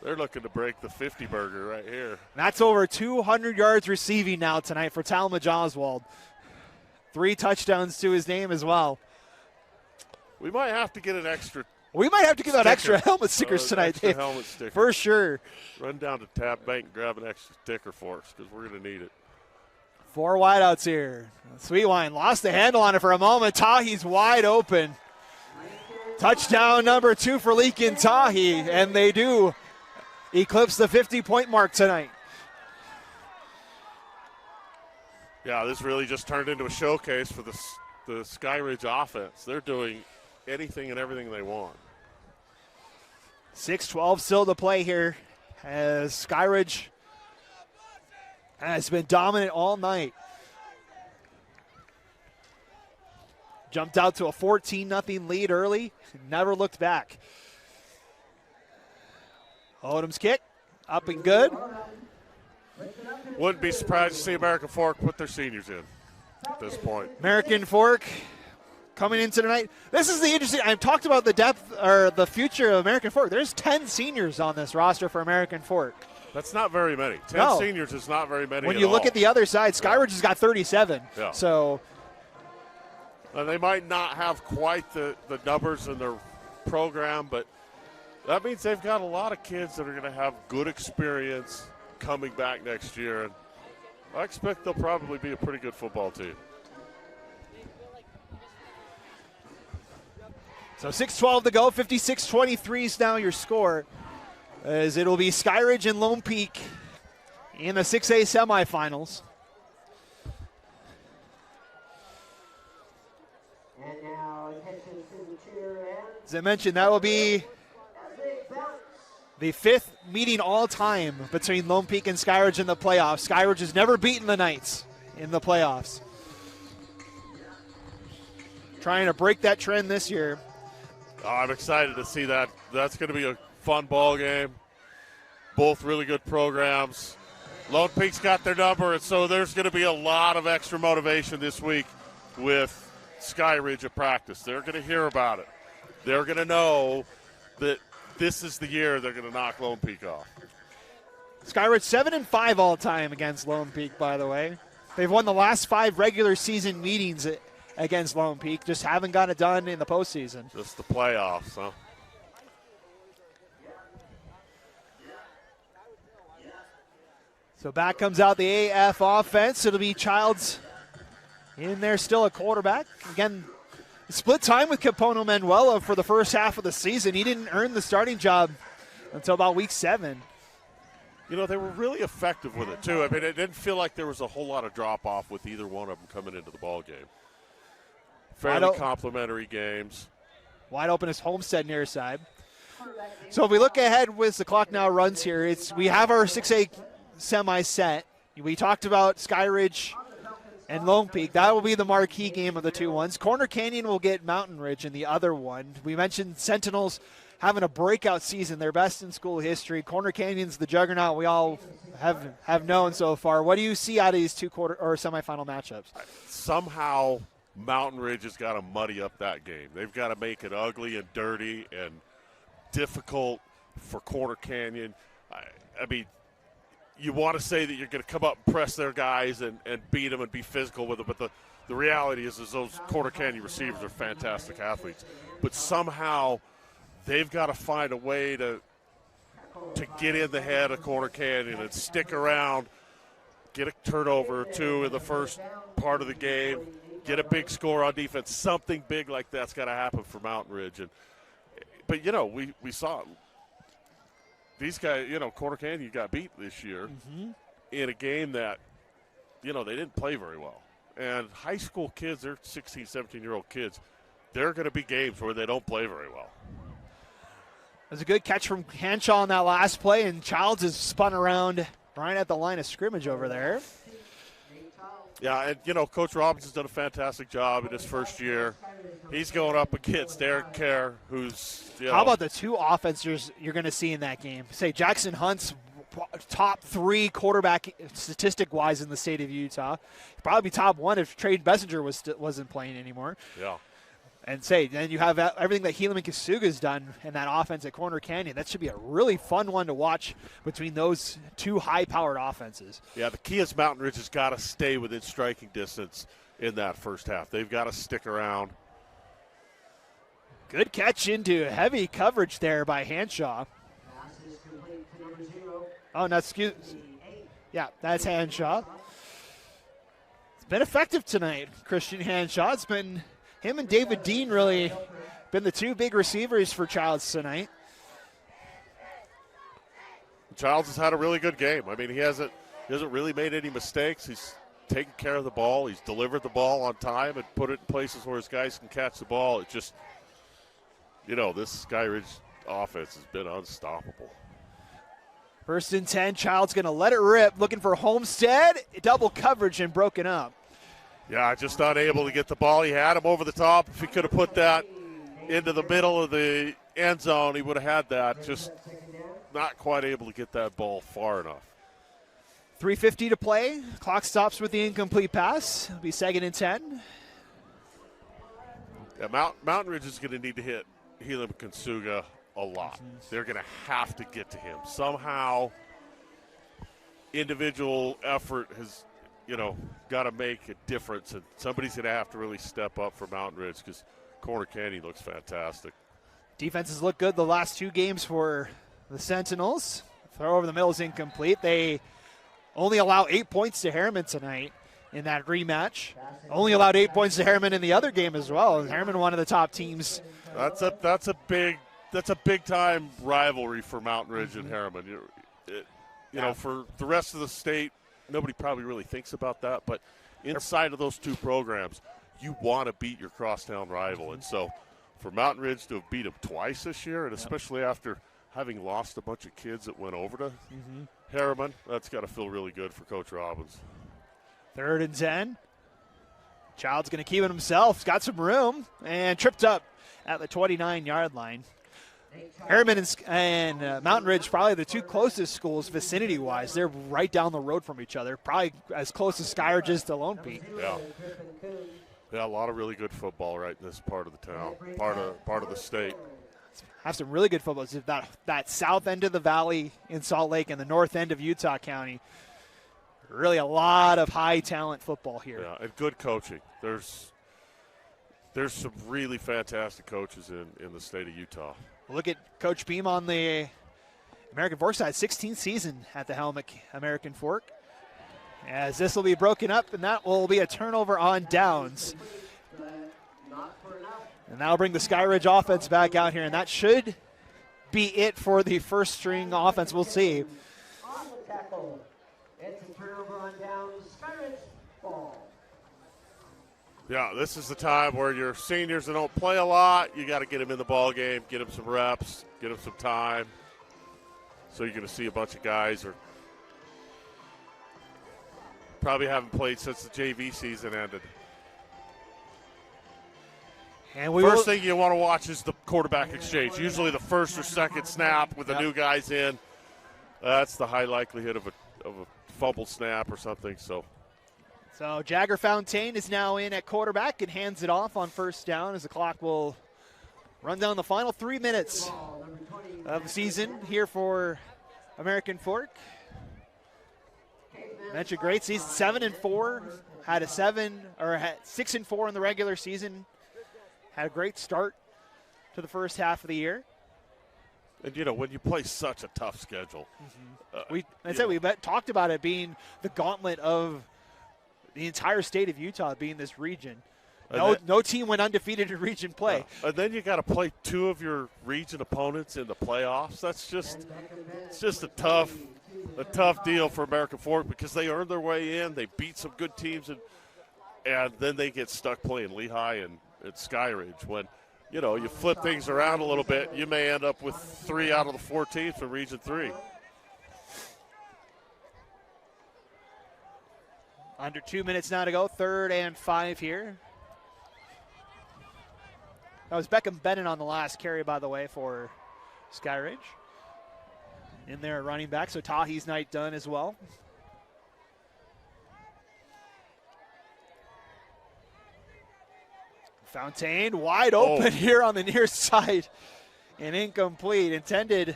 B: They're looking to break the 50 burger right here.
A: That's over 200 yards receiving now tonight for Talmadge Oswald. 3 touchdowns to his name as well.
B: We might have to get an extra.
A: We might have to give out extra helmet stickers tonight,
B: extra
A: Dave.
B: helmet sticker.
A: For sure.
B: Run down to Tab Bank and grab an extra sticker for us because we're going to need it.
A: 4 wideouts here. Sweetwine lost the handle on it for a moment. Tahi's wide open. Touchdown number 2 for Leakin Tahi, and they do eclipse the 50-point mark tonight.
B: Yeah, this really just turned into a showcase for the Skyridge offense. They're doing anything and everything they want.
A: 6:12 still to play here as Skyridge has been dominant all night. Jumped out to a 14-0 lead early, never looked back. Odom's kick, up and good.
B: Wouldn't be surprised to see American Fork put their seniors in at this point.
A: American Fork coming into tonight. This is the interesting, I've talked about the depth or the future of American Fork. There's 10 seniors on this roster for American Fork.
B: That's not very many. 10 seniors is not very many.
A: When you look
B: at
A: the other side, Skyridge has got 37.
B: Yeah.
A: So.
B: And they might not have quite the numbers in their program, but that means they've got a lot of kids that are going to have good experience coming back next year. And I expect they'll probably be a pretty good football team.
A: So 6:12 to go, 56-23 is now your score, as it'll be Skyridge and Lone Peak in the 6A semifinals.
G: And now attention to the cheer and
A: As I mentioned, that will be the 5th meeting all time between Lone Peak and Skyridge in the playoffs. Skyridge has never beaten the Knights in the playoffs. Trying to break that trend this year.
B: Oh, I'm excited to see that. That's going to be a fun ball game. Both really good programs. Lone Peak's got their number, and so there's going to be a lot of extra motivation this week with Skyridge at practice. They're going to hear about it. They're going to know that this is the year they're going to knock Lone Peak off.
A: Skyridge 7-5 all time against Lone Peak, by the way. They've won the last 5 regular season meetings against Lone Peak, just haven't got it done in the postseason.
B: Just the playoffs, huh?
A: So back comes out the AF offense. It'll be Childs in there still at quarterback. Again, split time with Capono Manuela for the first half of the season. He didn't earn the starting job until about week 7.
B: You know, they were really effective with it, too. I mean, it didn't feel like there was a whole lot of drop-off with either one of them coming into the ball game. Fairly complimentary games.
A: Wide open is Homestead near side. So if we look ahead with the clock now runs here, we have our 6A semi set. We talked about Skyridge and Lone Peak. That will be the marquee game of the 2-1s. Corner Canyon will get Mountain Ridge in the other one. We mentioned Sentinels having a breakout season, their best in school history. Corner Canyon's the juggernaut we all have known so far. What do you see out of these two quarter or semifinal matchups?
B: Somehow Mountain Ridge has got to muddy up that game. They've got to make it ugly and dirty and difficult for Corner Canyon. I mean, you want to say that you're going to come up and press their guys and beat them and be physical with them, but the reality is those Corner Canyon receivers are fantastic athletes. But somehow they've got to find a way to get in the head of Corner Canyon and stick around, get a turnover or two in the first part of the game, get a big score on defense. Something big like that's got to happen for Mountain Ridge. But, you know, we saw it. These guys, you know, Corner Canyon got beat this year in a game that, you know, they didn't play very well. And high school kids, they're 16, 17-year-old kids, there are going to be games where they don't play very well.
A: There's a good catch from Hanshaw on that last play, and Childs is spun around right at the line of scrimmage over there.
B: Yeah, and, you know, Coach Robinson's done a fantastic job in his first year. He's going up against Eric Kerr, who's, you know.
A: How about the two offenses you're going to see in that game? Say Jackson Hunt's top 3 quarterback statistic-wise in the state of Utah. He'd probably be top 1 if Trade Messenger wasn't playing anymore.
B: Yeah.
A: And then you have everything that Helaman Kasuga's done in that offense at Corner Canyon. That should be a really fun one to watch between those two high-powered offenses.
B: Yeah, the key is Mountain Ridge has got to stay within striking distance in that first half. They've got to stick around.
A: Good catch into heavy coverage there by Hanshaw. Oh, no, excuse. Yeah, that's Hanshaw. It's been effective tonight, Christian Hanshaw. It's been him and David Dean really been the two big receivers for Childs tonight.
B: Childs has had a really good game. I mean, he hasn't really made any mistakes. He's taken care of the ball. He's delivered the ball on time and put it in places where his guys can catch the ball. It just, you know, this Skyridge offense has been unstoppable.
A: 1st and 10, Childs going to let it rip, looking for Homestead. Double coverage and broken up.
B: Yeah, just unable to get the ball. He had him over the top. If he could have put that into the middle of the end zone, he would have had that. Just not quite able to get that ball far enough.
A: 3:50 to play. Clock stops with the incomplete pass. It'll be 2nd and 10.
B: Yeah, Mountain Ridge is going to need to hit Helaman Kasuga a lot. They're going to have to get to him. Somehow, individual effort has, you know, got to make a difference, and somebody's going to have to really step up for Mountain Ridge because Corner Canyon looks fantastic.
A: Defenses look good the last 2 games for the Sentinels. Throw over the middle is incomplete. They only allow 8 points to Harriman tonight in that rematch. Only allowed 8 points to Harriman in the other game as well. Harriman, one of the top teams.
B: That's a big time rivalry for Mountain Ridge and Harriman. You know, for the rest of the state, nobody probably really thinks about that, but inside of those two programs, you want to beat your crosstown rival. And so for Mountain Ridge to have beat them twice this year, and especially after having lost a bunch of kids that went over to Harriman, that's got to feel really good for Coach Robbins.
A: 3rd and 10. Child's going to keep it himself. He's got some room and tripped up at the 29-yard line. Harriman and Mountain Ridge, probably the 2 closest schools vicinity-wise. They're right down the road from each other, probably as close as Skyridge is to Lone Peak.
B: Yeah, a lot of really good football right in this part of the town, part of the state.
A: Have some really good football. That south end of the valley in Salt Lake and the north end of Utah County. Really a lot of high-talent football here.
B: Yeah, and good coaching. There's some really fantastic coaches in the state of Utah.
A: Look at Coach Beam on the American Fork side, 16th season at the Helmick American Fork. As this will be broken up, and that will be a turnover on downs. And that'll bring the Skyridge offense back out here, and that should be it for the first string offense. We'll see.
G: On the tackle. It's a turnover on down. Skyridge ball.
B: Yeah, this is the time where your seniors that don't play a lot, you got to get them in the ball game, get them some reps, get them some time. So you're going to see a bunch of guys who probably haven't played since the JV season ended.
A: And
B: first thing you want to watch is the quarterback exchange. Usually the first or second snap with the new guys in. That's the high likelihood of a fumble snap or something. So
A: Jagger Fontaine is now in at quarterback and hands it off on first down as the clock will run down the final 3 minutes of the season here for American Fork. Mentioned great season, 7-4, had 6-4 in the regular season. Had a great start to the first half of the year.
B: And, when you play such a tough schedule.
A: We talked about it being the gauntlet of the entire state of Utah, being this region. No team went undefeated in region play.
B: And then you got to play two of your region opponents in the playoffs. It's just a tough deal for American Fork because they earned their way in. They beat some good teams, and then they get stuck playing Lehigh and at Skyridge. When you flip things around a little bit, you may end up with 3 out of the 4 teams from Region 3.
A: Under 2 minutes now to go, 3rd and 5 here. That was Beckham Bennett on the last carry, by the way, for Skyridge. In there running back, so Tahi's night done as well. Fontaine wide open here on the near side and incomplete. Intended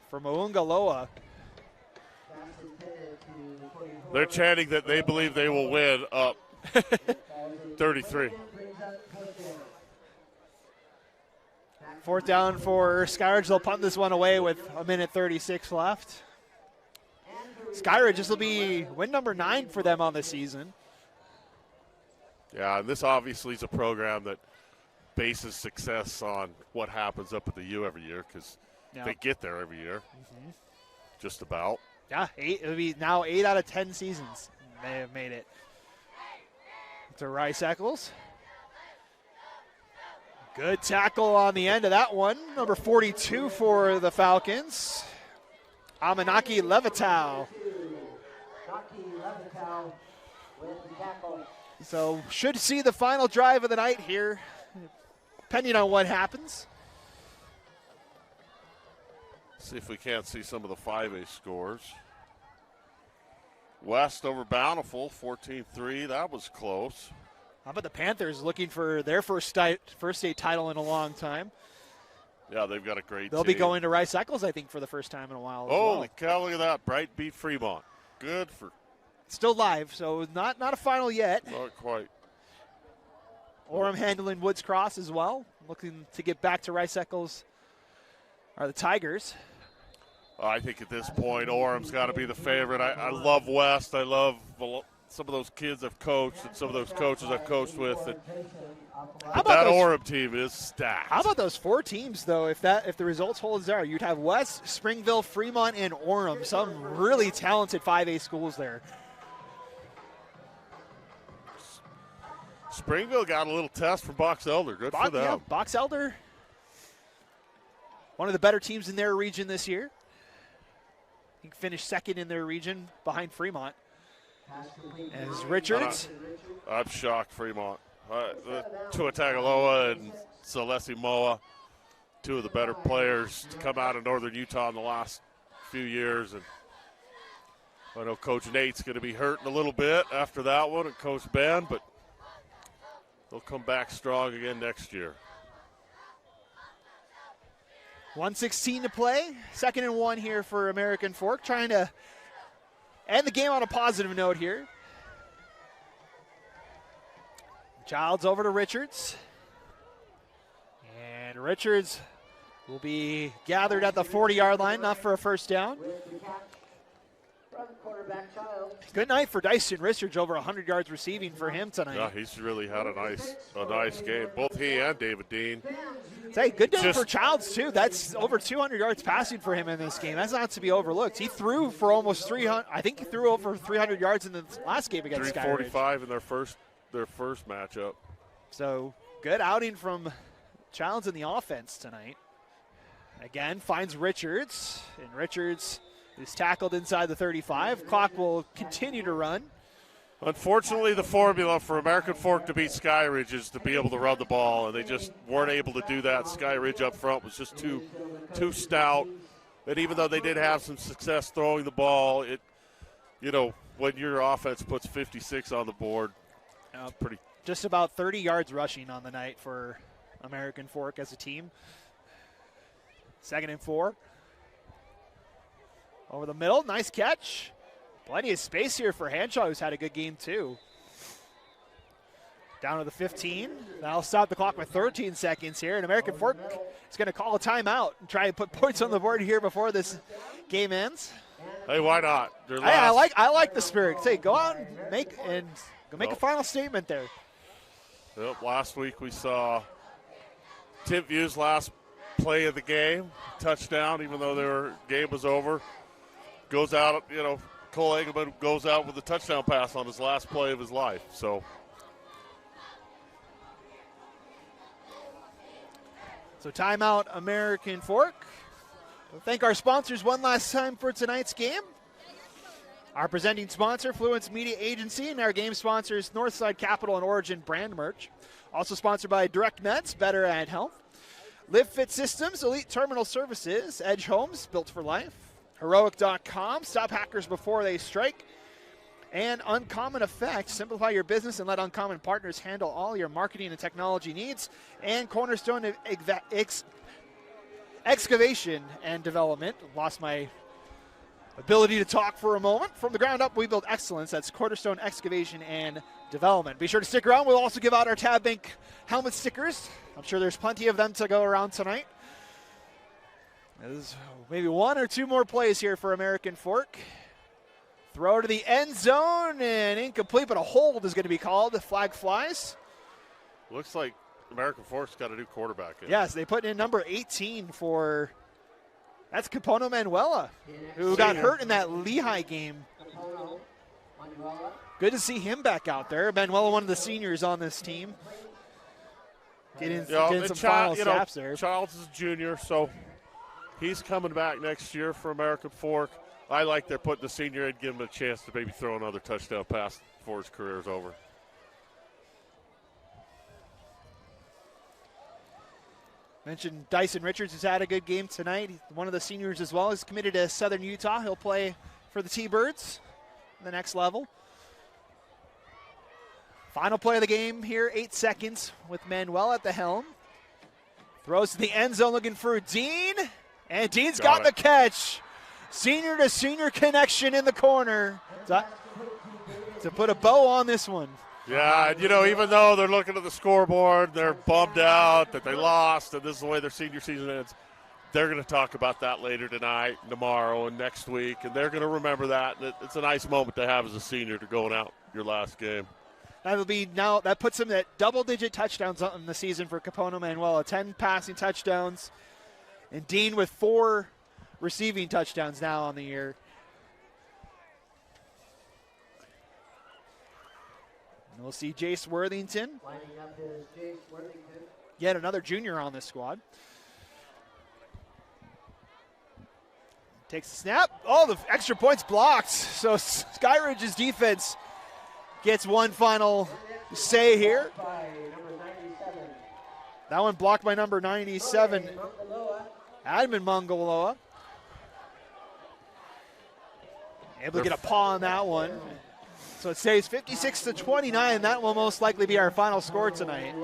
A: for Moungaloa.
B: They're chanting that they believe they will win up 33.
A: 4th down for Skyridge. They'll punt this one away with 1:36 left. Skyridge, this will be win number 9 for them on the season.
B: Yeah, and this obviously is a program that bases success on what happens up at the U every year because they get there every year, just about.
A: Yeah, it'll be now 8 out of 10 seasons they have made it. To Rice Eccles. Good tackle on the end of that one. Number 42 for the Falcons. Amanaki Levitow. So should see the final drive of the night here, depending on what happens.
B: See if we can't see some of the 5A scores. West over Bountiful, 14-3. That was close.
A: How about the Panthers looking for their first state title in a long time?
B: Yeah, they've got a great
A: They'll
B: team.
A: be going to Rice Eccles, I think, for the first time in a while.
B: Holy cow, look at that. Bright beat Fremont. Good for.
A: Still live, so not a final yet.
B: Not quite.
A: Orem handling Woods Cross as well. Looking to get back to Rice Eccles are the Tigers.
B: I think at this point, Orem's got to be the favorite. I love West. I love some of those kids I've coached and some of those coaches I've coached with. But that Orem team is stacked.
A: How about those 4 teams, though? If the results hold there, you'd have West, Springville, Fremont, and Orem. Some really talented 5A schools there.
B: Springville got a little test from Box Elder. Good for them.
A: Yeah, Box Elder, one of the better teams in their region this year. I think finished 2nd in their region behind Fremont. As Richards.
B: I'm shocked, Fremont. Tua Tagaloa and Celeste Moa, 2 of the better players to come out of Northern Utah in the last few years. And I know Coach Nate's going to be hurting a little bit after that one, and Coach Ben, but they'll come back strong again next year.
A: 1:16 to play. 2nd and 1 here for American Fork. Trying to end the game on a positive note here. Childs over to Richards. And Richards will be gathered at the 40-yard line, not for a first down. Good night for Dyson Richards, over 100 yards receiving for him tonight.
B: Yeah, he's really had a nice game. Both he and David Dean.
A: Hey, good day for Childs, too. That's over 200 yards passing for him in this game. That's not to be overlooked. He threw for almost 300. I think he threw over 300 yards in the last game against Skyridge.
B: 345 in their first matchup.
A: So good outing from Childs in the offense tonight. Again, finds Richards, and Richards is tackled inside the 35. Clock will continue to run.
B: Unfortunately, the formula for American Fork to beat Skyridge is to be able to run the ball, and they just weren't able to do that. Skyridge up front was just too stout. And even though they did have some success throwing the ball, when your offense puts 56 on the board, it's pretty.
A: Just about 30 yards rushing on the night for American Fork as a team. 2nd and 4. Over the middle, nice catch. Plenty of space here for Hanshaw, who's had a good game too. Down to the 15. That'll stop the clock with 13 seconds here. And American Fork is going to call a timeout and try and put points on the board here before this game ends.
B: Hey, why not?
A: Hey, I like the spirit. Say, go out and make a final statement there.
B: Yep, last week we saw Tim View's last play of the game, touchdown, even though their game was over. Goes out, Cole Engelman goes out with a touchdown pass on his last play of his life. So
A: timeout, American Fork. We'll thank our sponsors one last time for tonight's game. Our presenting sponsor, Fluence Media Agency, and our game sponsors, Northside Capital and Origin Brand Merch. Also sponsored by Direct Meds, Better at Health. Live Fit Systems, Elite Terminal Services, Edge Homes, Built for Life. Heroic.com, stop hackers before they strike. And Uncommon Effects, simplify your business and let Uncommon Partners handle all your marketing and technology needs. And Cornerstone Excavation and Development. Lost my ability to talk for a moment. From the ground up, we build excellence. That's Cornerstone Excavation and Development. Be sure to stick around. We'll also give out our Tab Bank helmet stickers. I'm sure there's plenty of them to go around tonight. There's maybe one or two more plays here for American Fork. Throw to the end zone and incomplete, but a hold is going to be called. The flag flies.
B: Looks like American Fork's got a new quarterback in.
A: Yes, they put in number 18 for, that's Capono Manuela, who got hurt in that Lehigh game. Good to see him back out there. Manuela, one of the seniors on this team. Getting some final snaps there.
B: Childs is a junior, so he's coming back next year for American Fork. I like they're putting the senior in, give him a chance to maybe throw another touchdown pass before his career is over.
A: Mentioned Dyson Richards has had a good game tonight. He's one of the seniors as well. He's committed to Southern Utah. He'll play for the T-Birds in the next level. Final play of the game here, 8 seconds with Manuel at the helm. Throws to the end zone looking for Dean, and Dean's got the catch. Senior to senior connection in the corner to put a bow on this one.
B: Yeah, and even though they're looking at the scoreboard, they're bummed out that they lost, and this is the way their senior season ends. They're going to talk about that later tonight, tomorrow, and next week, and they're going to remember that. And it's a nice moment to have as a senior to going out your last game.
A: That puts him at double-digit touchdowns on the season for Capono Manuela, 10 passing touchdowns, and Dean with 4 receiving touchdowns now on the year. And we'll see Jace Worthington. Yet another junior on this squad. Takes the snap. Oh, the extra point's blocked. So Skyridge's defense gets one final say here. That one blocked by number 97, Admin Mangaloa. Able to get a paw on that one. So it stays 56-29. That will most likely be our final score tonight.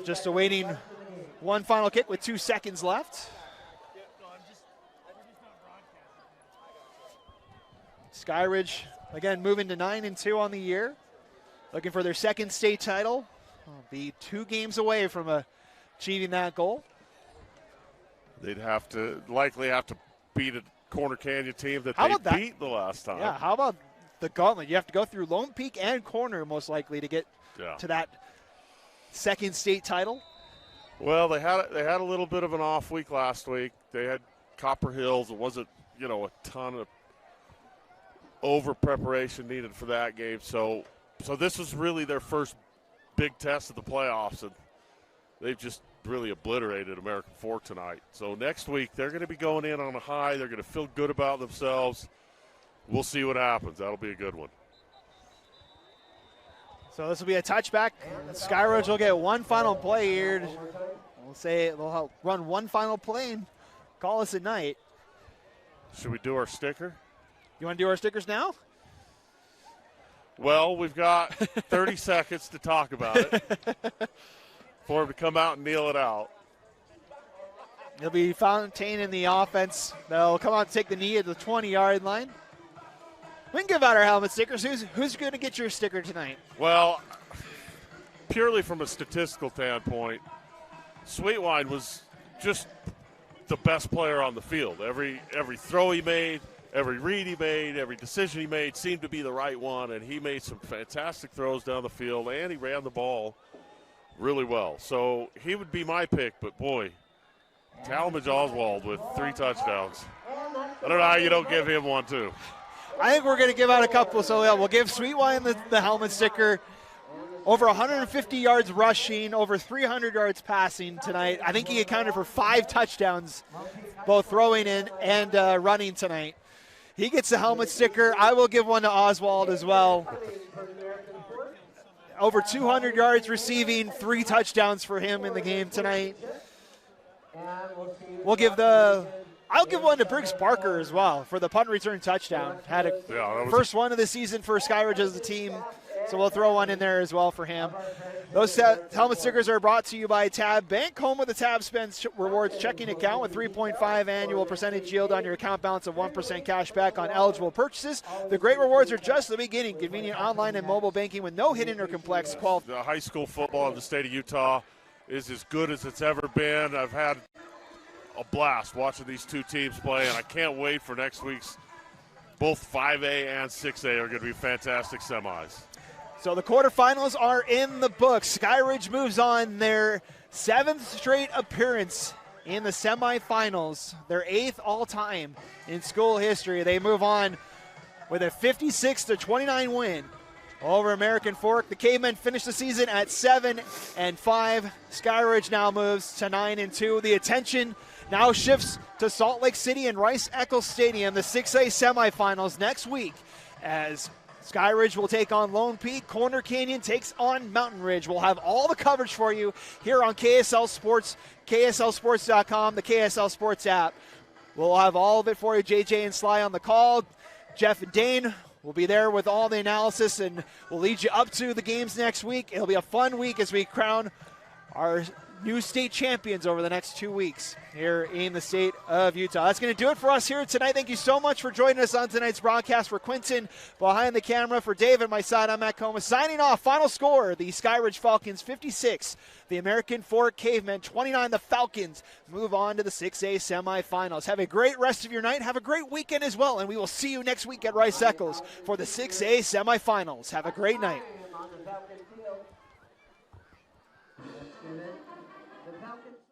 A: Just awaiting one final kick with 2 seconds left. Skyridge, again, moving to 9-2 on the year. Looking for their second state title. Will be 2 games away from achieving that goal.
B: They'd likely have to beat a Corner Canyon team that
A: How
B: they
A: about that?
B: beat the last time.
A: Yeah, how about the gauntlet? You have to go through Lone Peak and Corner most likely to get to that second state title.
B: Well, they had a little bit of an off week last week. They had Copper Hills. It wasn't, a ton of over preparation needed for that game. So this was really their first big test of the playoffs, and they've just really obliterated American Fork tonight. So next week they're going to be going in on a high. They're going to feel good about themselves. We'll see what happens. That'll be a good one.
A: So this will be a touchback. Skyridge will get one final play here. We'll say they'll run one final play and call us a night.
B: Should we do our sticker?
A: You want to do our stickers now?
B: Well, we've got 30 seconds to talk about it for him to come out and kneel it out.
A: It'll be Fontaine in the offense. They'll come out and take the knee at the 20-yard line. We can give out our helmet stickers. Who's going to get your sticker tonight?
B: Well, purely from a statistical standpoint, Sweetwine was just the best player on the field. Every throw he made, every read he made, every decision he made seemed to be the right one, and he made some fantastic throws down the field, and he ran the ball really well. So he would be my pick, but boy, Talmadge Oswald with 3 touchdowns. I don't know how you don't give him one too.
A: I think we're going to give out a couple, so yeah, we'll give Sweetwine the helmet sticker. Over 150 yards rushing, over 300 yards passing tonight. I think he accounted for 5 touchdowns, both throwing and running tonight. He gets the helmet sticker. I will give one to Oswald as well. Over 200 yards receiving, 3 touchdowns for him in the game tonight. I'll give one to Briggs Parker as well for the punt return touchdown. Had a first one of the season for Skyridge as a team, so we'll throw one in there as well for him. Those helmet stickers are brought to you by Tab Bank, home with the Tab Spend Rewards checking account with 3.5 annual percentage yield on your account balance of 1% cash back on eligible purchases. The great rewards are just the beginning. Convenient online and mobile banking with no hidden or complex
B: The high school football in the state of Utah is as good as it's ever been. I've had a blast watching these two teams play, and I can't wait for next week's. Both 5A and 6A are going to be fantastic semis.
A: So the quarterfinals are in the books. Skyridge moves on their 7th straight appearance in the semifinals, their 8th all-time in school history. They move on with a 56-29 win over American Fork. The Cavemen finished the season at 7-5. Skyridge now moves to 9-2. The attention now shifts to Salt Lake City and Rice-Eccles Stadium, the 6A semifinals next week, as Skyridge will take on Lone Peak. Corner Canyon takes on Mountain Ridge. We'll have all the coverage for you here on KSL Sports, KSLSports.com, the KSL Sports app. We'll have all of it for you. JJ and Sly on the call. Jeff and Dane will be there with all the analysis, and we'll lead you up to the games next week. It'll be a fun week as we crown our new state champions over the next 2 weeks here in the state of Utah. That's going to do it for us here tonight. Thank you so much for joining us on tonight's broadcast. For Quinton behind the camera, for Dave at my side, I'm Matt Comas. Signing off, final score, the Skyridge Falcons 56, the American Fork Cavemen 29. The Falcons move on to the 6A semifinals. Have a great rest of your night. Have a great weekend as well, and we will see you next week at Rice-Eccles for the 6A semifinals. Have a great night.